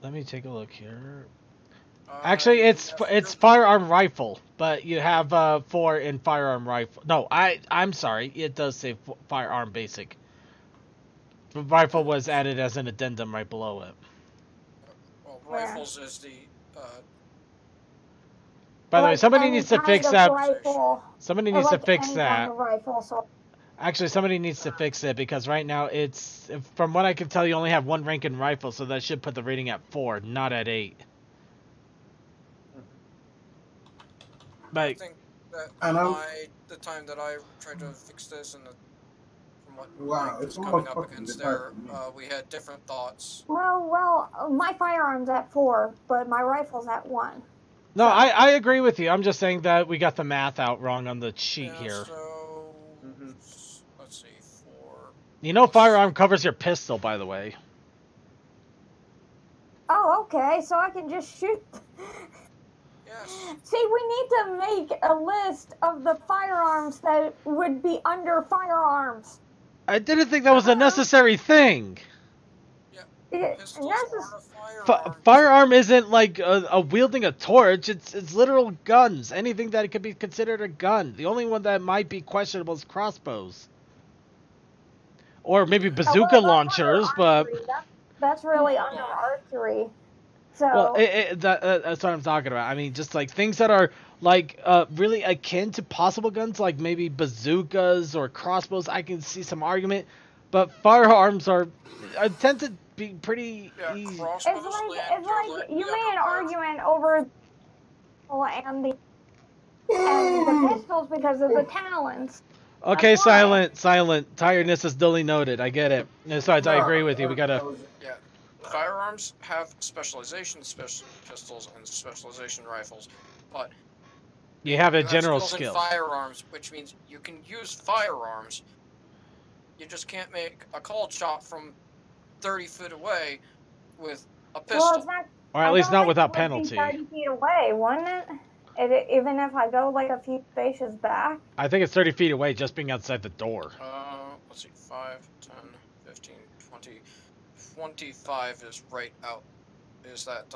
Let me take a look here. Actually, it's firearm rifle, but you have 4 in firearm rifle. No, I'm sorry. It does say firearm basic. Rifle was added as an addendum right below it. Well, rifles is the. By the way, Like somebody any needs to kind fix of that. rifle. Somebody needs to Like fix any that. kind of rifle. So Actually, somebody needs to fix it because right now it's, from what I can tell, you only have 1 rank in rifle, so that should put the rating at 4, not at 8. I But think that And the time that I tried to fix this and from what wow, Mike it's was coming almost up fucking against midnight there, for me. we had different thoughts. well, my firearm's at 4, but my rifle's at 1. no, So. I agree with you. I'm just saying that we got the math out wrong on the sheet Yeah, here. so let's see, 4. You know, firearm covers your pistol, by the way. Oh, okay. So I can just shoot. Yes. See, we need to make a list of the firearms that would be under firearms. I didn't think that was a necessary thing. Yeah. Pistols are a firearm. Firearm isn't like a wielding a torch. It's literal guns. Anything that could be considered a gun. The only one that might be questionable is crossbows. Or maybe bazooka launchers, but... That's really under archery. So... Well, that's what I'm talking about. I mean, just like things that are like really akin to possible guns, like maybe bazookas or crossbows, I can see some argument. But firearms I tend to be pretty easy. It's like you made an argument over and the pistols because of the talons. Okay, silent. Tiredness is duly noted. I get it. Besides, I agree with you. We gotta... Yeah. Firearms have specialization pistols and specialization rifles, but you have a have general skills skill. in firearms, which means you can use firearms. You just can't make a cold shot from 30 feet away with a pistol. Well, it's not, or at least not without penalty. 30 feet away, wouldn't it? Even if I go like a few spaces back. I think it's 30 feet away, just being outside the door. Let's see, 5, 10, 15, 20, 25 is right out. Is that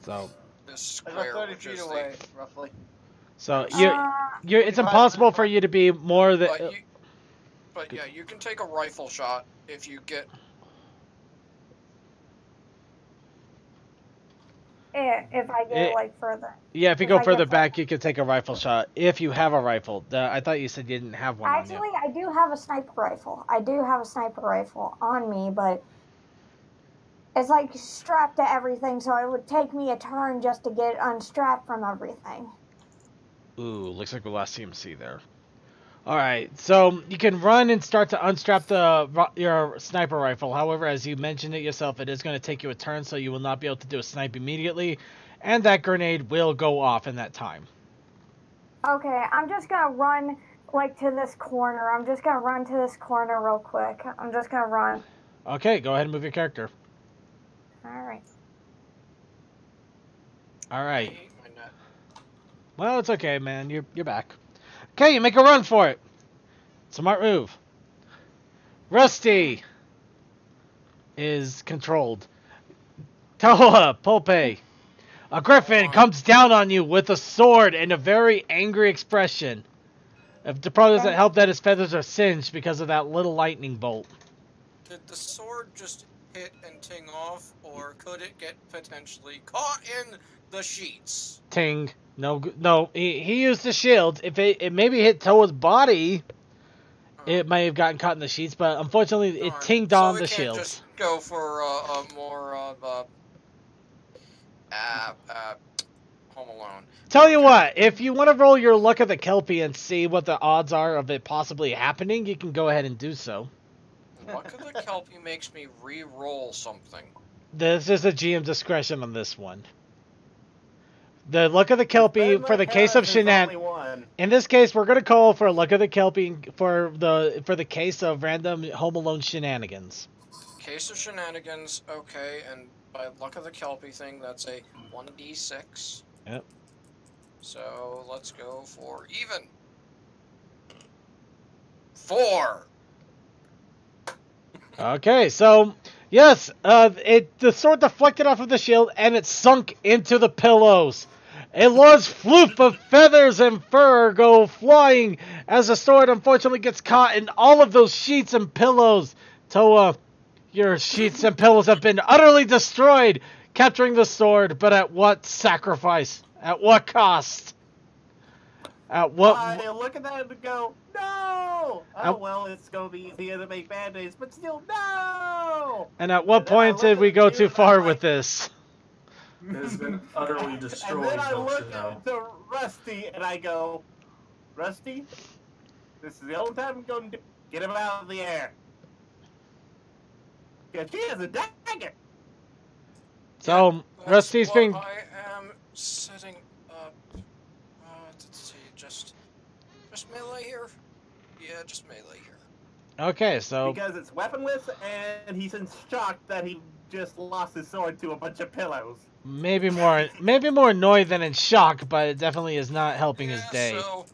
So. This square, 30 feet away, roughly. So it's impossible for you to be more than. But yeah, you can take a rifle shot if you get. If I get like further. Yeah, if you go further back, you can take a rifle shot if you have a rifle. I thought you said you didn't have one. Actually, I do have a sniper rifle. I do have a sniper rifle on me, but it's like strapped to everything, so it would take me a turn just to get unstrapped from everything. Ooh, looks like we lost CMC there. Alright, so you can run and start to unstrap your sniper rifle. However, as you mentioned it yourself, it is going to take you a turn, so you will not be able to do a snipe immediately. And that grenade will go off in that time. Okay, I'm just going to run like to this corner. I'm just going to run to this corner real quick. I'm just going to run. Okay, go ahead and move your character. Alright. Alright. Well, it's okay, man. You're back. Okay, you make a run for it. Smart move. Rusty is controlled. Toa, Pulpe. A griffin comes down on you with a sword and a very angry expression. It probably doesn't help that his feathers are singed because of that little lightning bolt. Did the sword just hit and ting off, or could it get potentially caught in the sheets? Ting. No, he used the shield. If it maybe hit Toa's body, it may have gotten caught in the sheets, but unfortunately it tinged on the shield. So we can't just go for a more of Home Alone. Tell you what, if you want to roll your Luck of the Kelpie and see what the odds are of it possibly happening, you can go ahead and do so. Luck of the Kelpie makes me re-roll something. This is a GM discretion on this one. The Luck of the Kelpie for the case of shenanigans. In this case, we're gonna call for Luck of the Kelpie for the case of random Home Alone shenanigans. Case of shenanigans, okay, and by Luck of the Kelpie thing, that's a 1d6. Yep. So let's go for even. 4. Okay, so Yes, the sword deflected off of the shield and it sunk into the pillows. A large floof of feathers and fur go flying as the sword unfortunately gets caught in all of those sheets and pillows. Toa, your sheets and pillows have been utterly destroyed, capturing the sword, but at what sacrifice? At what cost? At what? I look at that and go, no! Oh, At, well, it's going to be easier to make band-aids, but still, no! and at what And then I point look did at we the go dude too and I'm far like- with this? It has been utterly And destroyed, then I folks look to know. to Rusty and I go, Rusty, this is the only time I'm going to get him out of the air. Because she has a dagger. So, That's Rusty's what being... I am setting up. Let's see, just melee here. Yeah, just melee here. Okay, so... Because it's weaponless and he's in shock that he just lost his sword to a bunch of pillows. Maybe more annoyed than in shock, but it definitely is not helping his day. So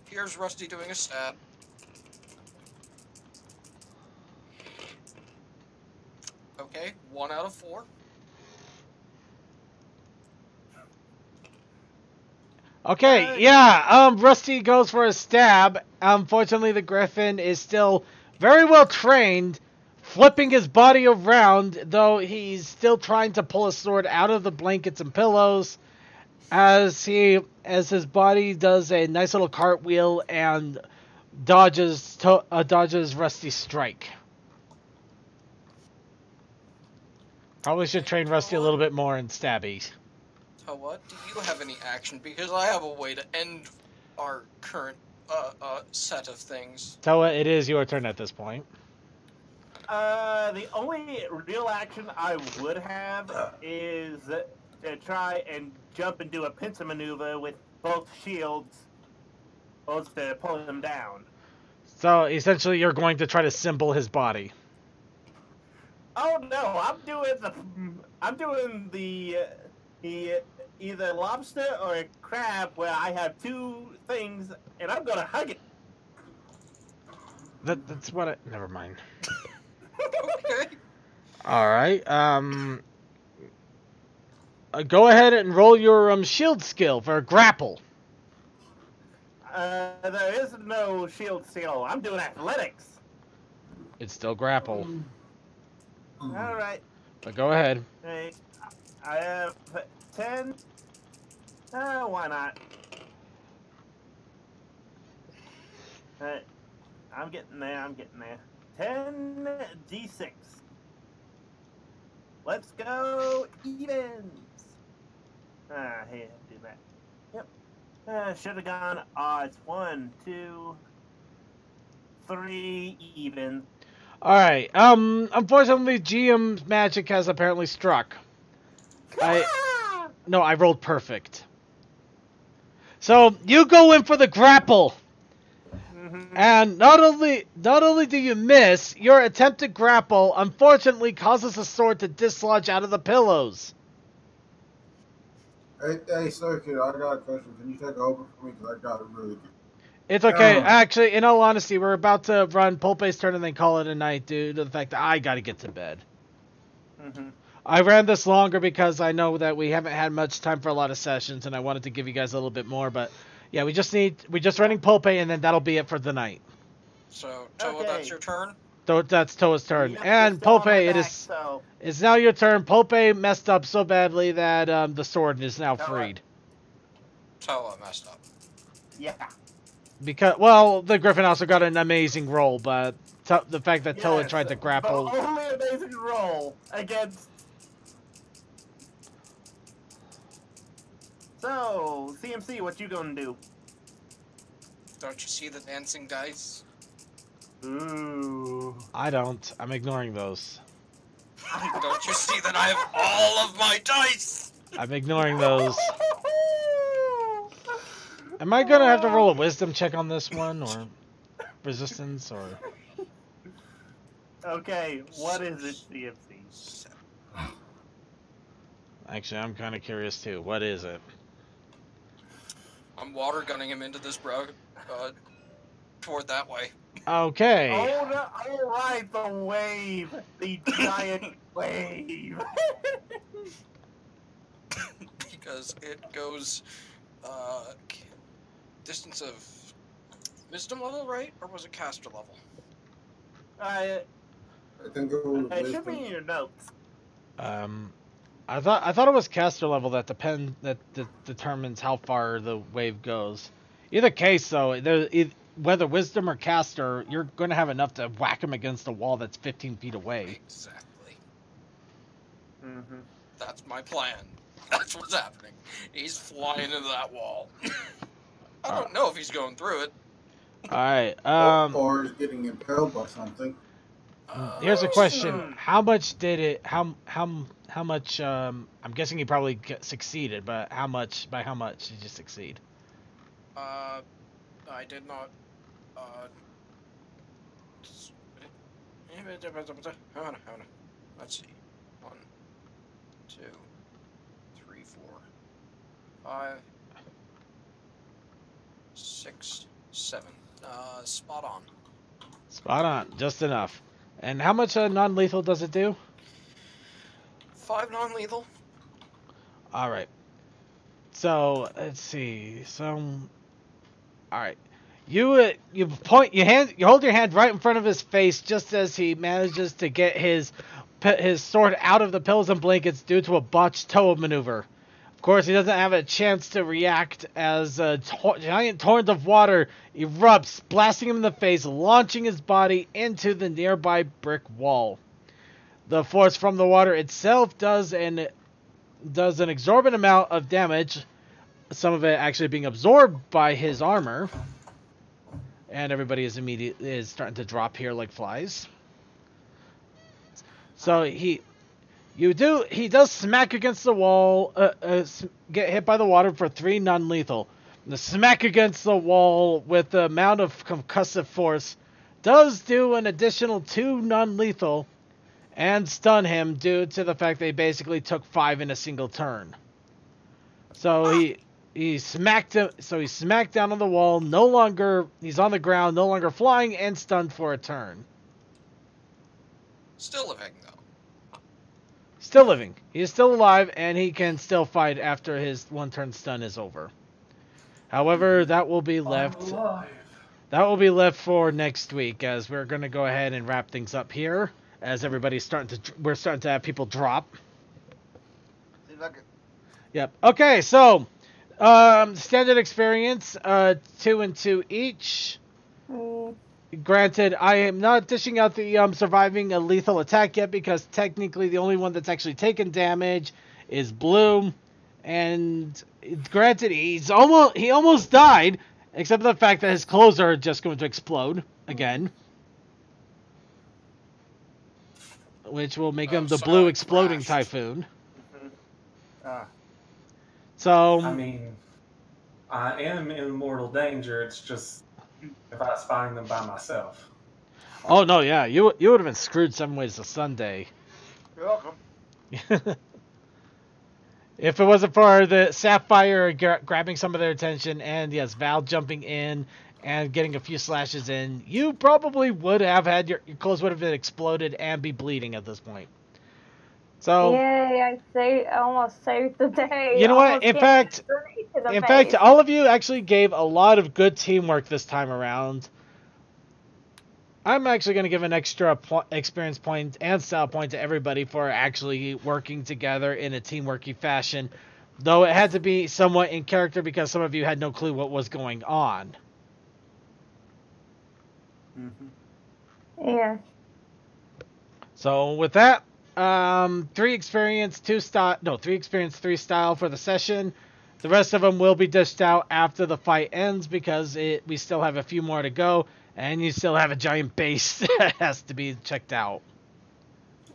here's Rusty doing a stab. Okay, 1 out of 4. Okay, yeah, Rusty goes for a stab. Unfortunately, the Griffin is still very well trained, flipping his body around, though he's still trying to pull his sword out of the blankets and pillows as his body does a nice little cartwheel and dodges Rusty's strike. Probably should train Rusty a little bit more in stabbies. Toa, do you have any action? Because I have a way to end our current set of things. Toa, it is your turn at this point. The only real action I would have is to try and jump and do a pincer maneuver with both shields, both to pull him down. So essentially, you're going to try to symbol his body. Oh no, I'm doing the either lobster or a crab where I have two things and I'm gonna hug it. That's what I... Never mind. Okay. Alright, go ahead and roll your shield skill for a grapple. There is no shield skill. I'm doing athletics. It's still grapple, All right. but go ahead. Hey, I have 10. Why not? I'm getting there. 10 d6. Let's go evens. Here, do that. Yep. Should have gone odds. 1, 2, 3 even. Alright, unfortunately, GM's magic has apparently struck. No, I rolled perfect. So, you go in for the grapple. And not only do you miss, your attempted grapple unfortunately causes the sword to dislodge out of the pillows. Hey, Circuit, I got a question. Can you take over for me? Because I got it really good. It's okay. Actually, in all honesty, we're about to run Pulpe's turn and then call it a night due to the fact that I got to get to bed. I ran this longer because I know that we haven't had much time for a lot of sessions, and I wanted to give you guys a little bit more, but yeah, we're just running Pulpe, and then that'll be it for the night. So, Toa, Okay. that's your turn? That's Toa's turn. Yep, And it's still on Pulpe, my it back, is so- it's now your turn. Pulpe messed up so badly that the sword is now freed. Toa messed up. Yeah. Because, well, the Griffin also got an amazing roll, but the fact that Toa Yes, tried to grapple... The only amazing roll against... So, CMC, what you gonna do? Don't you see the dancing dice? Ooh. I don't. I'm ignoring those. Don't you see that I have all of my dice? I'm ignoring those. Am I gonna have to roll a wisdom check on this one, or resistance, or... Okay, what is it, CMC? Actually, I'm kind of curious too. What is it? I'm water gunning him into this toward that way. Okay. Oh, no, all right, the wave, the giant Wave. Because it goes distance of wisdom level, right? Or was it caster level? I think it was It should be wisdom. in your notes. I thought it was caster level that determines how far the wave goes. Either case, though, whether wisdom or caster, you're going to have enough to whack him against a wall that's 15 feet away. Exactly. Mm-hmm. That's my plan. That's what's happening. He's flying into that wall. I don't know if he's going through it. All right. Or is getting impaled by something. Here's a question: how much did it? How much? I'm guessing he probably succeeded, but how much? By how much did you succeed? I did not. Let's see. 1, 2, 3, 4, 5, 6, 7. Spot on. Spot on, just enough. And how much non-lethal does it do? 5 non-lethal. All right. So let's see. All right. You hold your hand right in front of his face just as he manages to get his sword out of the pillows and blankets due to a botched toe maneuver. Of course, he doesn't have a chance to react as a giant torrent of water erupts, blasting him in the face, launching his body into the nearby brick wall. The force from the water itself does an exorbitant amount of damage, some of it actually being absorbed by his armor. And everybody is starting to drop here like flies. So he does smack against the wall, get hit by the water for 3 non-lethal. The smack against the wall with the amount of concussive force does do an additional 2 non-lethal and stun him due to the fact they basically took 5 in a single turn. So he smacked him. So he smacked down on the wall. He's on the ground, no longer flying, and stunned for a turn. Still living though. Still living. He is still alive, and he can still fight after his 1-turn stun is over. However, that will be left. That will be left for next week, as we're going to go ahead and wrap things up here. As we're starting to have people drop. Seems like it. Yep. Okay, so. Standard experience, 2 and 2 each. Granted, I am not dishing out the surviving a lethal attack yet because technically the only one that's actually taken damage is Bloom, and granted he almost died, except for the fact that his clothes are just going to explode again, which will make him the blue exploding typhoon. So I mean, I am in mortal danger. It's just if I was fighting them by myself. Oh no, yeah, you would have been screwed 7 ways to Sunday. You're welcome. If it wasn't for the Sapphire grabbing some of their attention and yes, Val jumping in and getting a few slashes in, you probably would have had your clothes would have been exploded and be bleeding at this point. So yay! I almost saved the day. You know what? In fact, all of you actually gave a lot of good teamwork this time around. I'm actually going to give an extra experience point and style point to everybody for actually working together in a teamworky fashion, though it had to be somewhat in character because some of you had no clue what was going on. Yeah. So with that, 3 experience, 3 experience, 3 style for the session. The rest of them will be dished out after the fight ends because we still have a few more to go, and you still have a giant base that has to be checked out.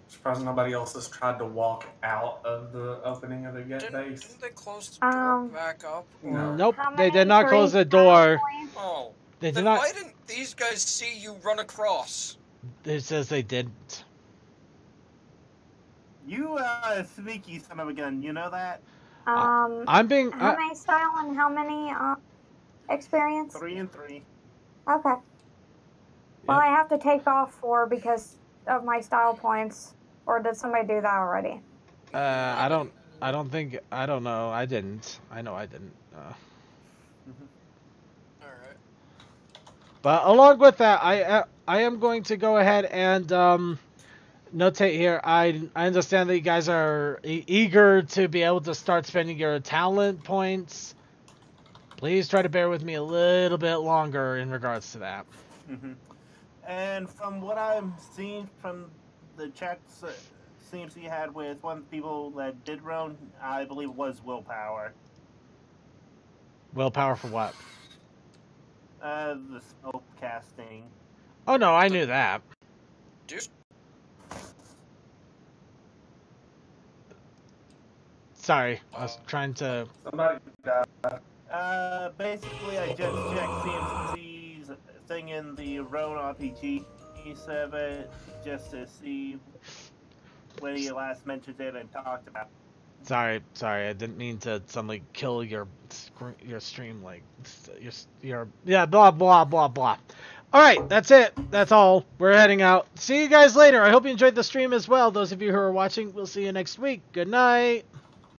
Surprised nobody else has tried to walk out of the opening of the base. Didn't they close the door back up? No. Nope, they did not close the door. Oh, They did then not. why didn't these guys see you run across? It says they didn't. You sneaky son of a gun, you know that? I'm being. How many style and how many experience? 3 and 3. Okay. Well, Yep. I have to take off 4 because of my style points. Or did somebody do that already? I don't know. I didn't. I know I didn't. Alright. But along with that, I am going to go ahead and notate here. I understand that you guys are eager to be able to start spending your talent points. Please try to bear with me a little bit longer in regards to that. And from what I'm seeing from the checks seems he had with one of the people that did Roan, I believe it was willpower. Willpower for what? The spell casting. Oh no, I knew that. Dude. Sorry, I was trying to. Somebody died. Basically, I just checked CMC's thing in the Roan RPG server just to see when he last mentioned it and talked about it. Sorry, I didn't mean to suddenly kill your stream, like your yeah, blah blah blah blah. All right, that's it. That's all. We're heading out. See you guys later. I hope you enjoyed the stream as well. Those of you who are watching, we'll see you next week. Good night.